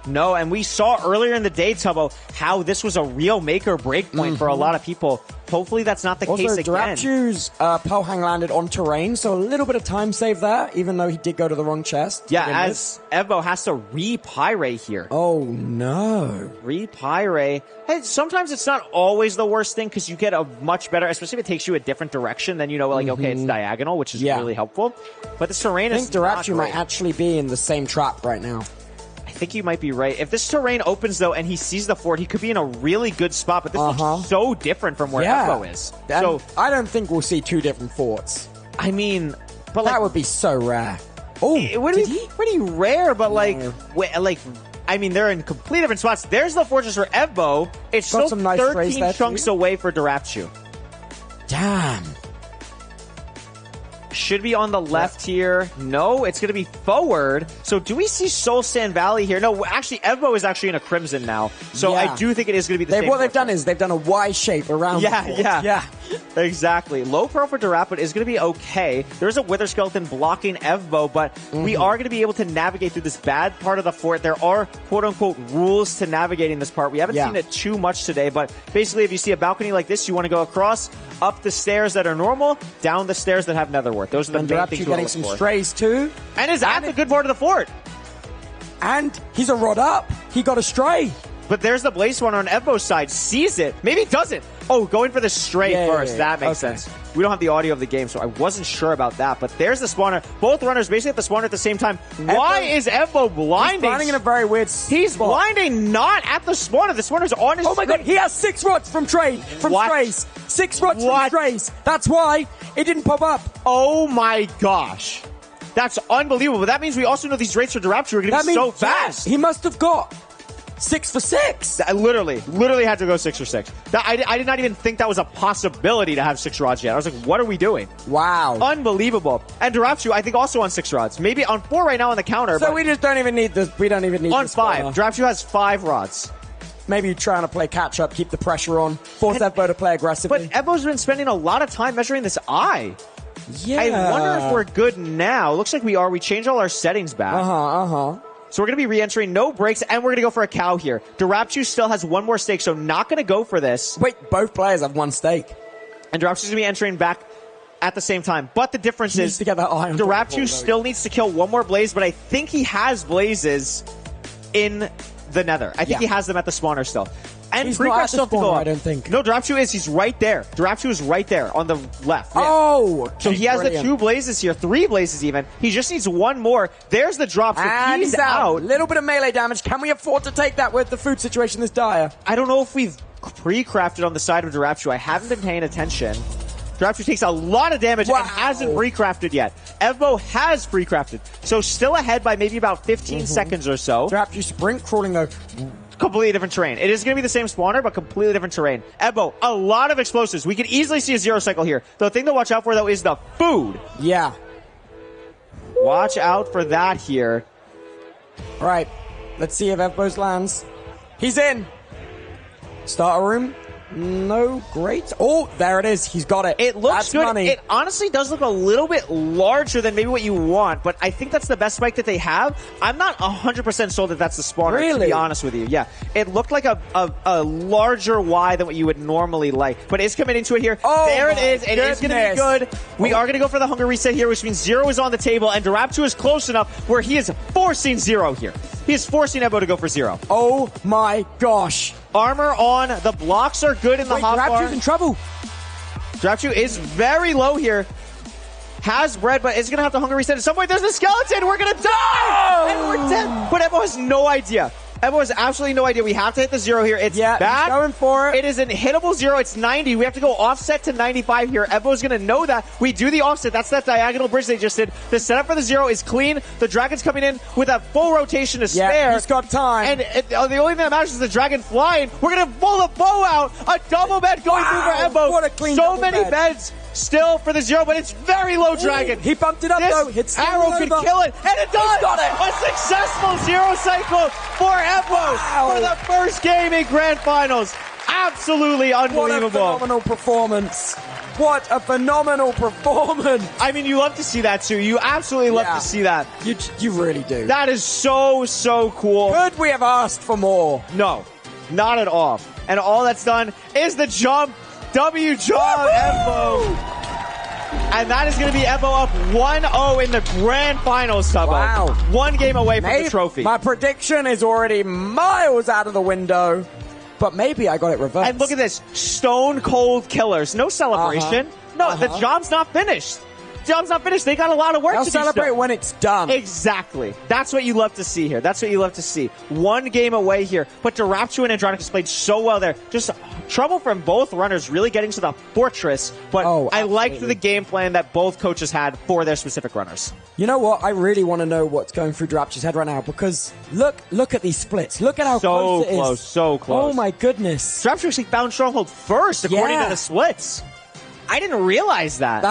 No, and we saw earlier in the day, Tubbo, how this was a real make or break point for a lot of people. Hopefully that's not the case again. Drapchu's pearl hang landed on terrain, so a little bit of time saved there, even though he did go to the wrong chest. Yeah, as Ebbo has to re-pyrate here. Oh, no. Re-pyrate. Hey, sometimes it's not always the worst thing because you get a much better, especially if it takes you a different direction, then you know, like, okay, it's diagonal, which is really helpful. But this terrain is not Drapchu might actually be in the same trap right now. I think you might be right. If this terrain opens, though, and he sees the fort, he could be in a really good spot, but this looks so different from where Ebbo is. So I don't think we'll see 2 different forts. I mean, but that would be so rare. Oh, it would be pretty rare, but I mean, they're in complete different spots. There's the fortress for Ebbo. It's still some nice 13 chunks away for Drapchu. Damn. Should be on the left here. No, it's going to be forward. So do we see Soul Sand Valley here? No, actually, Ebbo is actually in a crimson now. So I do think it is going to be the same. What they've done is they've done a Y shape around the fort. Yeah. Exactly. Low pearl for Durapid is going to be okay. There's a Wither Skeleton blocking Ebbo, but we are going to be able to navigate through this bad part of the fort. There are quote-unquote rules to navigating this part. We haven't seen it too much today, but basically if you see a balcony like this, you want to go across, up the stairs that are normal, down the stairs that have netherwork. Those are the main things you want to look for. Getting some strays too. And is at the good part of the fort. And he's a rod up. He got a stray. But there's the Blaze Spawner on Ebbo's side. Sees it. Maybe doesn't. Oh, going for the stray first. That makes sense. We don't have the audio of the game, so I wasn't sure about that. But there's the spawner. Both runners basically at the spawner at the same time. Why is Ebbo blinding? He's blinding in a very weird He's blinding not at the spawner. The spawner's on his Oh my god, he has 6 rods from strays. 6 rods from strays. That's why it didn't pop up. Oh my gosh. That's unbelievable. That means we also know these rates for Drapchu are going to be so fast. He must have got 6 for 6. I literally had to go 6 for 6. I did not even think that was a possibility to have 6 rods yet. I was like, what are we doing? Wow. Unbelievable. And Drapchu, I think, also on 6 rods. Maybe on 4 right now on the counter. So we just don't even need this. We don't even need on 5. Drapchu has 5 rods. Maybe trying to play catch up, keep the pressure on, force Ebbo to play aggressively. But Ebbo's been spending a lot of time measuring this eye. Yeah. I wonder if we're good now. Looks like we are. We changed all our settings back. So we're going to be re-entering, no breaks, and we're going to go for a cow here. Drapchu still has 1 more stake, so not going to go for this. Wait, both players have 1 stake. And Drapchu's going to be entering back at the same time. But the difference is Drapchu still needs to kill 1 more blaze, but I think he has blazes in the nether. I think he has them at the spawner still. And he's not at the spawner, I don't think. No, Drapchu is. He's right there. Drapchu is right there on the left. Oh! Okay, so he has the 2 blazes here, 3 blazes even. He just needs 1 more. There's the drop. So and he's out. A little bit of melee damage. Can we afford to take that with the food situation this dire? I don't know if we've pre-crafted on the side of Drapchu. I haven't been paying attention. Drapchu takes a lot of damage and hasn't pre-crafted yet. Ebbo has pre-crafted. So still ahead by maybe about 15 seconds or so. Drapchu sprint crawling though. Completely different terrain. It is going to be the same spawner, but completely different terrain. Ebbo, a lot of explosives. We could easily see a 0 cycle here. The thing to watch out for, though, is the food. Yeah. Watch out for that here. All right. Let's see if Ebbo's lands. He's in. Starter room. No, great. Oh, there it is. He's got it. It looks that's good. Money. It honestly does look a little bit larger than maybe what you want, but I think that's the best spike that they have. I'm not 100% sold that that's the spawner, to be honest with you. Yeah, it looked like a larger Y than what you would normally like, but it's committing to it here. Oh, there it is. It is going to be good. We are going to go for the hunger reset here, which means 0 is on the table, and Drapchu is close enough where he is forcing 0 here. He is forcing Ebbo to go for 0. Oh my gosh. Armor on. The blocks are good in the hotbar. Drapchu's in trouble. Drapchu is very low here. Has bread, but is going to have to hunger reset at some point. There's the skeleton. We're going to die. And we're dead. But Ebbo has no idea. Ebo has absolutely no idea. We have to hit the 0 here. It's back. He's going for it. It is an hittable 0. It's 90. We have to go offset to 95 here. Ebo's going to know that. We do the offset. That's that diagonal bridge they just did. The setup for the 0 is clean. The Dragon's coming in with a full rotation to spare. He's got time. And the only thing that matters is the Dragon flying. We're going to pull the bow out. A double bed going through for Ebo. What a clean so double many bed. Beds still for the 0, but it's very low Dragon. He bumped it up This though. Hits arrow could kill it, and it does. got it. A successful 0 cycle for Ebo for the first game in Grand Finals. Absolutely What a unbelievable. phenomenal performance. What a phenomenal performance. I mean, you love to see that too. You absolutely love to see that. You really do. That is so cool. Could we have asked for more? No, not at all. And all that's done is the jump. W job, Ebo. And that is going to be Ebo up 1-0 in the Grand Finals, Tubbo. Wow. 1 game away from the trophy. My prediction is already miles out of the window, but maybe I got it reversed. And look at this. Stone cold killers. No celebration. No, the job's not finished. Job's not finished. They got a lot of work I'll to celebrate do. when it's done. Exactly. That's what you love to see here. That's what you love to see. 1 game away here. But Darapchu and Andronicus played so well there. Just trouble from both runners really getting to the fortress. But I liked the game plan that both coaches had for their specific runners. You know what? I really want to know what's going through Darapchu's head right now because look at these splits. Look at how close it is. So close. Oh my goodness. Darapchu actually found Stronghold first according to the splits. I didn't realize that.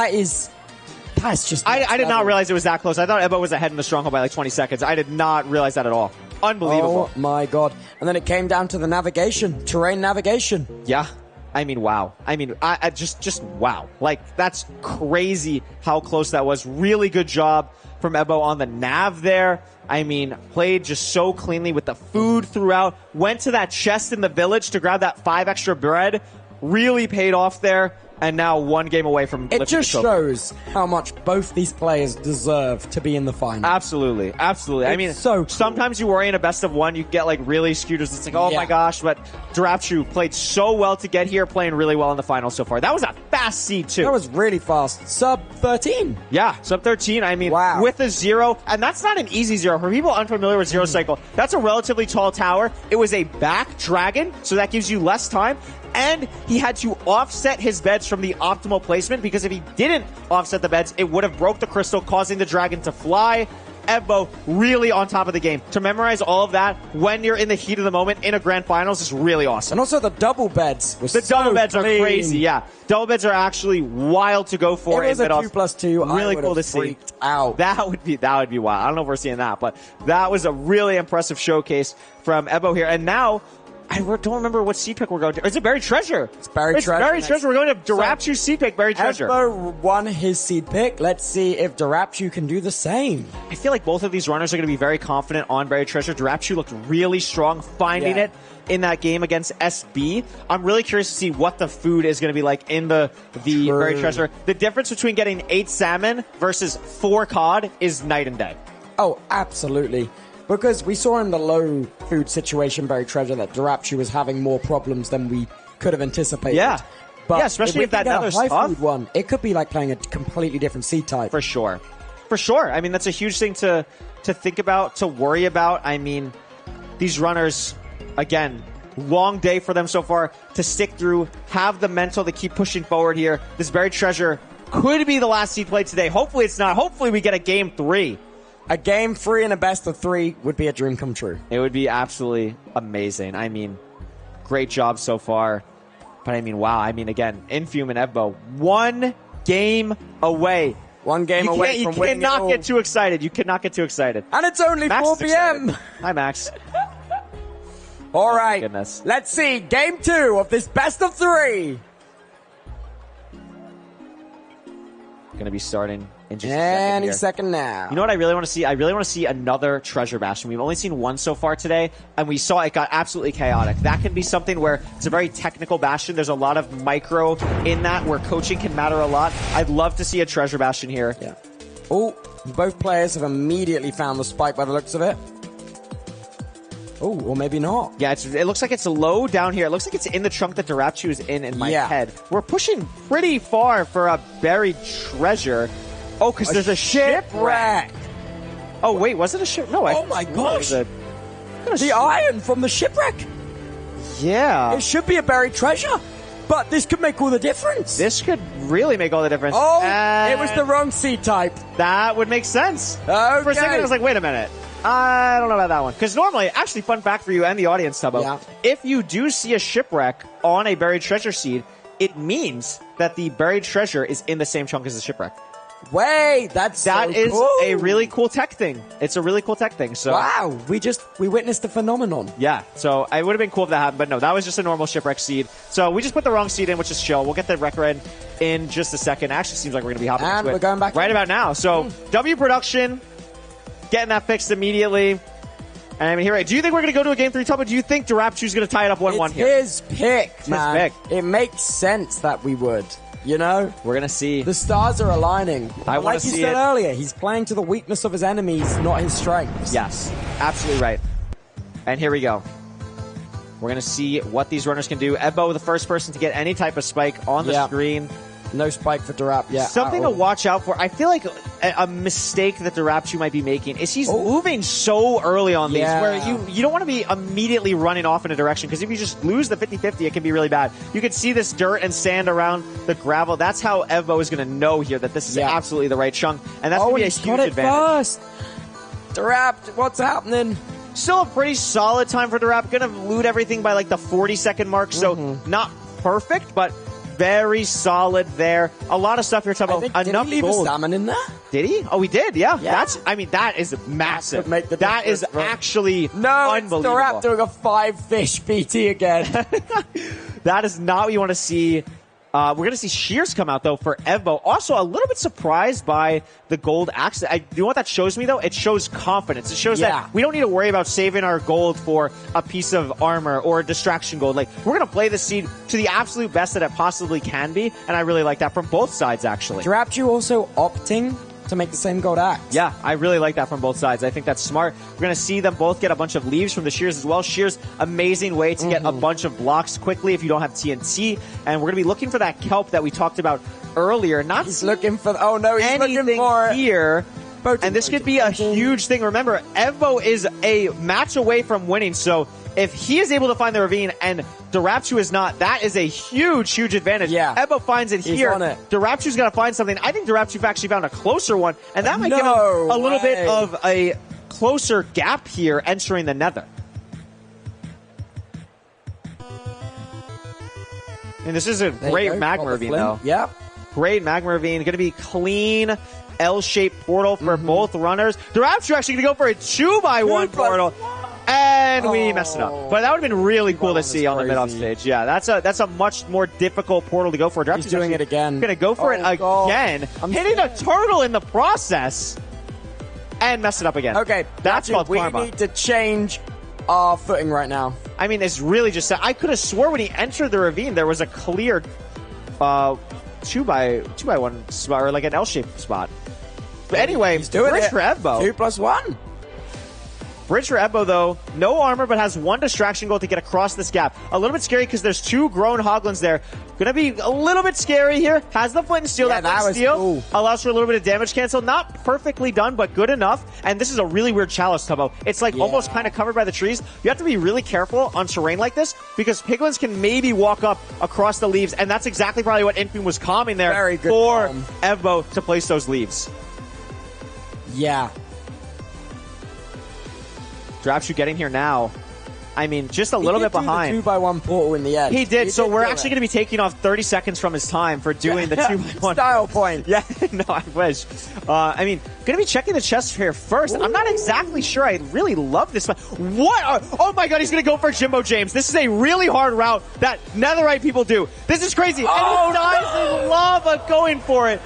That's just... I did not realize it was that close. I thought Ebo was ahead in the Stronghold by like 20 seconds. I did not realize that at all. Unbelievable. Oh my god. And then it came down to the navigation. Terrain navigation. Yeah. I mean, wow. I mean, I just wow. Like, that's crazy how close that was. Really good job from Ebo on the nav there. I mean, played just so cleanly with the food throughout. Went to that chest in the village to grab that 5 extra bread. Really paid off there. And now 1 game away from it just shows how much both these players deserve to be in the final. Absolutely. I mean, so cool. Sometimes you worry in a best of 1, you get like really skewed. It's like, oh my gosh, but Darapchu played so well to get here, playing really well in the final so far. That was a fast seed too. That was really fast. Sub 13. Yeah, sub 13. I mean, wow. With a 0, and that's not an easy 0. For people unfamiliar with 0 cycle, that's a relatively tall tower. It was a back dragon, so that gives you less time. And he had to offset his beds from the optimal placement because if he didn't offset the beds, it would have broke the crystal, causing the dragon to fly. Ebo really on top of the game. To memorize all of that when you're in the heat of the moment in a grand finals is really awesome. And also the double beds. Double beds are crazy, yeah. Double beds are actually wild to go for. It was a 2+2. Really cool to see. Out. That would be wild. I don't know if we're seeing that, but that was a really impressive showcase from Ebo here. And now, I don't remember what seed pick we're going to. Is it Buried Treasure? It's Buried Treasure. We're going to Darapchu seed pick Buried Treasure. Ebo won his seed pick. Let's see if Darapchu can do the same. I feel like both of these runners are going to be very confident on Buried Treasure. Darapchu looked really strong finding it in that game against SB. I'm really curious to see what the food is going to be like in the Buried Treasure. The difference between getting 8 salmon versus 4 cod is night and day. Oh, absolutely. Because we saw in the low food situation, Buried Treasure, that Darapchu was having more problems than we could have anticipated. Yeah. But especially if that nether's high tough. food one, it could be like playing a completely different seed type. For sure. I mean, that's a huge thing to think about, to worry about. I mean, these runners, again, long day for them so far to stick through, have the mental to keep pushing forward here. This Buried Treasure could be the last seed played today. Hopefully it's not. Hopefully we get a game 3. A game 3 and a best of 3 would be a dream come true. It would be absolutely amazing. I mean, great job so far. But I mean, wow. I mean, again, Infume and Ebo, 1 game away. 1 game away from winning. You cannot get too excited. You cannot get too excited. And it's only Max 4 p.m. Hi, Max. All right. Goodness. Let's see. Game 2 of this best of 3. Going to be starting in just Any a second now. You know what I really want to see? I really want to see another Treasure Bastion. We've only seen 1 so far today, and we saw it got absolutely chaotic. That can be something where it's a very technical Bastion. There's a lot of micro in that where coaching can matter a lot. I'd love to see a Treasure Bastion here. Yeah. Oh, both players have immediately found the spike by the looks of it. Oh, or maybe not. Yeah, it looks like it's low down here. It looks like it's in the chunk that Darapchu is in my head. We're pushing pretty far for a Buried Treasure. Oh, because there's a shipwreck. Oh, wait, was it a ship? No, oh my gosh. Because the iron from the shipwreck. Yeah. It should be a buried treasure, but this could make all the difference. This could really make all the difference. Oh, it was the wrong seed type. That would make sense. Okay. For a second, I was like, wait a minute. I don't know about that one. Because normally, actually, fun fact for you and the audience, Tubbo, if you do see a shipwreck on a buried treasure seed, it means that the buried treasure is in the same chunk as the shipwreck. Wait, that is cool. a really cool tech thing. It's a really cool tech thing. So wow, we witnessed a phenomenon. Yeah, so it would have been cool if that happened, but no, that was just a normal shipwreck seed. So we just put the wrong seed in, which is chill. We'll get the record in just a second. Actually, seems like we're going to be hopping and into we're it going back right about now. So W Production getting that fixed immediately. And I mean, here, do you think we're going to go to a game 3, Tubbo? Do you think Darapchu's going to tie it up 1-1 here? It's his pick, man. His pick. It makes sense that we would. You know? We're going to see. The stars are aligning. I like you said earlier, he's playing to the weakness of his enemies, not his strengths. Yes, absolutely right. And here we go. We're going to see what these runners can do. Ebbo, the first person to get any type of spike on the screen. No spike for Darap yet. Something to watch out for. I feel like a mistake that Darapchu might be making is he's moving so early on these where you don't want to be immediately running off in a direction, because if you just lose the 50-50, it can be really bad. You can see this dirt and sand around the gravel. That's how Evo is going to know here that this is absolutely the right chunk, and that's going to be a huge advantage. Darap, what's happening? Still a pretty solid time for Darap. Going to loot everything by like the 40-second mark, so not perfect, but very solid there. A lot of stuff here, talking about enough did he leave gold. a salmon in there? Did he? Oh, he did, yeah. That is massive. That is actually unbelievable. Darap doing a 5-fish BT again. That is not what you want to see. We're going to see Shears come out, though, for Evo. Also, a little bit surprised by the gold axe. You know what that shows me, though? It shows confidence. It shows that we don't need to worry about saving our gold for a piece of armor or a distraction gold. Like, we're going to play the seed to the absolute best that it possibly can be, and I really like that from both sides, actually. Darapchu also opting to make the same gold axe. Yeah, I really like that from both sides. I think that's smart. We're going to see them both get a bunch of leaves from the Shears as well. Shears, amazing way to get a bunch of blocks quickly if you don't have TNT. And we're going to be looking for that kelp that we talked about earlier. He's looking for... Oh, no, he's looking for here. And this could be a huge thing. Remember, Evo is a match away from winning, so if he is able to find the ravine and Darapchu is not, that is a huge, huge advantage. Yeah. Evo finds it here. Darapchu's got to find something. I think Darapchu actually found a closer one, and that might give him a little bit of a closer gap here entering the nether. And this is a great magma ravine, though. Yep. Great magma ravine. Going to be clean L-shaped portal for both runners. Darapchu actually going to go for a 2x1 portal. And we messed it up. But that would have been really cool to see on the mid-off stage. Yeah, that's a much more difficult portal to go for. He's doing it again. Going to go for it again. Hitting a turtle in the process. And mess it up again. Okay. That's called karma. We need to change our footing right now. I mean, it's really just... I could have swore when he entered the ravine, there was a clear 2x1 spot, or like an L-shaped spot. But anyway, he's doing bridge it. for Ebbo. 2+1. Bridge for Ebbo, though, no armor, but has one distraction goal to get across this gap. A little bit scary because there's two grown hoglins there. Gonna be a little bit scary here. Has the flint and steel. Yeah, that flint and steel allows for a little bit of damage cancel. Not perfectly done, but good enough. And this is a really weird chalice, Tubbo. It's like almost kind of covered by the trees. You have to be really careful on terrain like this because piglins can maybe walk up across the leaves, and that's exactly probably what Infin was calming there for Ebbo to place those leaves. Yeah. Darapchu getting here now. I mean, just a little bit behind. The 2x1 portal in the end. He did. So we're actually going to be taking off 30 seconds from his time for doing the 2x1. Style point. Yeah, no, I wish. I mean, going to be checking the chest here first. I'm not exactly sure. I really love this. What? Oh my God, he's going to go for Jimbo James. This is a really hard route that Netherite people do. This is crazy. And he dies in lava going for it.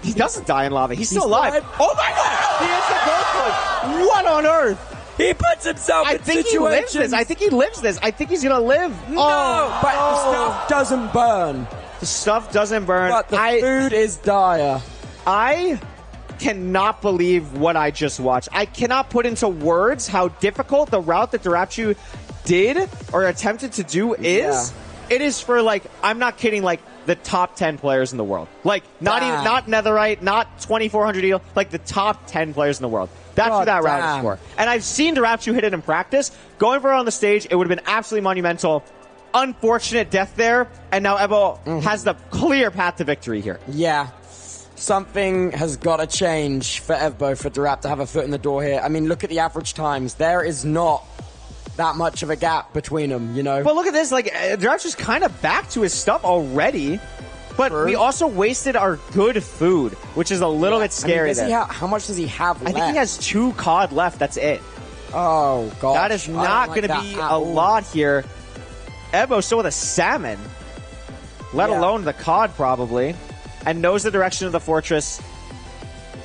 He doesn't die in lava. He's still alive. Dead. Oh my God! He is the ghost one. What on earth? He puts himself in situations. He lives this. I think he lives this. I think he's gonna live. No, but the stuff doesn't burn. The stuff doesn't burn. But the food is dire. I cannot believe what I just watched. I cannot put into words how difficult the route that Darapchu did or attempted to do is. Yeah. It is for, like, I'm not kidding, like, the top 10 players in the world. Like, not even, not Netherite, not 2400 deal, like the top 10 players in the world. That's God what that round is damn. for. And I've seen Darapchu hit it in practice. Going for it on the stage, it would have been absolutely monumental. Unfortunate death there, and now Ebo has the clear path to victory here. Yeah. Something has got to change for Evbo, for Darap to have a foot in the door here. I mean, look at the average times. There is not that much of a gap between them, you know? But look at this, like, Darapchu's kind of back to his stuff already, but we also wasted our good food, which is a little bit scary there. How much does he have left? I think he has 2 cod left, that's it. Oh, God. That is not going to be a lot here. Ebo still with a salmon, let alone the cod probably, and knows the direction of the fortress.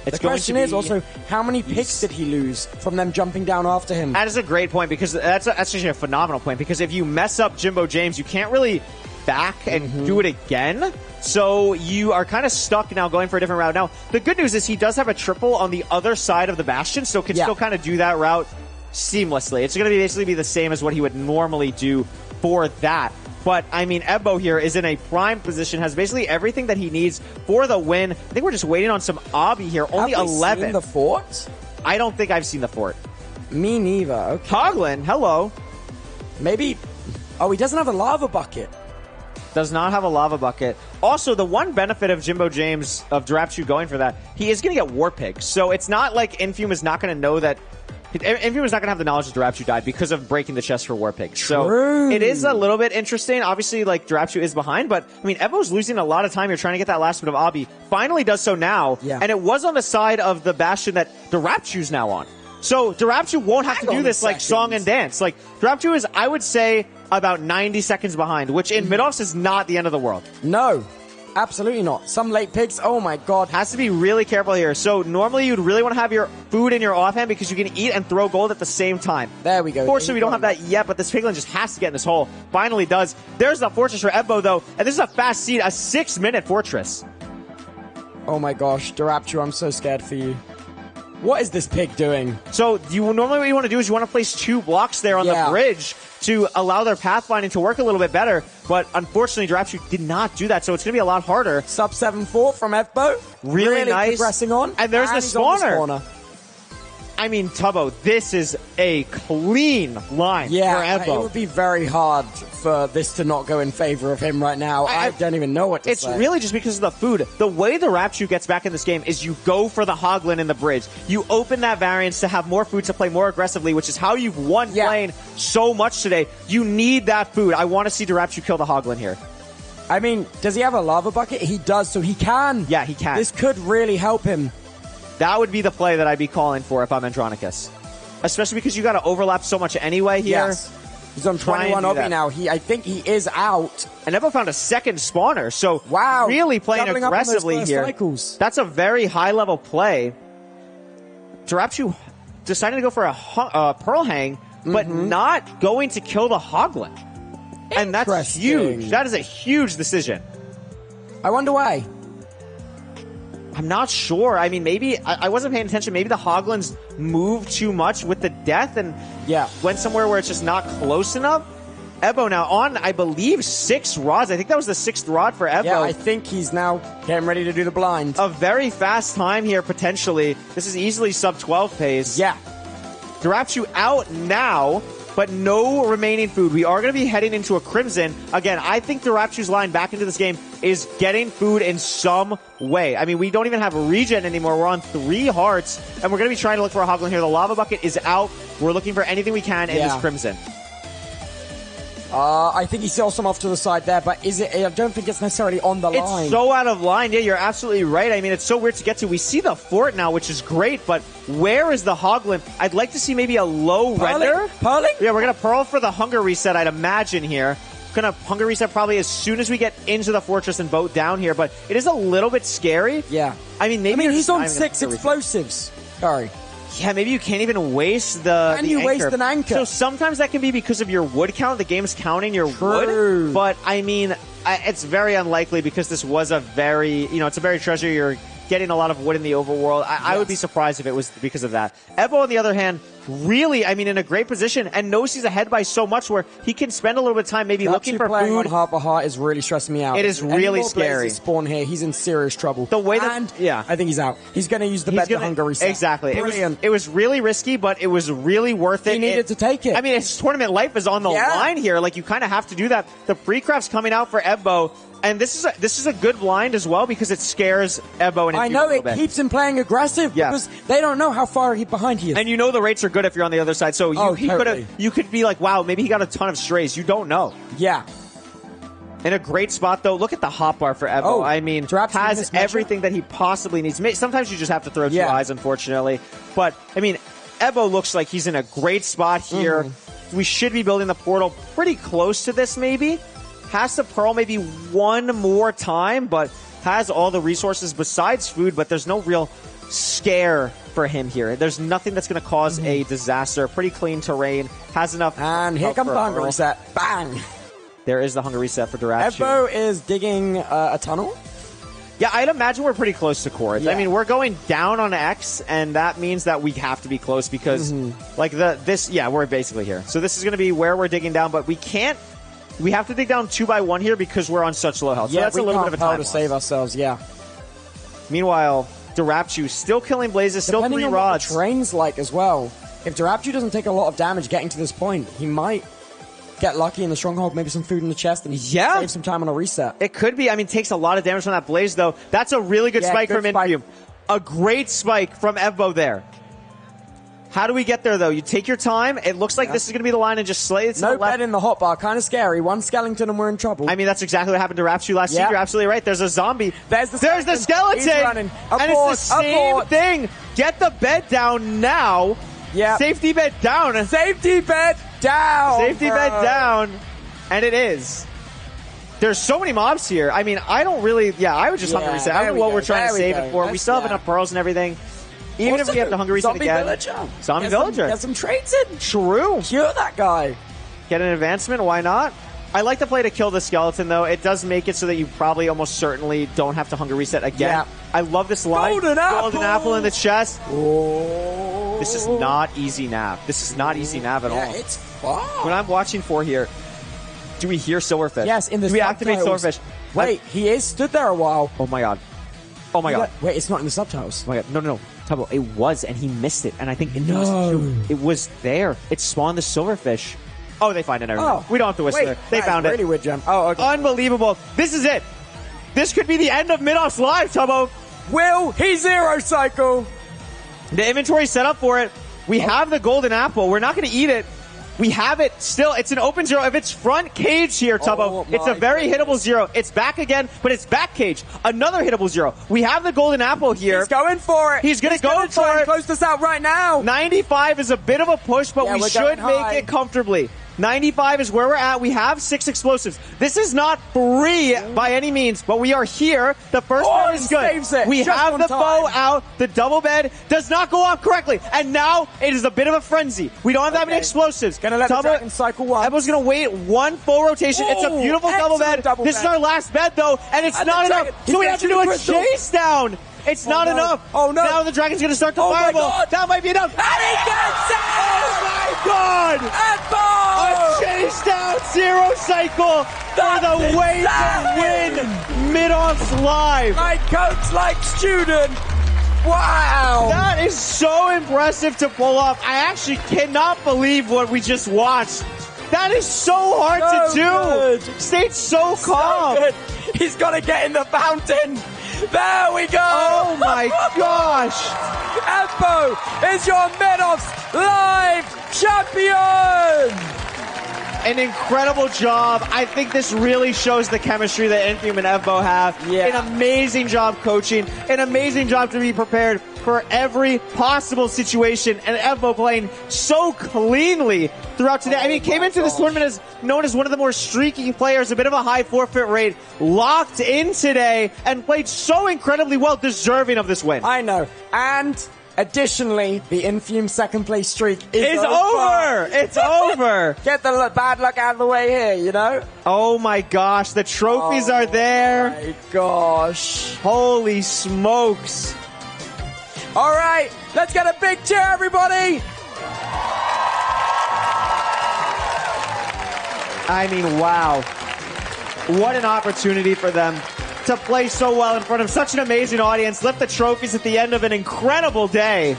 The question is also, how many picks did he lose from them jumping down after him? That is a great point, because that's actually a phenomenal point, because if you mess up Jimbo James, you can't really back and do it again. So you are kind of stuck now going for a different route. Now, the good news is he does have a triple on the other side of the Bastion, so can still kind of do that route seamlessly. It's going to basically be the same as what he would normally do for that. But, I mean, Ebo here is in a prime position, has basically everything that he needs for the win. I think we're just waiting on some Obby here. Only 11. Have we seen the fort? I don't think I've seen the fort. Me neither. Okay. Coglin, hello. Maybe... Oh, he doesn't have a lava bucket. Does not have a lava bucket. Also, the one benefit of Jimbo James, of Darapchu going for that, he is going to get War Pig. So it's not like Infume is not going to know that... Infume is not going to have the knowledge that Darapchu died because of breaking the chest for War Pig. So it is a little bit interesting. Obviously, like, Darapchu is behind, but, I mean, Ebo's losing a lot of time here trying to get that last bit of Obby. Finally does so now, and it was on the side of the Bastion that Darapchu's now on. So Darapchu won't have to do this, like, song and dance. Like, Darapchu is, I would say, about 90 seconds behind, which in MIDOFFS is not the end of the world. No. Absolutely not. Some late picks, oh my god. Has to be really careful here. So normally you'd really want to have your food in your offhand because you can eat and throw gold at the same time. There we go. Fortunately, we don't have that yet, but this piglin just has to get in this hole. Finally does. There's the fortress for Ebo, though, and this is a fast seed, a 6-minute fortress. Oh my gosh, Darapchu, I'm so scared for you. What is this pig doing? So normally what you want to do is you want to place 2 blocks there on the bridge to allow their pathfinding to work a little bit better. But unfortunately, Darapchu did not do that, so it's going to be a lot harder. Sub 7-4 from Evbo. Really nice. Progressing on. And there's the spawner. I mean, Tubbo, this is a clean line for Ebo. It would be very hard for this to not go in favor of him right now. I don't even know what to say. It's really just because of the food. The way the Darapchu gets back in this game is you go for the Hoglin in the bridge. You open that variance to have more food to play more aggressively, which is how you've won playing so much today. You need that food. I want to see Darapchu kill the Hoglin here. I mean, does he have a lava bucket? He does, so he can. Yeah, he can. This could really help him. That would be the play that I'd be calling for if I'm Andronicus. Especially because you got to overlap so much anyway here. Yes. He's on 21 Obby now. I think he is out. And Ebo found a second spawner, so really playing aggressively here. Cycles. That's a very high-level play. Darapchu deciding to go for a Pearl Hang, but not going to kill the Hoglin. And that's huge. That is a huge decision. I wonder why. I'm not sure. I mean, maybe I wasn't paying attention. Maybe the Hoglins moved too much with the death and went somewhere where it's just not close enough. Ebo now on, I believe, 6 rods. I think that was the 6th rod for Ebo. Yeah, I think he's now getting ready to do the blind. A very fast time here, potentially. This is easily sub 12 pace. Yeah. Darapchu out now, but no remaining food. We are going to be heading into a Crimson. Again, I think Darapchu's line back into this game is getting food in some way. I mean, we don't even have regen anymore. We're on 3 hearts, and we're going to be trying to look for a Hoglin here. The lava bucket is out. We're looking for anything we can in this Crimson. I think he sells some off to the side there, but is it? I don't think it's necessarily on the line. It's so out of line. Yeah, you're absolutely right. I mean, it's so weird to get to. We see the fort now, which is great, but where is the Hoglin? I'd like to see maybe a low render. Pearling? Yeah, we're going to Pearl for the hunger reset, I'd imagine here. Going to hunger reset probably as soon as we get into the fortress and boat down here, but it is a little bit scary. Yeah. I mean, maybe he's on 6 explosives. Sorry. Yeah, maybe you can't even waste the Can you anchor. waste an anchor? So sometimes that can be because of your wood count. The game's counting your wood. But, I mean, it's very unlikely because this was a very, it's a very treasure. You're getting a lot of wood in the overworld. I would be surprised if it was because of that. Evo, on the other hand, really, I mean, in a great position and knows he's ahead by so much where he can spend a little bit of time maybe looking for playing food. on half a heart is really stressing me out. It is really scary. Spawn here, he's in serious trouble. The way that, and yeah, I think he's out. He's going to use the bet to hunger reset. Exactly. Brilliant. It was really risky, but it was really worth it. He needed to take it. I mean, his tournament life is on the line here. Like, you kind of have to do that. The pre-craft's coming out for Ebbo. And this is a good blind as well because it scares Ebbo. And I know it keeps him playing aggressive because they don't know how far behind he is. And you know the rates are good if you're on the other side. So totally. you could be like, wow, maybe he got a ton of strays. You don't know. Yeah. In a great spot, though. Look at the hotbar for Ebbo. Oh, I mean, has everything that he possibly needs. Sometimes you just have to throw two eyes, unfortunately. But, I mean, Ebbo looks like he's in a great spot here. We should be building the portal pretty close to this, maybe. Has to Pearl maybe one more time, but has all the resources besides food, but there's no real scare for him here. There's nothing that's going to cause a disaster. Pretty clean terrain. Has enough. And here comes the hunger reset. Bang! There is the hunger reset for Durachu. Ebbo is digging a tunnel. Yeah, I'd imagine we're pretty close to Cords. I mean, we're going down on X, and that means that we have to be close because, like, we're basically here. So this is going to be where we're digging down, but we can't. We have to dig down 2 by 1 here because we're on such low health. So that's a little bit of a time to save ourselves, Meanwhile, Durachu still killing Blazes, still 3 rods. What the terrain's like as well. If Durachu doesn't take a lot of damage getting to this point, he might get lucky in the stronghold, maybe some food in the chest, and save some time on a reset. It could be. I mean, takes a lot of damage from that Blaze, though. That's a really good spike from Infume. A great spike from Evbo there. How do we get there, though? You take your time. It looks like this is going to be the line and just slay it to the left. No bed in the hotbar. Kind of scary. One skeleton and we're in trouble. I mean, that's exactly what happened to Rapture last season. You're absolutely right. There's a zombie. There's the skeleton. He's running. And it's the same thing. Get the bed down now. Yeah. Safety bed down. Safety bed down. Safety bed down. And it is. There's so many mobs here. I mean, I don't really... Yeah, I would just hunger reset. I don't know what we're trying to save it for. We still have enough pearls and everything. Even if we have to hunger reset again. Zombie villager. Get some traits in. True. Cure that guy. Get an advancement. Why not? I like the play to kill the skeleton, though. It does make it so that you probably almost certainly don't have to hunger reset again. Yeah. I love this line. Golden apple in the chest. Oh. This is not easy nav. This is not easy nav at all. Yeah, it's fun. When I'm watching for here, do we hear Silverfish? Yes, in the Do we activate Silverfish? Wait, he is stood there a while. Oh my god. Oh my god. Wait, it's not in the subtitles. Oh my god. No. Tubbo, it was, and he missed it. And I think it was there. It spawned the Silverfish. Oh, they find it everywhere. We don't have to whisper. They found it. Really weird, Gem. Oh, okay. Unbelievable. This is it. This could be the end of MIDOFFS Live, Tubbo. Will he zero cycle? The inventory set up for it. We have the golden apple. We're not going to eat it. We have it still. It's an open 0. If it's front cage here, Tubbo, it's a very hittable 0. It's back again, but it's back cage. Another hittable 0. We have the golden apple here. He's going for it. He's going to go for it. Close this out right now. 95 is a bit of a push, but we should make it comfortably. 95 is where we're at. We have 6 explosives. This is not free by any means, but we are here. The first bed is good. We have the bow out. The double bed does not go off correctly. And now it is a bit of a frenzy. We don't have that many explosives. Gonna let the dragon cycle one. Ebbo's going to wait one full rotation. It's a beautiful double bed. This is our last bed, though, and it's not enough. So we have to do a chase down. It's not enough. Oh, no. Now the dragon's going to start to fireball. That might be enough. And he gets it! Oh, my God! A chase down 0 cycle for the way to win MIDOFFS Live. Like coach, like student. Wow! That is so impressive to pull off. I actually cannot believe what we just watched. That is so hard to do. Good. Stayed so calm. So good. He's got to get in the fountain. There we go! Oh my gosh! Ebbo is your MIDOFFS Live Champion! An incredible job. I think this really shows the chemistry that Infume and Ebbo have. An amazing job coaching. An amazing job to be prepared for every possible situation. And Ebbo playing so cleanly throughout today. I mean, came into this tournament as known as one of the more streaky players, a bit of a high forfeit rate, locked in today, and played so incredibly well, deserving of this win. I know. And Additionally, the Infume second place streak is over. It's over. Get the bad luck out of the way here, you know? Oh my gosh, the trophies are there. Oh my gosh. Holy smokes. All right, let's get a big cheer, everybody. I mean, wow. What an opportunity for them to play so well in front of such an amazing audience, lift the trophies at the end of an incredible day.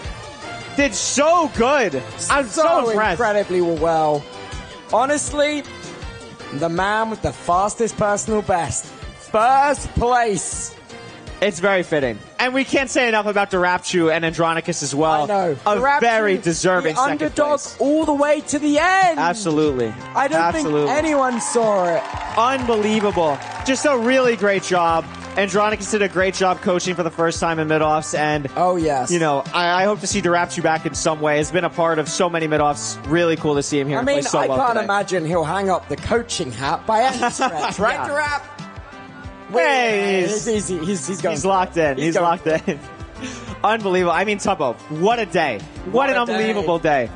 Did so good. I'm so impressed. Incredibly well. Honestly, the man with the fastest personal best. First place. It's very fitting. And we can't say enough about Darapchu and Andronicus as well. I know. A Darapchu, very deserving the second underdog place. all the way to the end. Absolutely. I don't think anyone saw it. Unbelievable. Just a really great job. Andronicus did a great job coaching for the first time in mid-offs, and oh yes, you know, I hope to see Darapchu back in some way. He's been a part of so many mid-offs. Really cool to see him here. I mean, play so I well can't today. imagine he'll hang up the coaching hat by any stretch, right, Darap? Hey, he's locked in. He's locked in. Unbelievable. I mean, Tubbo, what a day. What an unbelievable day.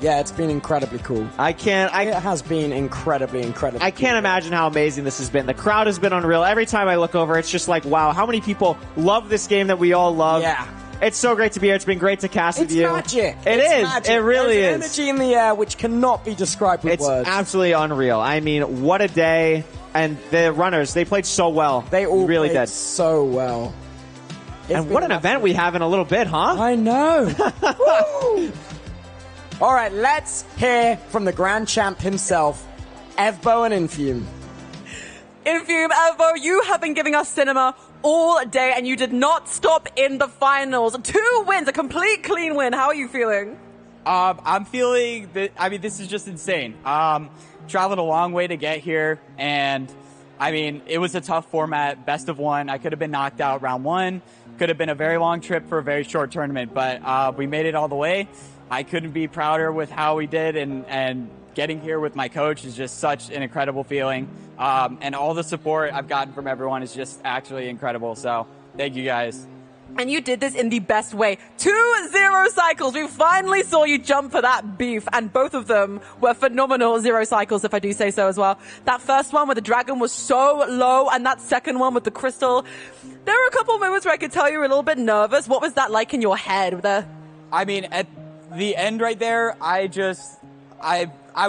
Yeah, it's been incredibly cool. It has been incredibly I can't imagine how amazing this has been. The crowd has been unreal. Every time I look over, it's just like, wow, how many people love this game that we all love. Yeah. It's so great to be here. It's been great to cast with you. Magic. It's magic. It really There's is. energy in the air which cannot be described with words. It's absolutely unreal. I mean, what a day. And the runners, they played so well. They all really played did. so well. And what an event we have in a little bit, huh? I know. All right, let's hear from the Grand Champ himself, Evbo and Infume. Infume, Evbo, you have been giving us cinema all day, and you did not stop in the finals. 2 wins, a complete clean win. How are you feeling? I'm feeling that, I mean, this is just insane. Traveled a long way to get here, and I mean, it was a tough format, best of one. I could have been knocked out round 1. Could have been a very long trip for a very short tournament, but we made it all the way. I couldn't be prouder with how we did, and getting here with my coach is just such an incredible feeling. And all the support I've gotten from everyone is just actually incredible. So thank you guys. And you did this in the best way. 2-0 cycles. We finally saw you jump for that beef, and both of them were phenomenal 0 cycles, if I do say so as well. That first one with the dragon was so low, and that second one with the crystal. There were a couple of moments where I could tell you were a little bit nervous. What was that like in your head? I mean, at the end right there, I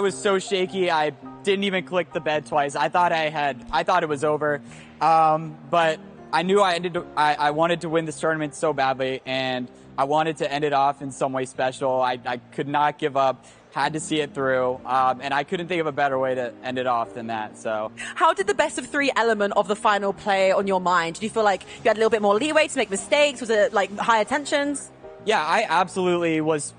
was so shaky. I didn't even click the bed twice. I thought it was over. But I knew I wanted to win this tournament so badly, and I wanted to end it off in some way special. I could not give up, had to see it through, and I couldn't think of a better way to end it off than that. So, how did the best of 3 element of the final play on your mind? Did you feel like you had a little bit more leeway to make mistakes? Was it like higher tensions? Yeah, I absolutely was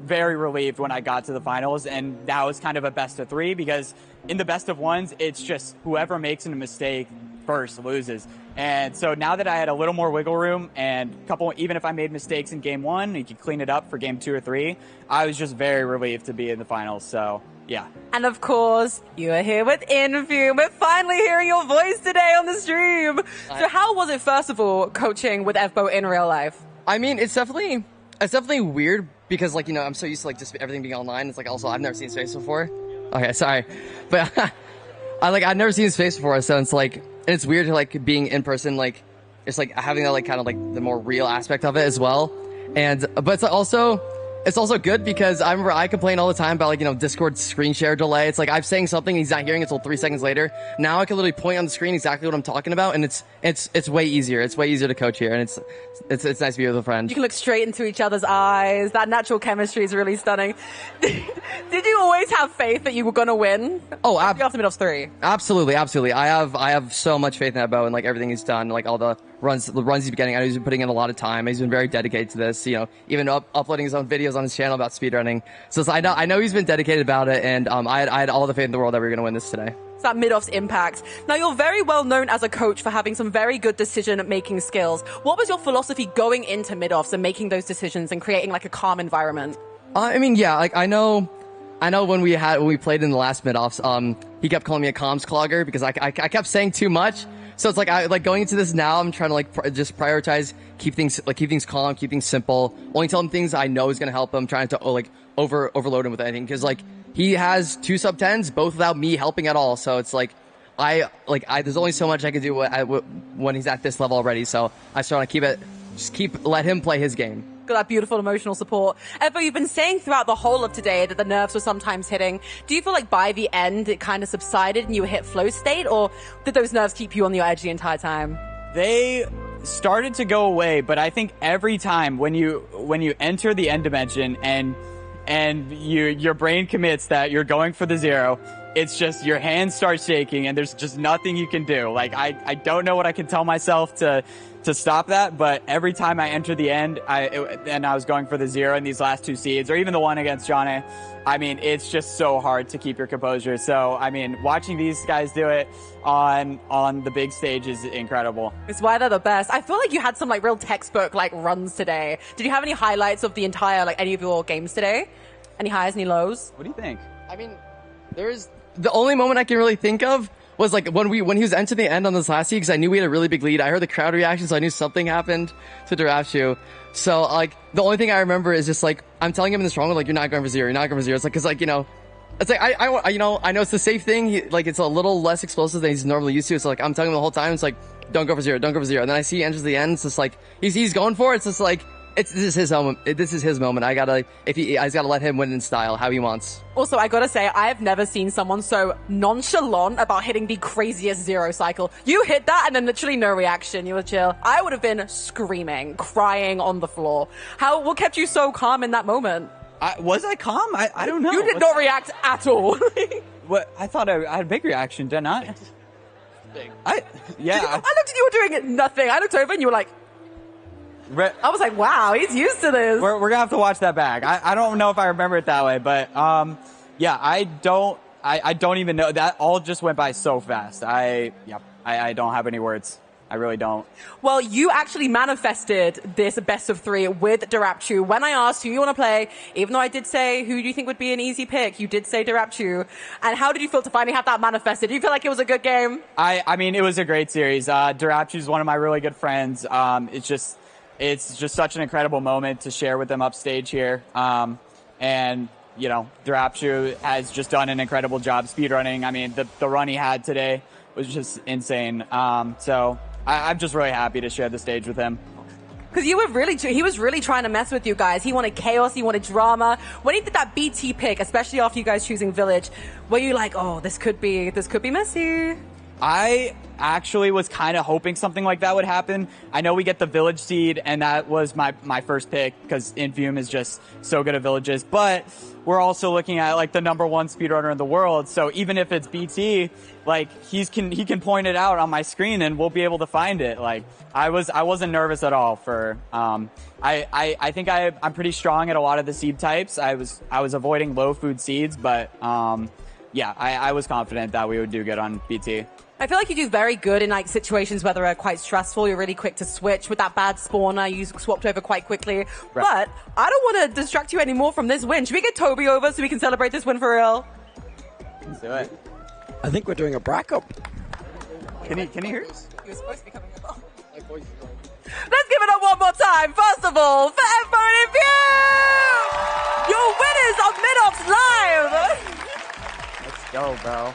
very relieved when I got to the finals, and that was kind of a best of 3, because in the best of 1s, it's just whoever makes a mistake first loses. And so now that I had a little more wiggle room, and even if I made mistakes in game 1, you could clean it up for game 2 or 3, I was just very relieved to be in the finals. So yeah. And of course, you are here with Infume. We're finally hearing your voice today on the stream. So how was it, first of all, coaching with Evbo in real life? I mean, it's definitely weird, because, like, you know, I'm so used to, like, just everything being online. It's like, also, I've never seen his face before. Okay, sorry. But I've never seen his face before, so it's like, and it's weird to, like, being in person, like, it's like having that, like, kind of like the more real aspect of it as well. But it's also good, because I remember I complain all the time about, like, you know, Discord screen share delay. It's like I'm saying something, he's not hearing it until 3 seconds later. Now I can literally point on the screen exactly what I'm talking about, and it's way easier. It's way easier to coach here, and it's nice to be with a friend. You can look straight into each other's eyes. That natural chemistry is really stunning. Did you always have faith that you were going to win? Oh, after MIDOFFS 3. Absolutely. I have so much faith in Evbo and, like, everything he's done, like all the runs he's been getting. I know he's been putting in a lot of time. He's been very dedicated to this, you know, even uploading his own videos on his channel about speedrunning. So I know he's been dedicated about it, and I had all the faith in the world that we were going to win this today. It's that MIDOFFS impact. Now, you're very well known as a coach for having some very good decision-making skills. What was your philosophy going into MIDOFFS and making those decisions and creating, like, a calm environment? I mean, yeah, like, I know when we played in the last MIDOFFS, he kept calling me a comms clogger because I kept saying too much. So it's like I like going into this now. I'm trying to like just prioritize, keep things calm, keep things simple. Only tell him things I know is gonna help him. Trying to like overload him with anything because like he has 2 sub-10s, both without me helping at all. So it's like there's only so much I can do when he's at this level already. So I just want to let him play his game. Got that beautiful emotional support. Evo, you've been saying throughout the whole of today that the nerves were sometimes hitting. Do you feel like by the end it kind of subsided and you hit flow state, or did those nerves keep you on your edge the entire time? They started to go away, but I think every time when you enter the end dimension and your brain commits that you're going for the 0, it's just your hands start shaking and there's just nothing you can do. Like I don't know what I can tell myself to stop that, but every time I enter the end, and I was going for the 0 in these last 2 seeds, or even the one against Johnny, I mean, it's just so hard to keep your composure. So, I mean, watching these guys do it on the big stage is incredible. It's why they're the best. I feel like you had some like real textbook like runs today. Did you have any highlights of the entire like any of your games today? Any highs, any lows? What do you think? I mean, there's the only moment I can really think of was like when he was entering the end on this last seed, because I knew we had a really big lead. I heard the crowd reaction, so I knew something happened to Darapshu. So like the only thing I remember is just like I'm telling him in this wrong, like you're not going for 0, you're not going for 0. It's like because like it's like I know it's the safe thing. Like it's a little less explosive than he's normally used to. So like I'm telling him the whole time, it's like don't go for 0, don't go for 0. And then I see he enters the end. It's just like he's going for it. It's just like this is his moment. This is his moment. I just gotta let him win in style, how he wants. Also, I gotta say, I have never seen someone so nonchalant about hitting the craziest 0 cycle. You hit that and then literally no reaction. You were chill. I would have been screaming, crying on the floor. What kept you so calm in that moment? Was I calm? I don't know. You did not react at all. What? I thought I had a big reaction, didn't I? I looked at you, you were doing nothing. I looked over and you were like, I was like, wow, he's used to this. We're gonna have to watch that back. I don't know if I remember it that way, but yeah, I don't even know. That all just went by so fast. I don't have any words. I really don't. Well, you actually manifested this best of 3 with Darapshu. When I asked who you want to play, even though I did say who do you think would be an easy pick, you did say Darapshu. And how did you feel to finally have that manifested? Do you feel like it was a good game? I mean, it was a great series. Darapshu's one of my really good friends. It's just such an incredible moment to share with them upstage here. And, you know, Darapshu has just done an incredible job speedrunning. I mean, the run he had today was just insane. So I'm just really happy to share the stage with him. Because he was really trying to mess with you guys. He wanted chaos, he wanted drama. When he did that BT pick, especially after you guys choosing Village, were you like, oh, this could be messy? I actually was kind of hoping something like that would happen. I know we get the Village seed, and that was my first pick because Infume is just so good at Villages. But we're also looking at like the #1 speedrunner in the world. So even if it's BT, like he can point it out on my screen, and we'll be able to find it. Like I wasn't nervous at all for. I think I'm pretty strong at a lot of the seed types. I was avoiding low food seeds, but yeah, I was confident that we would do good on BT. I feel like you do very good in like situations where they're quite stressful. You're really quick to switch. With that bad spawner, you swapped over quite quickly. Right. But I don't want to distract you anymore from this win. Should we get Toby over so we can celebrate this win for real? Let's do it. I think we're doing a bracket. Can he hear us? He was supposed to be coming over. Let's give it up one more time. First of all, for Evo and Infume! Your winners of MIDOFFS Live! Let's go, bro.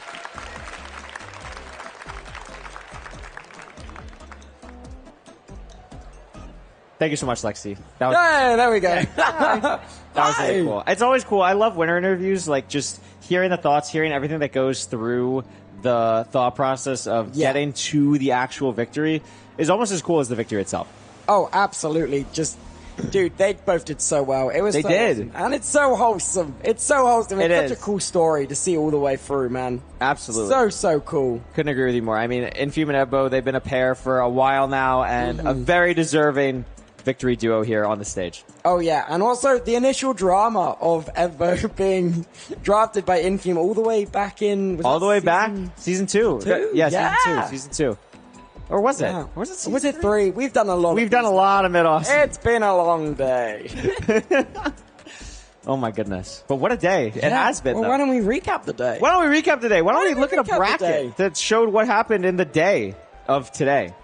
Thank you so much, Lexi. Hey, there we go. That was really cool. It's always cool. I love winner interviews, like just hearing the thoughts, hearing everything that goes through the thought process of getting to the actual victory is almost as cool as the victory itself. Oh, absolutely. Just, dude, they both did so well. It was They did. awesome. And it's so wholesome. It's so wholesome. It's It such is. a cool story to see all the way through, man. Absolutely. So cool. Couldn't agree with you more. I mean, Infume and Ebbo, they've been a pair for a while now, and a very deserving victory duo here on the stage. Oh, yeah. And also the initial drama of Evo being drafted by Infume all the way back in... All the way back? Season 2. Yeah. Season 2. Or was it? Yeah. Or was it season Was it 3? We've done a lot. We've done a lot of MIDOFFS. It's been a long day. Oh my goodness. But what a day. It has been, Well, though. why don't we recap the day? Why don't we recap the day? Why don't we look at a recap the day? bracket that showed what happened in the day? of today.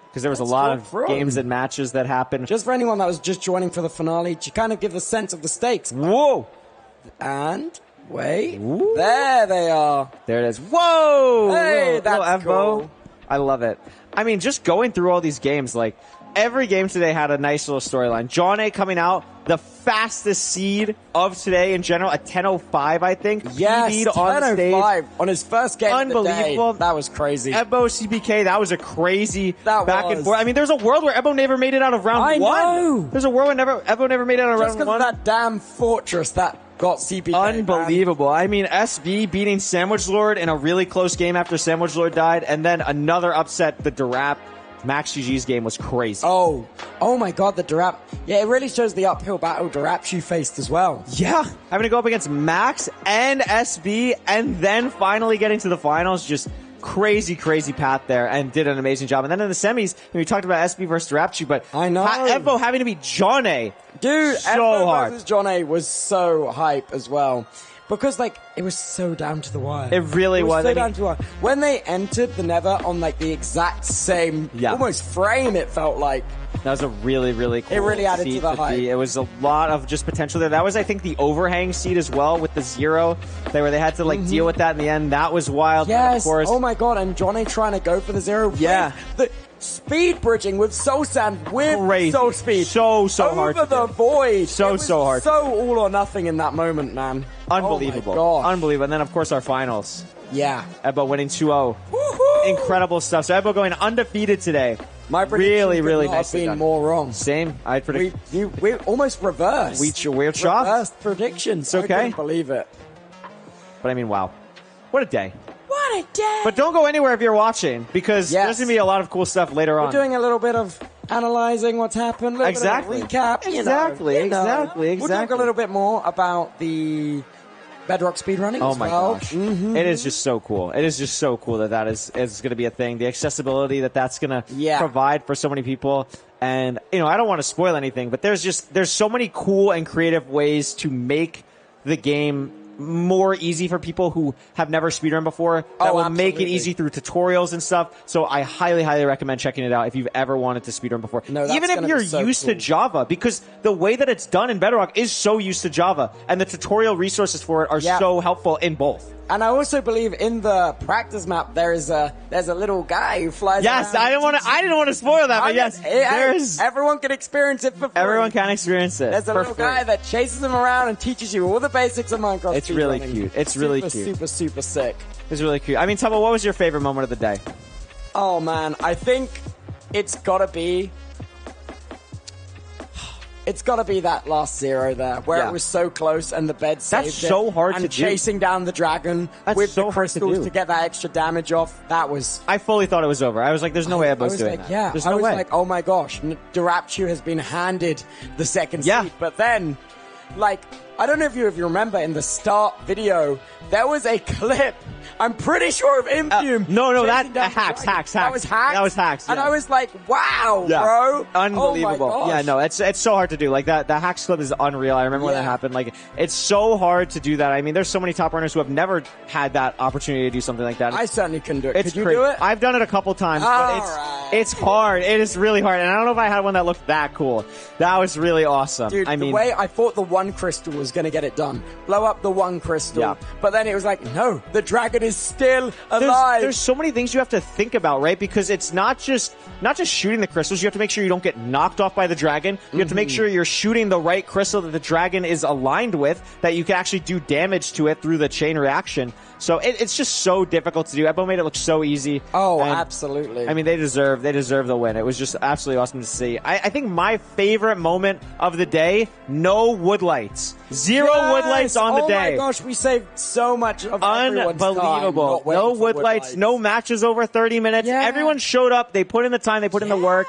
Because there was a lot of games and matches that happened. Just for anyone that was just joining for the finale, to kind of give a sense of the stakes. Whoa! And, wait, there they are. There it is. Whoa! Hey, that's cool. I love it. I mean, just going through all these games, like, every game today had a nice little storyline. John A coming out, the fastest seed of today in general, a 10:05, I think. Yes, PB'd on stage. 10:05 on his first game Unbelievable. of the day. That was crazy. Ebbo, CBK, that was a crazy back and was. forth. I mean, there's a world where Ebbo never made it out of round I one. know. There's a world where Ebbo never made it out of Just round one. because of that damn fortress that got CBK. Unbelievable. I mean, SB beating Sandwich Lord in a really close game after Sandwich Lord died, and then another upset, the Durap. Max GG's game was crazy. Oh my god, the Durap. Yeah, it really shows the uphill battle Durapshu faced as well. Yeah. Having to go up against Max and SB and then finally getting to the finals, just crazy path there, and did an amazing job. And then in the semis, we talked about SB versus Durapshu, but I know. Evo having to beat John A. Dude, so Evo hard. versus John A was so hype as well. Because, like, it was so down to the wire. It really was. So down to the wire. When they entered the Nether on, like, the exact same, almost frame, it felt like. That was a really cool. It really added to seed the hype. It was a lot of just potential there. That was, I think, the overhang seed as well with the 0, where they had to, like, deal with that in the end. That was wild. Yes. Of course. Oh my god, and Johnny trying to go for the 0. Yeah. The speed bridging with Sosan with Crazy. Soul Speed. So hard. Over the void. So hard. So all or nothing in that moment, man. Unbelievable. Oh my gosh. Unbelievable. And then, of course, our finals. Yeah. Ebbo winning 2-0. Woohoo! Incredible stuff. So Ebbo going undefeated today. My prediction really could not nicely have been done. more wrong. Same. I predict. We almost reversed. We're chopped. Reversed predictions. It's okay. I couldn't believe it. But I mean, wow. What a day. What a day. But don't go anywhere if you're watching, because Yes. there's going to be a lot of cool stuff later on. We're doing a little bit of analyzing what's happened. A little Exactly. bit of recap. Exactly. We'll talk a little bit more about the Bedrock speedrunning Oh as my well. gosh. It is just so cool. It is just so cool that is going to be a thing. The accessibility that's going to provide for so many people. And, you know, I don't want to spoil anything, but there's so many cool and creative ways to make the game more easy for people who have never speedrun before. That will make it easy through tutorials and stuff. So I highly recommend checking it out if you've ever wanted to speedrun before. Even if you're used to Java, because the way that it's done in Bedrock is so used to Java, and the tutorial resources for it are so helpful in both. And I also believe in the practice map there's a little guy who flies Yes, around. I didn't want to spoil that, but yes, there's everyone can experience it for free. Everyone can experience it. There's a little guy that chases him around and teaches you all the basics of Minecraft. It's really cute. It's really cute. Super sick. It's really cute. I mean, Tubbo, what was your favorite moment of the day? Oh man, I think it's gotta be that last 0 there, where it was so close and the bed saved That's so hard to do. And chasing down the dragon with the crystals to get that extra damage off. That was... I fully thought it was over. I was like, there's no way Ebbo's doing that. Yeah, there's I no was way. like, oh my gosh, Durapchu has been handed the second seat. But then, like, I don't know if you remember in the start video, there was a clip, I'm pretty sure of Imfume. No, that hacks. That was hacks? That was hacks. And I was like, wow, bro. Unbelievable. Oh my gosh. Yeah, no, it's so hard to do. Like that hacks clip is unreal. I remember when that happened. Like, it's so hard to do that. I mean, there's so many top runners who have never had that opportunity to do something like that. I certainly couldn't do it. Could you do it? I've done it a couple times, but it's hard. It is really hard. And I don't know if I had one that looked that cool. That was really awesome. Dude, the way I thought the one crystal was going to get it done. Blow up the one crystal. Yeah. But then it was like, no, the dragon is still alive. There's so many things you have to think about, right? Because it's not just shooting the crystals. You have to make sure you don't get knocked off by the dragon. You have to make sure you're shooting the right crystal that the dragon is aligned with, that you can actually do damage to it through the chain reaction. So it's just so difficult to do. Ebbo made it look so easy. Oh, absolutely. I mean, they deserve the win. It was just absolutely awesome to see. I think my favorite moment of the day, no wood lights. Zero wood lights on the day. Oh my gosh, we saved so much of everyone's time. Unbelievable. No wood lights, no matches over 30 minutes. Yeah. Everyone showed up. They put in the time. They put in the work.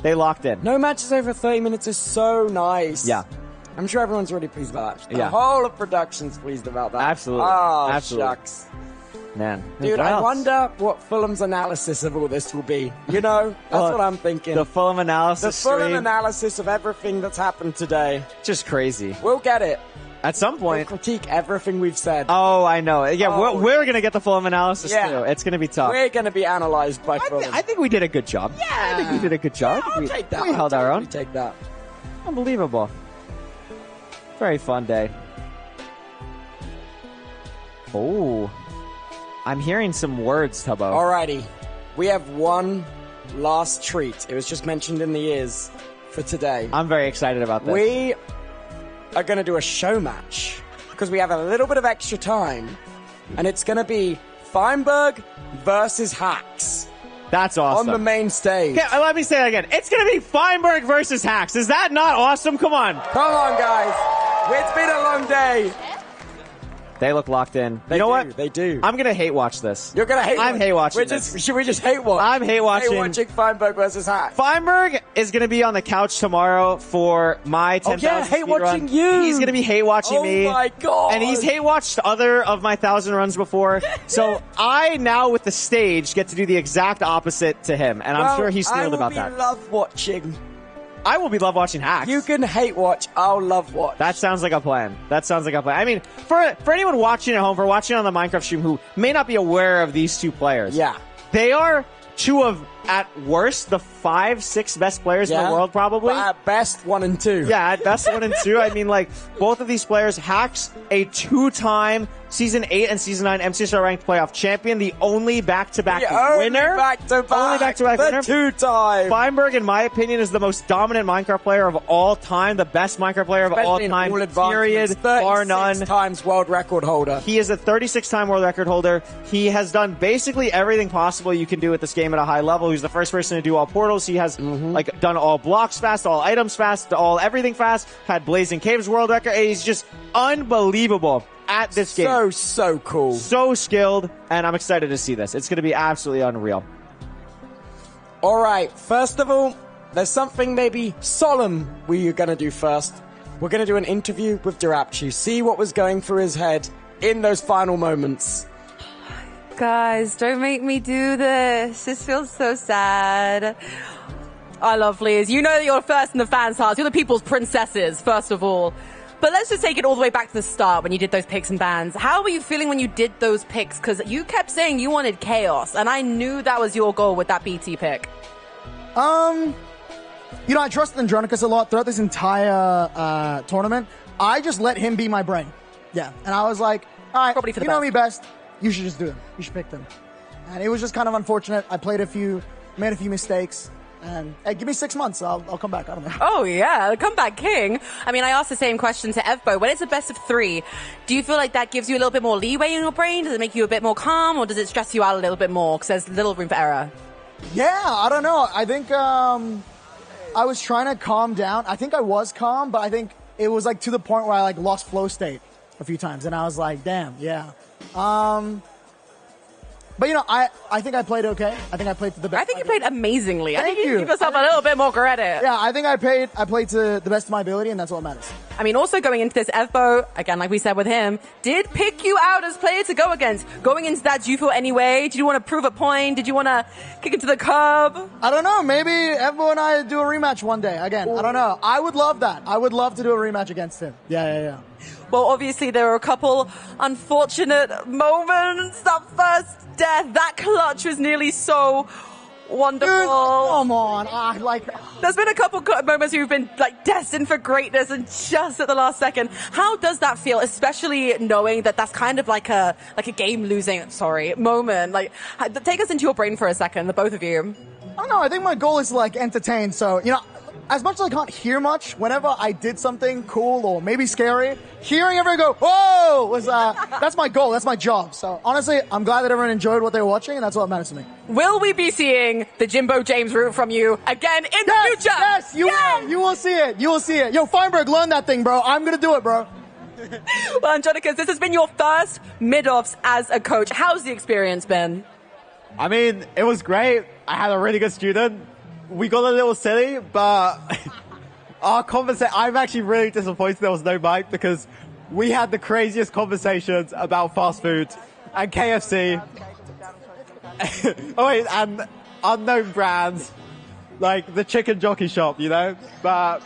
They locked in. No matches over 30 minutes is so nice. Yeah. I'm sure everyone's really pleased about that. The Yeah. whole of production's pleased about that. Absolutely. Oh, Absolutely. shucks. Man. Dude, What I else? wonder what Fulham's analysis of all this will be. You know, that's what I'm thinking. The Fulham analysis The Fulham stream. analysis of everything that's happened today. Just crazy. We'll get it. At some point. Critique everything we've said. Oh, I know. Yeah, we're going to get the full analysis, Yeah. too. It's going to be tough. We're going to be analyzed by Fulham. I think we did a good job. Yeah. I think we did a good job. I'll take that. We held our own. Take that. Unbelievable. Very fun day. Oh. I'm hearing some words, Tubbo. Alrighty. We have one last treat. It was just mentioned in the ears for today. I'm very excited about this. We are going to do a show match because we have a little bit of extra time, and it's going to be Feinberg versus Hacks That's awesome. on the main stage. Okay, let me say that again. It's going to be Feinberg versus Hacks. Is that not awesome? Come on. Come on, guys. It's been a long day. They look locked in. They you know do, what? They do. I'm going to hate watch this. You're going to hate I'm hate watching this. Should we just hate watch? I'm hate watching. Hate watching Feinberg versus Hacks. Feinberg is going to be on the couch tomorrow for my 10,000 yeah, hate speed watching run. you. He's going to be hate watching me. Oh my god. And he's hate watched other of my 1,000 runs before. So I now with the stage get to do the exact opposite to him. And I'm sure he's thrilled about that. I will be love watching. I will be love watching Hacks. You can hate watch. I'll love watch. That sounds like a plan. That sounds like a plan. I mean, for anyone watching at home, for watching on the Minecraft stream who may not be aware of these two players. Yeah. They are two of, at worst, the 5-6 best players in the world, probably. But at best, 1 and 2. Yeah, at best 1 and 2. I mean, like, both of these players, Hacks, a 2-time Season 8 and Season 9 MCSR ranked playoff champion, the only back-to-back winner. Only back-to-back winner. 2-time. Feinberg, in my opinion, is the most dominant Minecraft player of all time, the best Minecraft player of all time, period, bar none. 36 times world record holder. He is a 36-time world record holder. He has done basically everything possible you can do with this game at a high level. He's the first person to do all portals. He has like done all blocks fast, all items fast, all everything fast. Had Blazing Caves world record. He's just unbelievable at this game. So cool. So skilled, and I'm excited to see this. It's going to be absolutely unreal. All right. First of all, there's something maybe solemn we're going to do first. We're going to do an interview with Durapchi, see what was going through his head in those final moments. Guys, don't make me do this. This feels so sad. I love Liz. You know that you're first in the fans' hearts. You're the people's princesses, first of all. But let's just take it all the way back to the start when you did those picks and bans. How were you feeling when you did those picks? Because you kept saying you wanted chaos, and I knew that was your goal with that BT pick. You know, I trusted Andronicus a lot throughout this entire tournament. I just let him be my brain. Yeah. And I was like, all right, Probably for the you know best. me best. You should just do them. You should pick them. And it was just kind of unfortunate. I made a few mistakes. And hey, give me 6 months. I'll come back. I don't know. Oh, yeah. The comeback king. I mean, I asked the same question to Evbo. When it's a best of 3, do you feel like that gives you a little bit more leeway in your brain? Does it make you a bit more calm, or does it stress you out a little bit more because there's little room for error? Yeah, I don't know. I think I was trying to calm down. I think I was calm, but I think it was like to the point where I like lost flow state a few times. And I was like, damn, yeah. But, you know, I think I played okay. I think I played to the best. I think you played amazingly. I Thank think you you. give yourself a little bit more credit. Yeah, I think I played to the best of my ability, and that's what matters. I mean, also going into this, Evbo, again, like we said with him, did pick you out as player to go against. Going into that, do you feel any way? Did you want to prove a point? Did you want to kick it to the curb? I don't know. Maybe Evo and I do a rematch one day. Again, I don't know. I would love that. I would love to do a rematch against him. Yeah. Well, obviously, there were a couple unfortunate moments. That first death, that clutch was nearly so wonderful. Dude, come on. There's been a couple moments where you've been like destined for greatness, and just at the last second. How does that feel, especially knowing that that's kind of like a game losing moment? Like, take us into your brain for a second, the both of you. I don't know. I think my goal is to like entertain. So, you know, as much as I can't hear much, whenever I did something cool or maybe scary, hearing everyone go, "Whoa!" was that's my goal. That's my job. So honestly, I'm glad that everyone enjoyed what they were watching, and that's what matters to me. Will we be seeing the Jimbo James route from you again in the future? Yes, you will. You will see it. You will see it. Yo, Feinberg, learn that thing, bro. I'm gonna do it, bro. Well, Andronicus, this has been your first MIDOFFS as a coach. How's the experience been? I mean, it was great. I had a really good student. We got a little silly, but our conversation, I'm actually really disappointed there was no mic because we had the craziest conversations about fast food and KFC. Oh wait, and unknown brands, like the chicken jockey shop, you know? But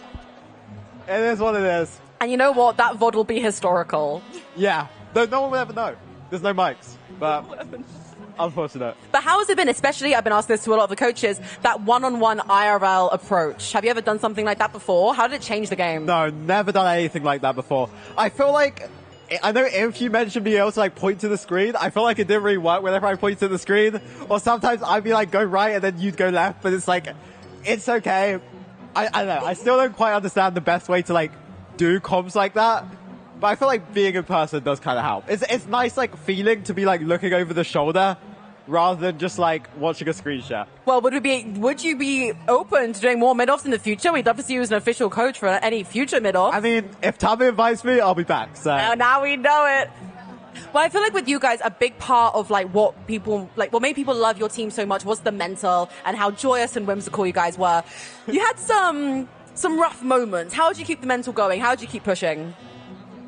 it is what it is. And you know what? That VOD will be historical. Yeah. No one will ever know. There's no mics. But unfortunate. But how has it been, especially, I've been asking this to a lot of the coaches, that one-on-one IRL approach? Have you ever done something like that before? How did it change the game? No, never done anything like that before. I feel like, I know if you mentioned being able to like point to the screen, I feel like it didn't really work whenever I point to the screen. Or sometimes I'd be like, go right and then you'd go left, but it's like, it's okay. I don't know. I still don't quite understand the best way to like do comms like that. But I feel like being in person does kind of help. It's nice like feeling to be like looking over the shoulder rather than just like watching a screen share. Well, would you be open to doing more mid-offs in the future? We'd love to see you as an official coach for any future mid-off. I mean, if Tubbo invites me, I'll be back. So now we know it. Well, I feel like with you guys, a big part of like what made people love your team so much was the mental and how joyous and whimsical you guys were. You had some rough moments. How did you keep the mental going? How did you keep pushing?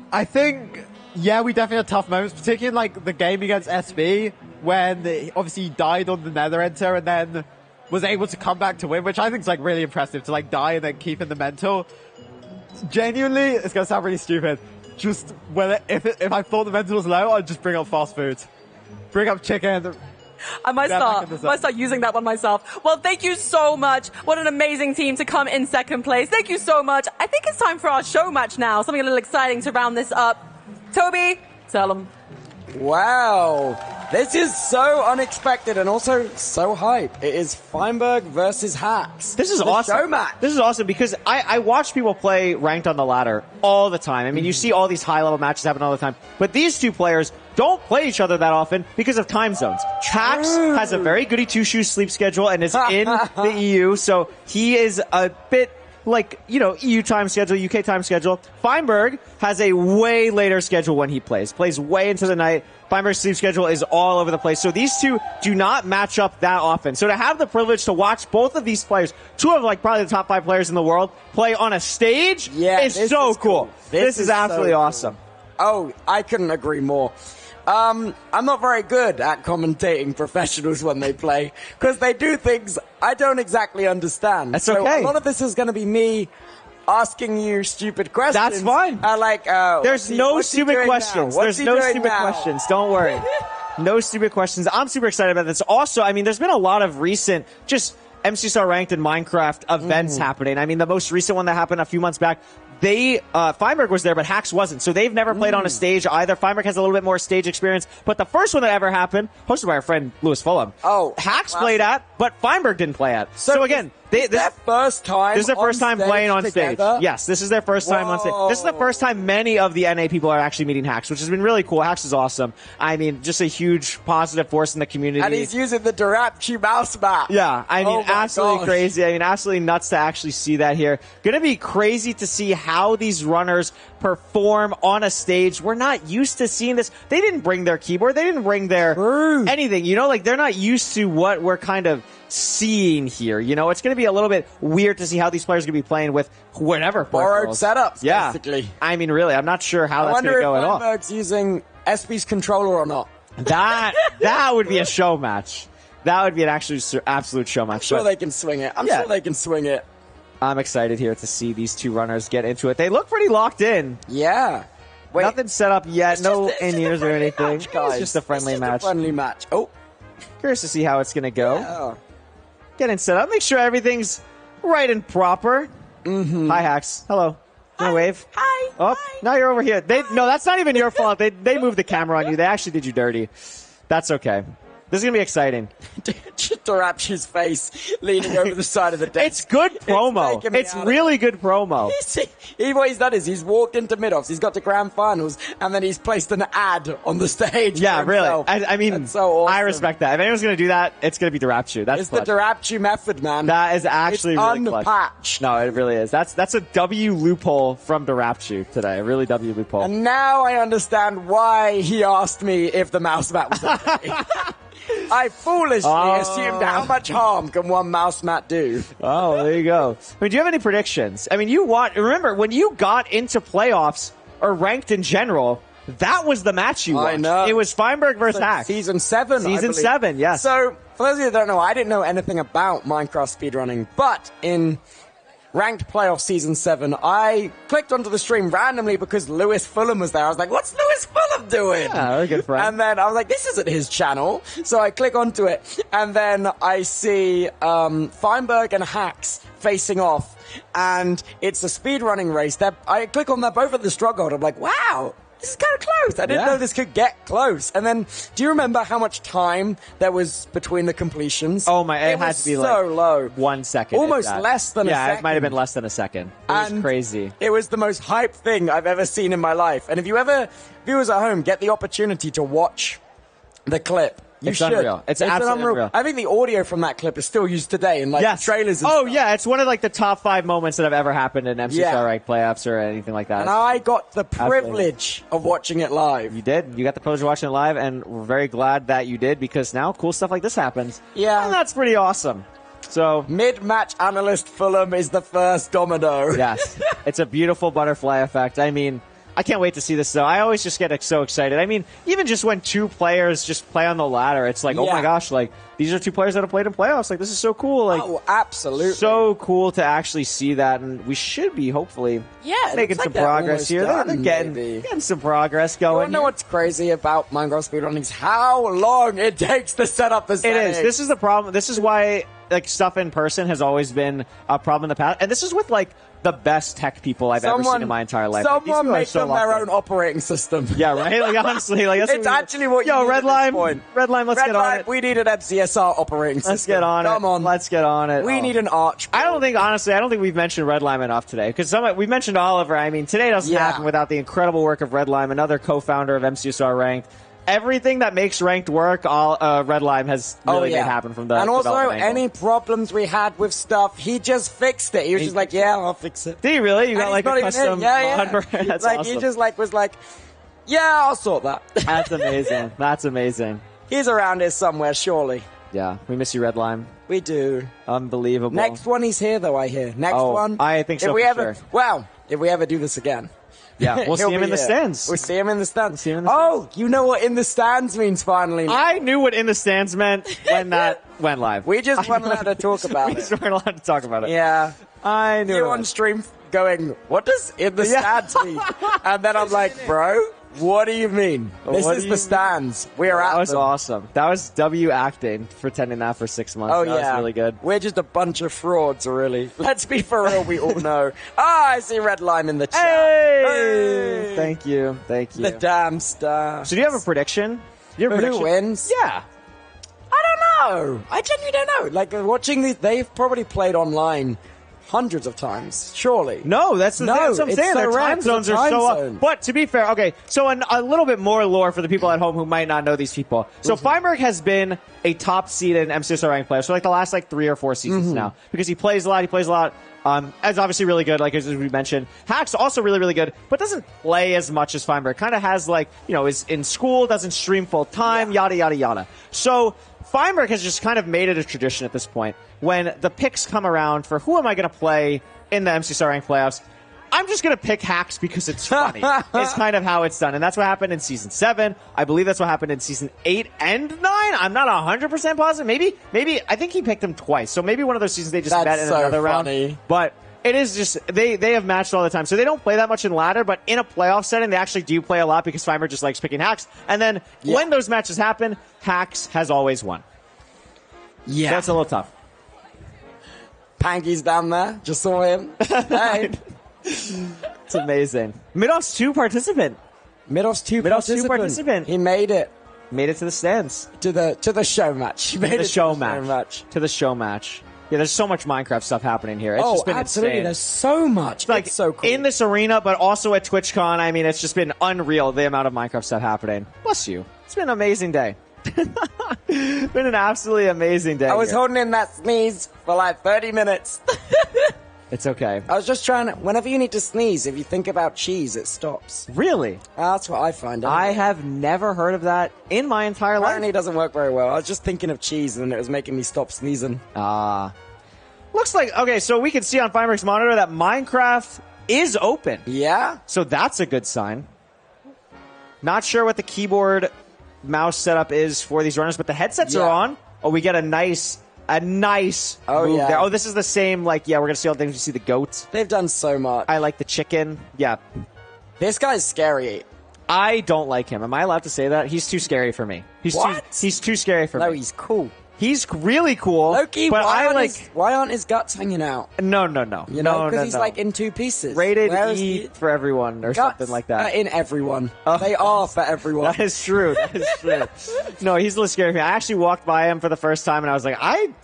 I think, yeah, we definitely had tough moments, particularly in like the game against SB when obviously he died on the Nether Enter and then was able to come back to win, which I think is like really impressive to like die and then keep in the mental. Genuinely, it's gonna sound really stupid. Just if I thought the mental was low, I'd just bring up fast food, bring up chicken. I might start using that one myself. Well, thank you so much. What an amazing team to come in second place. Thank you so much. I think it's time for our show match now. Something a little exciting to round this up. Toby, tell them. Wow. This is so unexpected and also so hype. It is Feinberg versus Hacks. This is awesome. Show match. This is awesome because I watch people play ranked on the ladder all the time. I mean, you see all these high-level matches happen all the time. But these two players don't play each other that often because of time zones. Hacks has a very goody two-shoes sleep schedule and is in the EU, so he is a bit like, you know, EU time schedule, UK time schedule. Feinberg has a way later schedule when he plays way into the night. Feinberg's sleep schedule is all over the place. So these two do not match up that often. So to have the privilege to watch both of these players, two of like probably the top 5 players in the world, play on a stage is so cool. This is absolutely awesome. Oh, I couldn't agree more. I'm not very good at commentating professionals when they play because they do things I don't exactly understand. That's okay. A lot of this is going to be me asking you stupid questions. That's fine. There's no stupid questions. There's no stupid questions. Don't worry. No stupid questions. I'm super excited about this. Also, I mean, there's been a lot of recent just MCStar ranked in Minecraft events happening. I mean, the most recent one that happened a few months back, Feinberg was there, but Hacks wasn't. So they've never played on a stage either. Feinberg has a little bit more stage experience, but the first one that ever happened, hosted by our friend Lewis Fulham, Hacks played at, but Feinberg didn't play at. So again, this is their first time. This is their first time playing on stage. Yes, this is their first time on stage. This is the first time many of the NA people are actually meeting Hacks, which has been really cool. Hacks is awesome. I mean, just a huge positive force in the community. And he's using the Darapchi mouse mat. Yeah, I mean, absolutely crazy. I mean, absolutely nuts to actually see that here. Gonna be crazy to see how these runners perform on a stage. We're not used to seeing this. They didn't bring their keyboard. They didn't bring their anything. You know, like they're not used to what we're kind of seeing here. You know, it's going to be a little bit weird to see how these players are going to be playing with whatever borrowed setups. Yeah, basically. I mean, really, I'm not sure how that's going to go at all. I wonder if Feinberg's using SB's controller or not. That would be a show match. That would be an absolute show match. I'm sure they can swing it. I'm sure they can swing it. I'm excited here to see these two runners get into it. They look pretty locked in. Yeah. Wait, nothing set up yet. No in-ears or anything. Match, guys. It's just a friendly match. Friendly match. Oh. Curious to see how it's going to go. Yeah. Getting set up. Make sure everything's right and proper. Hi, Hacks. Hello. Hi. Wave. Hi. Oh, Hi. now you're over here. No, that's not even your fault. They moved the camera on you. They actually did you dirty. That's okay. This is going to be exciting. Darapchi's face leaning over the side of the desk. It's good promo. It's really good promo. What he's done is he's walked into mid-offs, he's got to grand finals, and then he's placed an ad on the stage. Yeah, really. I mean, that's so awesome. I respect that. If anyone's going to do that, it's going to be Darapchi. It's the Darapchi method, man. That is actually it's really unpatched. No, it really is. That's a W loophole from Darapchi today. A really W loophole. And now I understand why he asked me if the mouse mat was okay. I foolishly assumed how much harm can one mouse mat do. Oh, there you go. I mean, do you have any predictions? I mean, remember, when you got into playoffs or ranked in general, that was the match you watched. I know. It was Feinberg versus Hacks. Season 7, Season 7, yes. So, for those of you that don't know, I didn't know anything about Minecraft speedrunning, but in Ranked Playoff Season 7. I clicked onto the stream randomly because Lewis Fulham was there. I was like, what's Lewis Fulham doing? Yeah, very good friend. And then I was like, this isn't his channel. So I click onto it, and then I see Feinberg and Hacks facing off, and it's a speedrunning race. I click on, they're both at the struggle. I'm like, wow, this is kind of close. I didn't know this could get close. And then, do you remember how much time there was between the completions? Oh my! It had was to be so like low. 1 second, Almost if that. less than a Yeah, second. it might have been less than a second. It was crazy. It was the most hype thing I've ever seen in my life. And if you ever, viewers at home, get the opportunity to watch the clip, you It's should. unreal. It's absolutely unreal. I think the audio from that clip is still used today in like trailers. And stuff. Yeah, it's one of like the top 5 moments that have ever happened in MCSR ranked playoffs or anything like that. And I got the privilege of watching it live. You did. You got the privilege of watching it live, and we're very glad that you did because now cool stuff like this happens. Yeah. And that's pretty awesome. So mid-match analyst Fulham is the first domino. Yes. It's a beautiful butterfly effect. I mean, I can't wait to see this, though. I always just get so excited. I mean, even just when 2 players just play on the ladder, it's like, oh my gosh, like, these are 2 players that have played in playoffs. Like, this is so cool. Like, oh, absolutely. So cool to actually see that, and we should be, hopefully, making some progress here. They're getting some progress going. You wanna know what's crazy about Minecraft speedrunning is how long it takes to set up the settings. It is. This is the problem. This is why, like, stuff in person has always been a problem in the past. And this is with, like, the best tech people I've ever seen in my entire life. Someone make them their own operating system. Yeah, right? Like, honestly, like, that's it's actually what you need Red Line, point. Red Line, let's get on it. We need an MCSR operating system. Let's get on it. Come on. Let's get on it. We need an arch. I don't think we've mentioned Red Lime enough today. Because we've mentioned Oliver. I mean, today doesn't happen without the incredible work of Red Lime, another co-founder of MCSR Ranked. Everything that makes Ranked work, Red Lime has really made happen from that. And also, any problems we had with stuff, he just fixed it. He was just like, yeah, I'll fix it. Did he really? You got like a custom mod? That's like, awesome. He just was like, yeah, I'll sort that. That's amazing. That's amazing. He's around here somewhere, surely. Yeah, we miss you, Red Lime. We do. Unbelievable. Next one, he's here, though, I hear. Next one. I think so, Well, if we ever do this again. Yeah, we'll see him in the stands. We'll see him in the stands. Oh, you know what in the stands means finally. I knew what in the stands meant when that went live. We just weren't allowed to talk about it. We just weren't allowed to talk about it. Yeah. I knew you on stream going, what does in the stands mean? And then I'm like, bro, what do you mean? This is the stands. We are at That was awesome. That was W acting, pretending that for 6 months. Oh, that was really good. We're just a bunch of frauds, really. Let's be for real, we all know. I see Red Lime in the chat. Hey! Thank you. The damn star. So do you have a prediction? Who wins? Yeah. I don't know. I genuinely don't know. Like, watching these, they've probably played online hundreds of times, surely. No, that's the thing. That's what I'm saying. Their time zones are so up. But to be fair, okay, so a little bit more lore for the people at home who might not know these people. So Feinberg has been a top seed in MCSR ranked player for like the last 3 or 4 seasons now because he plays a lot. Is obviously really good, like as we mentioned. Hack's also really, really good, but doesn't play as much as Feinberg. Kind of has is in school, doesn't stream full time, yada, yada, yada. So Feinberg has just kind of made it a tradition at this point. When the picks come around for who am I going to play in the MCSR ranked playoffs, I'm just going to pick Hacks because it's funny. It's kind of how it's done. And that's what happened in Season 7. I believe that's what happened in Season 8 and 9. I'm not 100% positive. Maybe, I think he picked him twice. So maybe one of those seasons they just met in another round. But it is just, they have matched all the time. So they don't play that much in ladder, but in a playoff setting, they actually do play a lot because Feinberg just likes picking Hacks. And then when those matches happen, Hacks has always won. Yeah. That's a little tough. Panky's down there. Just saw him. Hey. It's amazing. MIDOFFS 2 participant. MIDOFFS 2 participant. He made it. Made it to the stands. To the show match. He made it to the show match. To the show match. Yeah, there's so much Minecraft stuff happening here. It's just been absolutely. Insane. There's so much. It's so cool. In this arena, but also at TwitchCon. I mean, it's just been unreal, the amount of Minecraft stuff happening. Bless you. It's been an amazing day. Been an absolutely amazing day. I was holding in that sneeze for 30 minutes. It's okay. I was just trying to, whenever you need to sneeze, if you think about cheese, it stops. Really? That's what I find. Anyway. I have never heard of that in my entire life. Apparently it doesn't work very well. I was just thinking of cheese and it was making me stop sneezing. Looks like, okay, so we can see on Feinberg's monitor that Minecraft is open. Yeah? So that's a good sign. Not sure what the keyboard mouse setup is for these runners, but the headsets are on. Oh, we get a nice A nice Oh, move yeah. there. Oh, this is the same, like, yeah, we're going to see all the things. You see the goats. They've done so much. I like the chicken. Yeah. This guy's scary. I don't like him. Am I allowed to say that? He's too scary for me. He's too scary for me. No, he's cool. He's really cool. Loki, but why aren't his guts hanging out? No. You know, because he's like in two pieces. Rated Whereas E for everyone or guts something like that. are in everyone. They are for everyone. That is true. That is true. No, he's a little scary for me. I actually walked by him for the first time and I was like,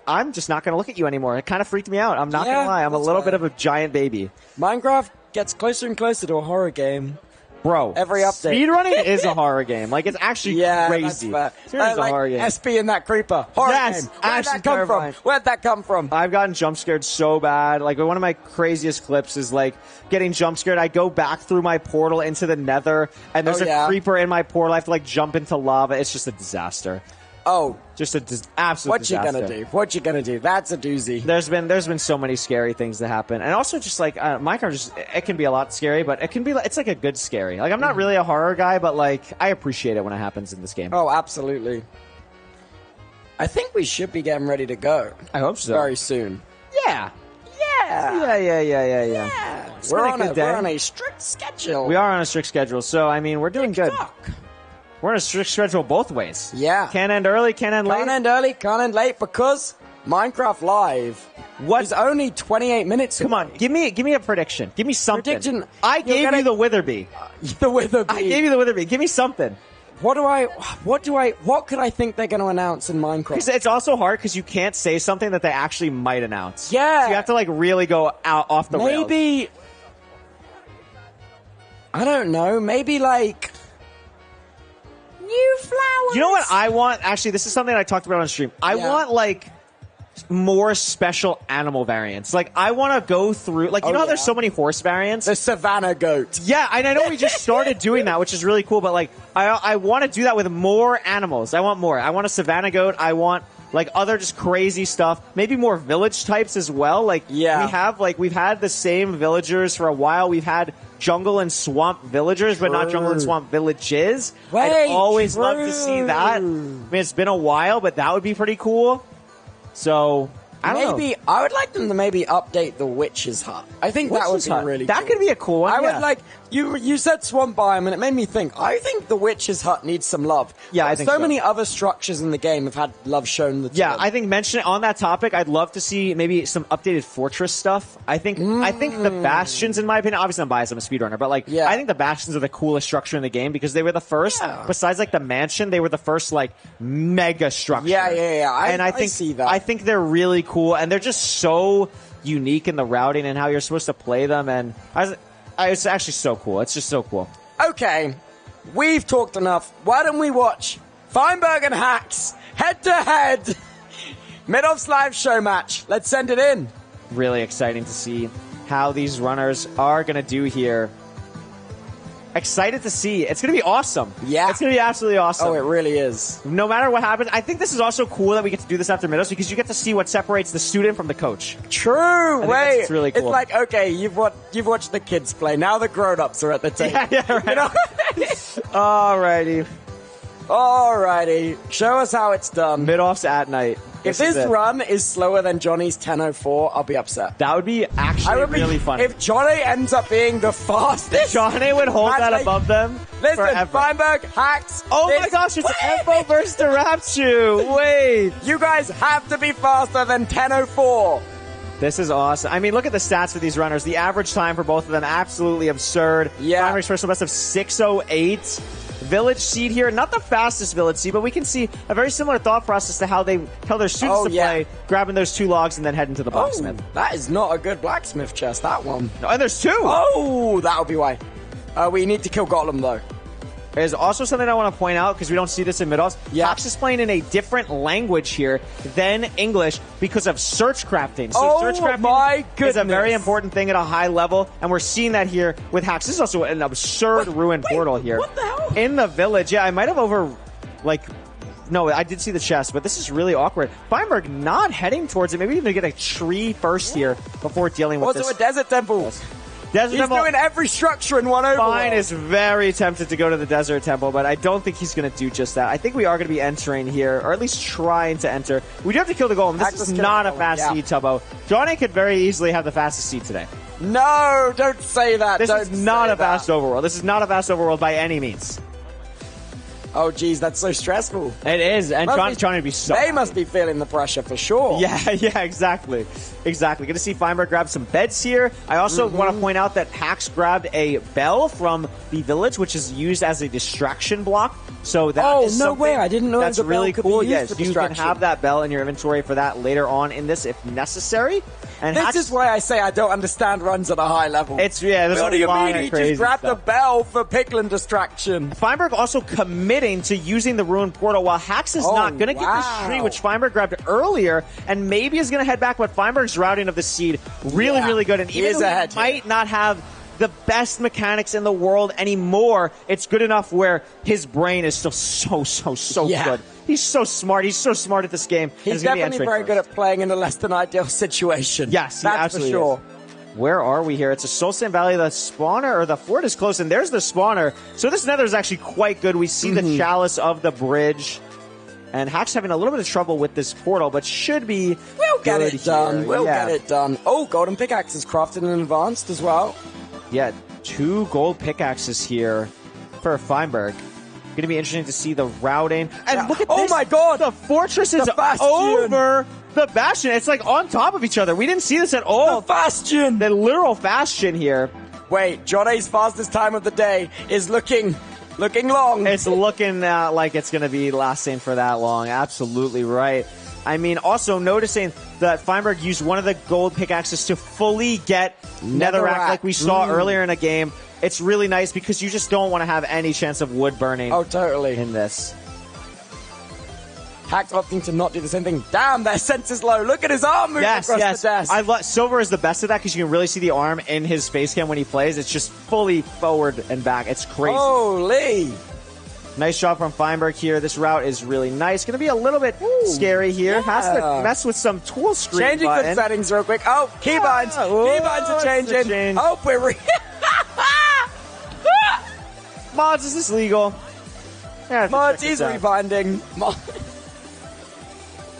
I'm just not going to look at you anymore. It kind of freaked me out. I'm not going to lie. I'm a little bit of a giant baby. Minecraft gets closer and closer to a horror game. Bro, every update. Speedrunning is a horror game. Like, it's actually crazy. That's fair. Seriously, Like a horror game. SP in that creeper. Horror Yes, game. Where'd actually that come terrifying. from? Where'd that come from? I've gotten jump scared so bad. Like, one of my craziest clips is like getting jump scared. I go back through my portal into the nether and there's a creeper in my portal. I have to like jump into lava. It's just a disaster. Oh, just an absolute what disaster. you gonna do? What you gonna do? That's a doozy. There's been so many scary things that happen, and also just like Minecraft, it can be a lot scary, but it can be it's like a good scary. Like I'm not really a horror guy, but like I appreciate it when it happens in this game. Oh, absolutely. I think we should be getting ready to go. I hope so. Very soon. Yeah. Yeah. It's We're been a good day. we're on a strict schedule. We are on a strict schedule, so I mean we're doing good. We're on a strict schedule both ways. Yeah. Can't end early, can't end late. Can't end early, can't end late because Minecraft Live is only 28 minutes. Come on, give me a prediction. Give me something. Prediction. I gave you the Witherby. The Witherby. I gave you the Witherby. Give me something. What could I think they're going to announce in Minecraft? Because it's also hard because you can't say something that they actually might announce. Yeah. So you have to like really go out off the rails. Maybe, I don't know, maybe like new flowers. You know what I want? Actually, this is something I talked about on stream. I want like more special animal variants. Like I want to go through, like, you know how there's so many horse variants? The Savannah goat. Yeah, and I know we just started doing that, which is really cool, but like I want to do that with more animals. I want more. I want a Savannah goat. I want like other just crazy stuff. Maybe more village types as well. Like we've had the same villagers for a while. We've had jungle and swamp villagers, but not jungle and swamp villages. I'd always love to see that. I mean, it's been a while, but that would be pretty cool. So I don't know. I would like them to maybe update the witch's hut. I think that would Witch's be hut. really That cool. could be a cool one. I yeah. would like you said swamp biome and it made me think. I think the witch's hut needs some love. Yeah, I think so. many other structures in the game have had love shown. Yeah, I think mentioning on that topic, I'd love to see maybe some updated fortress stuff. I think the bastions, in my opinion, obviously I'm biased, I'm a speedrunner, but like I think the bastions are the coolest structure in the game because they were the first. Besides like the mansion, they were the first like mega structure. Yeah. I see that. I think they're really cool, and they're just so unique in the routing and how you're supposed to play them, and it's actually so cool. It's just so cool. Okay, we've talked enough. Why don't we watch Feinberg and Hacks head-to-head MIDOFFS live show match? Let's send it in. Really exciting to see how these runners are going to do here. Excited to see. It's going to be awesome. Yeah. It's going to be absolutely awesome. Oh, it really is. No matter what happens, I think this is also cool that we get to do this after MIDOFFS because you get to see what separates the student from the coach. True. Wait, it's really cool. It's like, okay, you've watched the kids play. Now the grown-ups are at the table. Yeah, right. You know? Alrighty. Show us how it's done. MIDOFFS at night. If this run is slower than Johnny's 10:04, I'll be upset. That would be actually really fun. If Johnny ends up being the fastest, Johnny would hold that above them. Listen, forever. Feinberg, Hacks. Oh my gosh, it's Evo versus Rapchu. Wait. You guys have to be faster than 10:04. This is awesome. I mean, look at the stats for these runners. The average time for both of them, absolutely absurd. Yeah. Feinberg's personal best of 6:08. Village seed here, not the fastest village seed, but we can see a very similar thought process to how they tell their students to play, grabbing those 2 logs and then heading to the blacksmith. That is not a good blacksmith chest, that one. No, and there's 2. Oh, that'll be why. We need to kill Gollum, though. There's also something I want to point out because we don't see this in MIDOFFS. Fox is playing in a different language here than English because of search crafting. So search crafting is a very important thing at a high level, and we're seeing that here with Hacks. This is also an absurd ruined portal here. What the hell? In the village, yeah, I might have no, I did see the chest, but this is really awkward. Feinberg not heading towards it. Maybe even get a tree first here before dealing with this. Also a desert temple. Desert He's Temple. doing every structure in one overworld. Fine is very tempted to go to the Desert Temple, but I don't think he's going to do just that. I think we are going to be entering here, or at least trying to enter. We do have to kill the golem. This is not a fast seed, Tubbo. Johnny could very easily have the fastest seed today. No, don't say that. This is not a fast overworld. This is not a fast overworld by any means. Oh, geez, that's so stressful. It is, and Johnny would be so... They must be feeling the pressure for sure. Yeah, exactly. Exactly. Going to see Feinberg grab some beds here. I also want to point out that Hax grabbed a bell from the village, which is used as a distraction block. So that is no way. I didn't know that's the bell really could be cool. used Yes, for you can distraction. have that bell in your inventory for that later on in this if necessary. And This Hax, is why I say I don't understand runs at a high level. there's what do a you lot mean of he crazy just grabbed stuff. the bell for Piglin distraction? Feinberg also committing to using the ruined portal while Hax is not going to get this tree, which Feinberg grabbed earlier, and maybe is going to head back, but Feinberg's routing of the seed really good. And even though he might not have the best mechanics in the world anymore, it's good enough where his brain is still so good. He's so smart. He's so smart at this game. He's definitely very good at playing in a less than ideal situation. Yes, he that's absolutely for sure. is. Where are we here? It's a Soul Sand Valley. The spawner, or the fort is close, and there's the spawner. So this nether is actually quite good. We see the chalice of the bridge. And Hack's having a little bit of trouble with this portal, but should be We'll get good it done. here. We'll Yeah. get it done. Oh, golden pickaxe is crafted and advanced as well. Yeah, 2 gold pickaxes here for Feinberg. Going to be interesting to see the routing. And look at this. Oh my god! The fortress is over the bastion. It's like on top of each other. We didn't see this at all. The bastion! The literal bastion here. Wait, Johnny's fastest time of the day is looking long. It's looking like it's going to be lasting for that long. Absolutely right. I mean, also noticing that Feinberg used one of the gold pickaxes to fully get Netherrack like we saw earlier in a game. It's really nice because you just don't want to have any chance of wood burning. Oh, totally. In this. Hack's opting to not do the same thing. Damn, their sense is low. Look at his arm moving across the desk. Silver is the best of that because you can really see the arm in his face cam when he plays. It's just fully forward and back. It's crazy. Holy. Nice job from Feinberg here. This route is really nice. Going to be a little bit scary here. Has to mess with some tool screen Changing button. the settings real quick. Oh, keybinds. Keybinds are changing. Oh, we're... Mods, is this legal? Yeah, Mods, he's rewinding.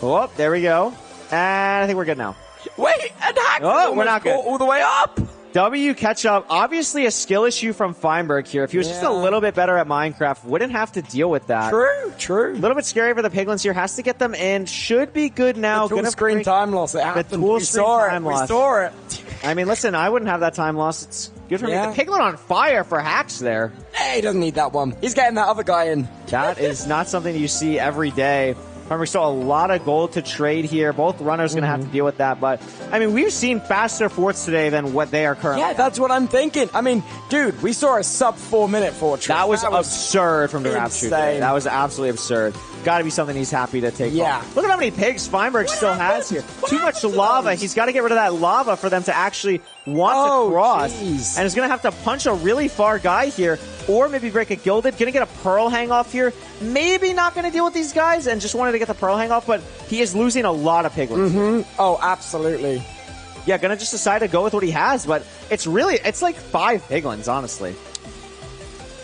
Oh, there we go. And I think we're good now. Wait, and Hack we're not good. all the way up. W catch up. Obviously a skill issue from Feinberg here. If he was just a little bit better at Minecraft, wouldn't have to deal with that. True. A little bit scary for the piglins here. Has to get them in. Should be good now. The tool screen time loss. It happened. The tool we screen saw time it. loss. We saw it. I mean, listen, I wouldn't have that time loss. It's good for me. The piglin on fire for Hacks there. Hey, he doesn't need that one. He's getting that other guy in. That is not something you see every day. Remember, we saw a lot of gold to trade here. Both runners going to have to deal with that. But, I mean, we've seen faster forts today than what they are currently. Yeah, that's what I'm thinking. I mean, dude, we saw a sub 4-minute fortress. That was absurd from the Rapture. insane. That was absolutely absurd. Got to be something he's happy to take off. Look at how many pigs Feinberg still has here. Too much lava. He's got to get rid of that lava for them to actually want to cross. Geez. And he's going to have to punch a really far guy here. Or maybe break a gilded. Going to get a pearl hang off here. Maybe not going to deal with these guys and just wanted to get the pearl hang off, but he is losing a lot of piglins. Oh, absolutely. Yeah, going to just decide to go with what he has, but it's like 5 piglins, honestly.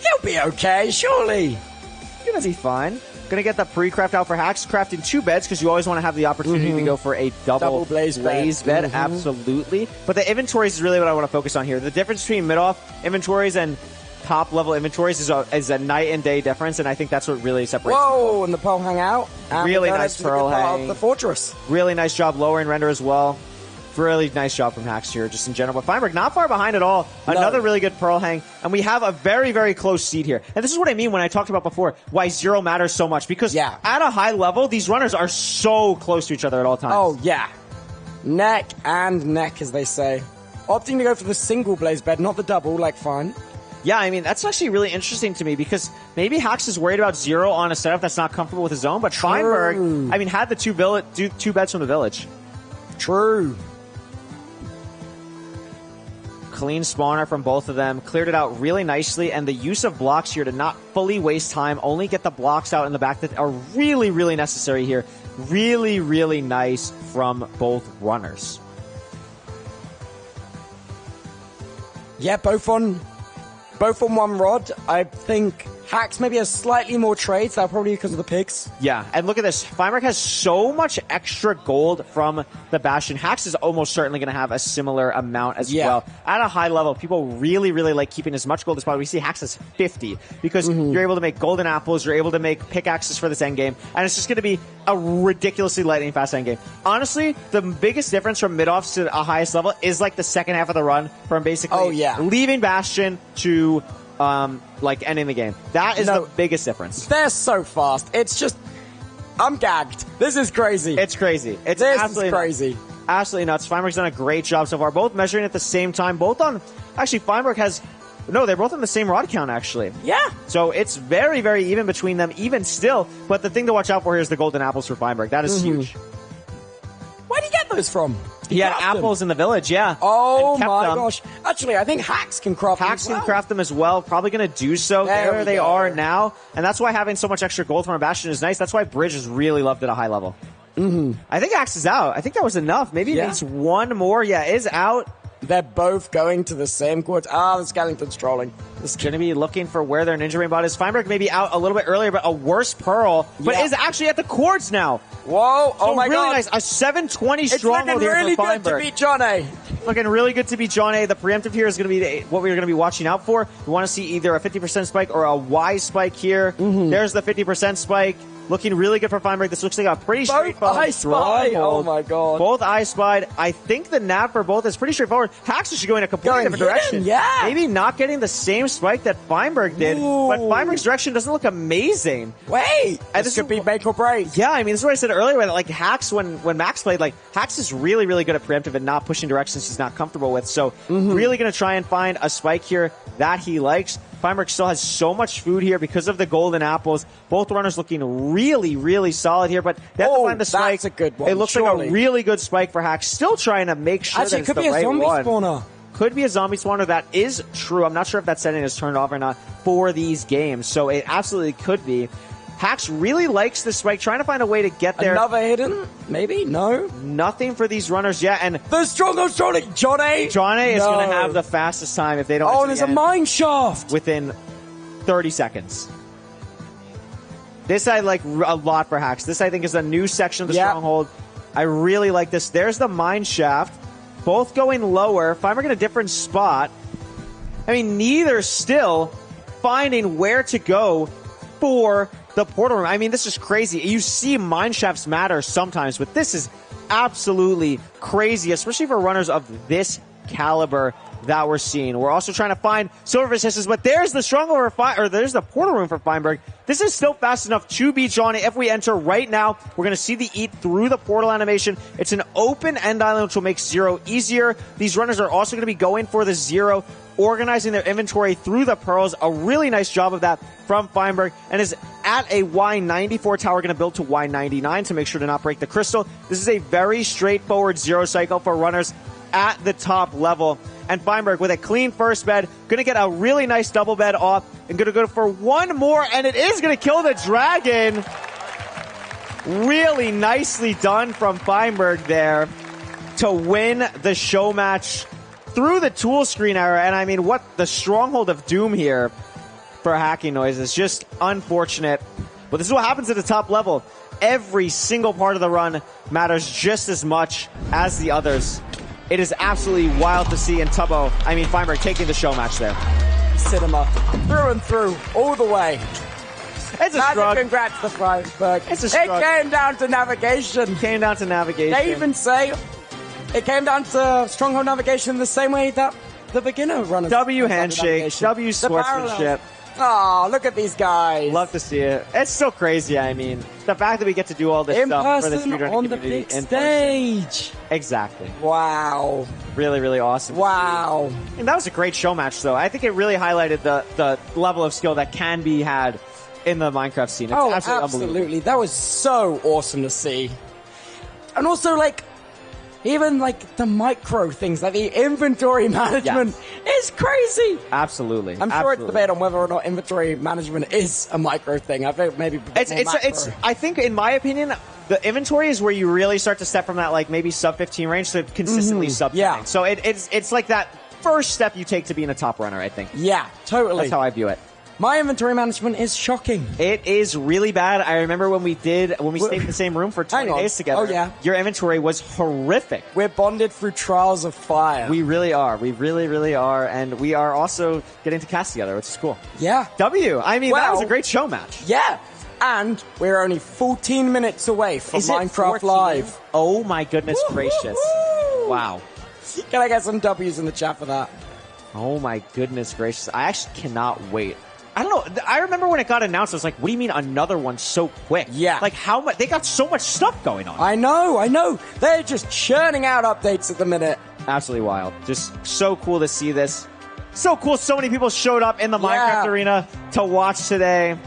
He'll be okay, surely. Gonna be fine. Gonna get the pre-craft out for Hacks, crafting 2 beds because you always want to have the opportunity to go for a double blaze bed. Absolutely. But the inventories is really what I want to focus on here. The difference between mid-off inventories and top-level inventories is a night and day difference, and I think that's what really separates. Whoa, and the pearl hang out. And really nice pearl hang. The fortress. Really nice job lowering render as well. Really nice job from Hacks here, just in general. But Feinberg not far behind at all. Another really good pearl hang. And we have a very, very close seed here. And this is what I mean when I talked about before why 0 matters so much. Because at a high level, these runners are so close to each other at all times. Oh, yeah. Neck and neck, as they say. Opting to go for the single blaze bed, not the double, like fine. Yeah, I mean, that's actually really interesting to me because maybe Hacks is worried about 0 on a setup that's not comfortable with his own. But Feinberg, I mean, had the 2 beds from the village. True. Clean spawner from both of them. Cleared it out really nicely. And the use of blocks here to not fully waste time. Only get the blocks out in the back that are really, really necessary here. Really, really nice from both runners. Yeah, both on one rod. I think Hacks maybe has slightly more trades. That probably because of the picks. Yeah, and look at this. Feinberg has so much extra gold from the Bastion. Hax is almost certainly going to have a similar amount as well. At a high level, people really, really like keeping as much gold as possible. We see Hax has 50 because you're able to make golden apples, you're able to make pickaxes for this endgame, and it's just going to be a ridiculously lightning fast endgame. Honestly, the biggest difference from mid-offs to a highest level is like the second half of the run from basically leaving Bastion to like ending the game. That is the biggest difference. They're so fast. It's just, I'm gagged. This is crazy. It's crazy. It's absolutely crazy. Absolutely nuts. Feinberg's done a great job so far. Both measuring at the same time. Both on, actually Feinberg has, no, they're both on the same rod count actually. Yeah. So it's very, very even between them, even still. But the thing to watch out for here is the golden apples for Feinberg. That is huge. Where'd he get those from? He had apples in the village, yeah. Oh my gosh. Actually, I think Hacks can craft them. Hacks can craft them as well. Probably going to do so. There they are now. And that's why having so much extra gold from a Bastion is nice. That's why Bridge is really loved at a high level. I think Axe is out. I think that was enough. Maybe it needs one more. Yeah, is out. They're both going to the same court. Ah, the Skellington's trolling. This is going to be looking for where their Ninja Rain bot is. Feinberg may be out a little bit earlier, but a worse Pearl. But is actually at the courts now. Whoa, oh my really god. nice. A 720 stronghold here really for good Feinberg. to beat John A. Looking really good to beat John A. The preemptive here is going to be what we're going to be watching out for. We want to see either a 50% spike or a Y spike here. There's the 50% spike. Looking really good for Feinberg. This looks like a pretty straightforward I Spy. Oh my god. Both I Spied. I think the nav for both is pretty straightforward. Hax is going a completely different direction. Yeah. Maybe not getting the same spike that Feinberg did, but Feinberg's direction doesn't look amazing. Wait. This could be make or break. Yeah, I mean, this is what I said earlier. Like Hax, when Max played, like Hax is really, really good at preemptive and not pushing directions he's not comfortable with. So really going to try and find a spike here that he likes. Feinberg still has so much food here because of the golden apples. Both runners looking really, really solid here, but they have to find the spike. That's a good one. It looks like a really good spike for Hax. Still trying to make sure that it's the right one. Actually, it could be a zombie spawner. Could be a zombie spawner. That is true. I'm not sure if that setting is turned off or not for these games, so it absolutely could be. Hax really likes the spike, trying to find a way to get there. Another hidden? Maybe? No? Nothing for these runners yet, and the stronghold trolling! John A! John A is going to have the fastest time if they don't. Oh, there's a mine shaft! Within 30 seconds. This I like a lot for Hax. This I think is a new section of the stronghold. I really like this. There's the mine shaft. Both going lower. Feinberg in a different spot. I mean, neither still finding where to go for the portal room. I mean, this is crazy. You see mine shafts matter sometimes, but this is absolutely crazy, especially for runners of this caliber that we're seeing. We're also trying to find Silverfish hisses, but there's the stronghold or there's the portal room for Feinberg. This is still fast enough to beat Johnny. If we enter right now, we're going to see the eat through the portal animation. It's an open end island, which will make Zero easier. These runners are also going to be going for the Zero, organizing their inventory through the pearls. A really nice job of that from Feinberg, and is at a Y94 tower, going to build to Y99 to make sure to not break the crystal. This is a very straightforward Zero cycle for runners at the top level. And Feinberg with a clean first bed, going to get a really nice double bed off, and going to go for one more, and it is going to kill the dragon. Really nicely done from Feinberg there to win the show match through the tool screen era. And I mean, what the stronghold of doom here for Hacking Noise is just unfortunate. But this is what happens at the top level. Every single part of the run matters just as much as the others. It is absolutely wild to see, in Tubbo, I mean Feinberg, taking the show match there. Cinema, through and through, all the way. It's a struggle. Congrats to Feinberg. It's a struggle. It came down to navigation. Came down to navigation. They even say it came down to stronghold navigation the same way that the beginner runners. W handshake, W sportsmanship. Oh, look at these guys. Love to see it. It's so crazy. I mean, the fact that we get to do all this stuff for the speedrunning on the big stage. Exactly. Wow. Really, really awesome. Wow. And that was a great show match, though. I think it really highlighted the level of skill that can be had in the Minecraft scene. It's absolutely. That was so awesome to see. And also, like, even like the micro things, like the inventory management is crazy. Absolutely. I'm sure it's debate on whether or not inventory management is a micro thing. I think maybe it's I think, in my opinion, the inventory is where you really start to step from that like maybe sub 15 range to consistently sub 10. So it's like that first step you take to being a top runner, I think. Yeah, totally. That's how I view it. My inventory management is shocking. It is really bad. I remember when we stayed in the same room for 20 days together. Oh, yeah. Your inventory was horrific. We're bonded through trials of fire. We really are. We really, really are. And we are also getting to cast together, which is cool. Yeah. W. I mean, that Well, was a great show match. Yeah. And we're only 14 minutes away from Is it Minecraft 14? Live. Oh my goodness gracious. Wow. Can I get some W's in the chat for that? Oh my goodness gracious. I actually cannot wait. I don't know. I remember when it got announced, I was like, what do you mean another one so quick? Yeah. Like how much? They got so much stuff going on. I know. They're just churning out updates at the minute. Absolutely wild. Just so cool to see this. So cool. So many people showed up in the Minecraft arena to watch today.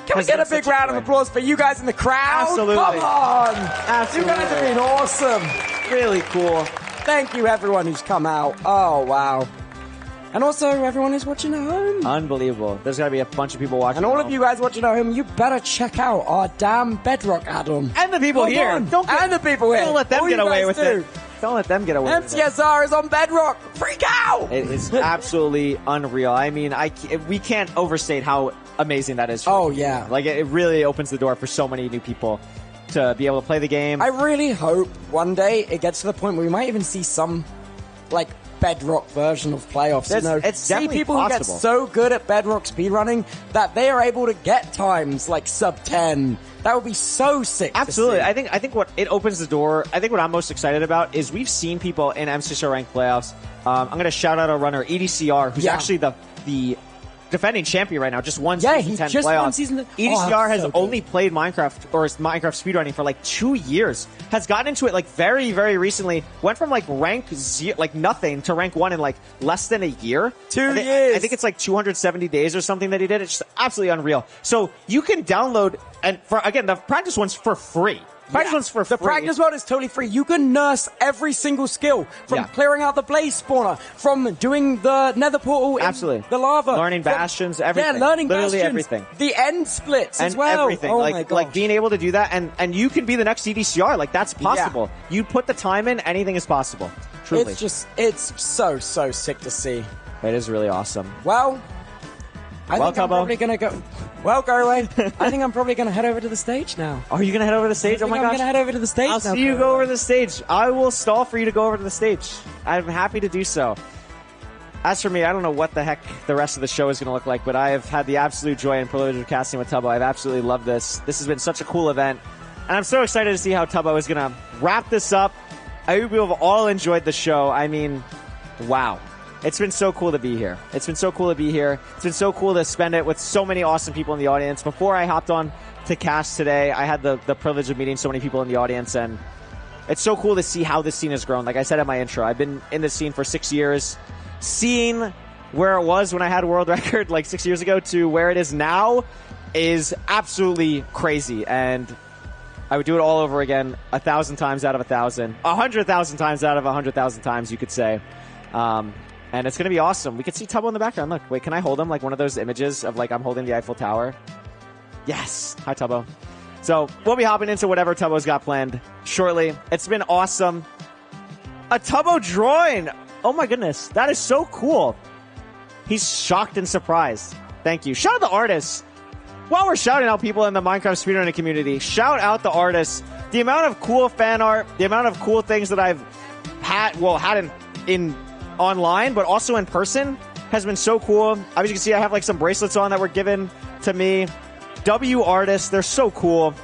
Can we get a big round of applause for you guys in the crowd? Absolutely. Come on. Absolutely. You guys have been awesome. Really cool. Thank you, everyone who's come out. Oh, wow. And also, everyone who's watching at home. Unbelievable. There's got to be a bunch of people watching. And all of you guys watching at home, you better check out our damn Bedrock add-on. And the people here. And the people here. Don't let them All get you away guys with do. it. Don't let them get away with it. MTSR is on Bedrock. Freak out! It is absolutely unreal. I mean, we can't overstate how amazing that is. Oh, yeah. Like, it really opens the door for so many new people to be able to play the game. I really hope one day it gets to the point where we might even see some, like, Bedrock version of playoffs. It's see definitely people who get possible. so good at Bedrock speedrunning that they are able to get times like sub 10. That would be so sick. Absolutely. To see. I think what it opens the door. I think what I'm most excited about is we've seen people in MCSR ranked playoffs. I'm going to shout out our runner EDCR, who's actually the defending champion right now. Just won season 10 just playoffs. won season. EDCR has so only played Minecraft or Minecraft speedrunning for like 2 years. Has gotten into it like very, very recently. Went from like rank nothing to rank 1 in like less than a year. 2 years. I think it's like 270 days or something that he did. It's just absolutely unreal. So you can download, and again, the practice one's for free. Practice one's for free. The practice mode is totally free. You can nurse every single skill from clearing out the blaze spawner, from doing the nether portal in the lava, learning bastions, everything. Yeah, learning literally bastions, everything. The end splits and as well. Everything. Oh my like being able to do that, and you can be the next EDCR. Like that's possible. Yeah. You put the time in, anything is possible. Truly, it's so sick to see. It is really awesome. Well, I think I'm Tubbo. probably gonna go. Well, go away. I think I'm probably gonna head over to the stage now. Are you gonna head over to the stage? Oh my gosh! I'm gonna head over to the stage. I'll see you go over to the stage. I will stall for you to go over to the stage. I'm happy to do so. As for me, I don't know what the heck the rest of the show is going to look like, but I have had the absolute joy and privilege of casting with Tubbo. I've absolutely loved this. This has been such a cool event, and I'm so excited to see how Tubbo is going to wrap this up. I hope you have all enjoyed the show. I mean, wow. It's been so cool to be here. It's been so cool to be here. It's been so cool to spend it with so many awesome people in the audience. Before I hopped on to cast today, I had the privilege of meeting so many people in the audience, and it's so cool to see how this scene has grown. Like I said in my intro, I've been in this scene for 6 years. Seeing where it was when I had a world record like 6 years ago to where it is now is absolutely crazy, and I would do it all over again 1,000 times out of 1,000. 100,000 times out of 100,000 times, you could say. And it's going to be awesome. We can see Tubbo in the background. Look, wait, can I hold him? Like one of those images of like I'm holding the Eiffel Tower. Yes. Hi, Tubbo. So we'll be hopping into whatever Tubbo's got planned shortly. It's been awesome. A Tubbo drawing. Oh my goodness. That is so cool. He's shocked and surprised. Thank you. Shout out the artists. While we're shouting out people in the Minecraft speedrunning community, shout out the artists. The amount of cool fan art, the amount of cool things that I've had in online, but also in person has been so cool. As you can see, I have like some bracelets on that were given to me. W artists, they're so cool.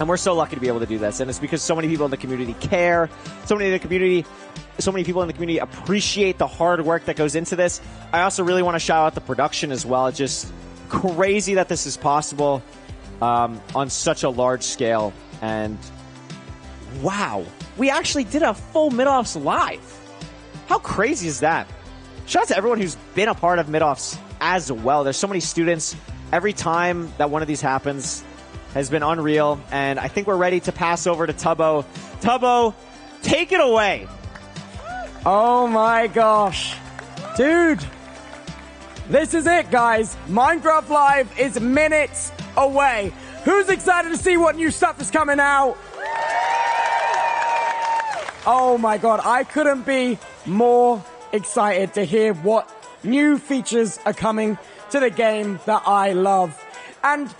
And we're so lucky to be able to do this. And it's because so many people in the community care. So many people in the community appreciate the hard work that goes into this. I also really want to shout out the production as well. It's just crazy that this is possible on such a large scale. And wow, we actually did a full MIDOFFS live. How crazy is that? Shout out to everyone who's been a part of MIDOFFS as well. There's so many students. Every time that one of these happens has been unreal. And I think we're ready to pass over to Tubbo. Tubbo, take it away. Oh my gosh. Dude. This is it, guys. Minecraft Live is minutes away. Who's excited to see what new stuff is coming out? Oh my god, I couldn't be more excited to hear what new features are coming to the game that I love. And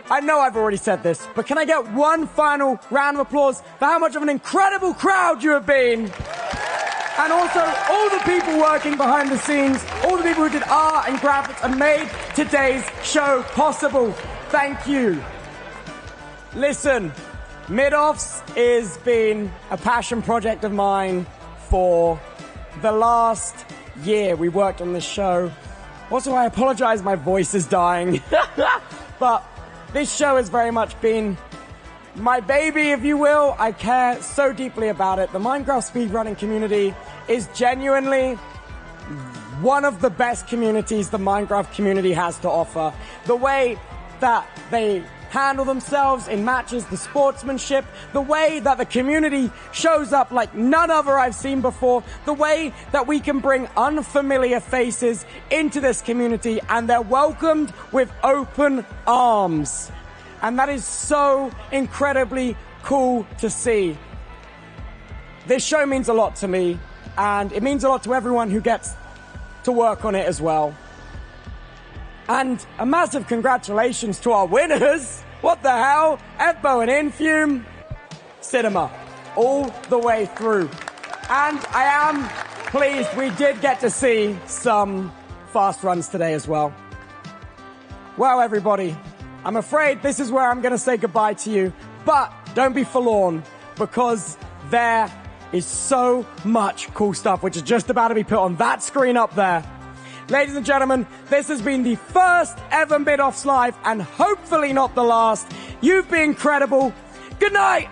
I know I've already said this, but can I get one final round of applause for how much of an incredible crowd you have been? And also all the people working behind the scenes, all the people who did art and graphics and made today's show possible. Thank you. Listen, MIDOFFS has been a passion project of mine for the last year. We worked on this show. Also, I apologize, my voice is dying. But this show has very much been my baby, if you will. I care so deeply about it. The Minecraft speedrunning community is genuinely one of the best communities the Minecraft community has to offer. The way that they handle themselves in matches, the sportsmanship, the way that the community shows up like none other I've seen before, the way that we can bring unfamiliar faces into this community and they're welcomed with open arms. And that is so incredibly cool to see. This show means a lot to me, and it means a lot to everyone who gets to work on it as well. And a massive congratulations to our winners. What the hell? Evbo and Infume, Cinema, all the way through. And I am pleased we did get to see some fast runs today as well. Well, everybody, I'm afraid this is where I'm going to say goodbye to you. But don't be forlorn, because there is so much cool stuff which is just about to be put on that screen up there. Ladies and gentlemen, this has been the first ever MIDOFFS Live, and hopefully not the last. You've been incredible. Good night.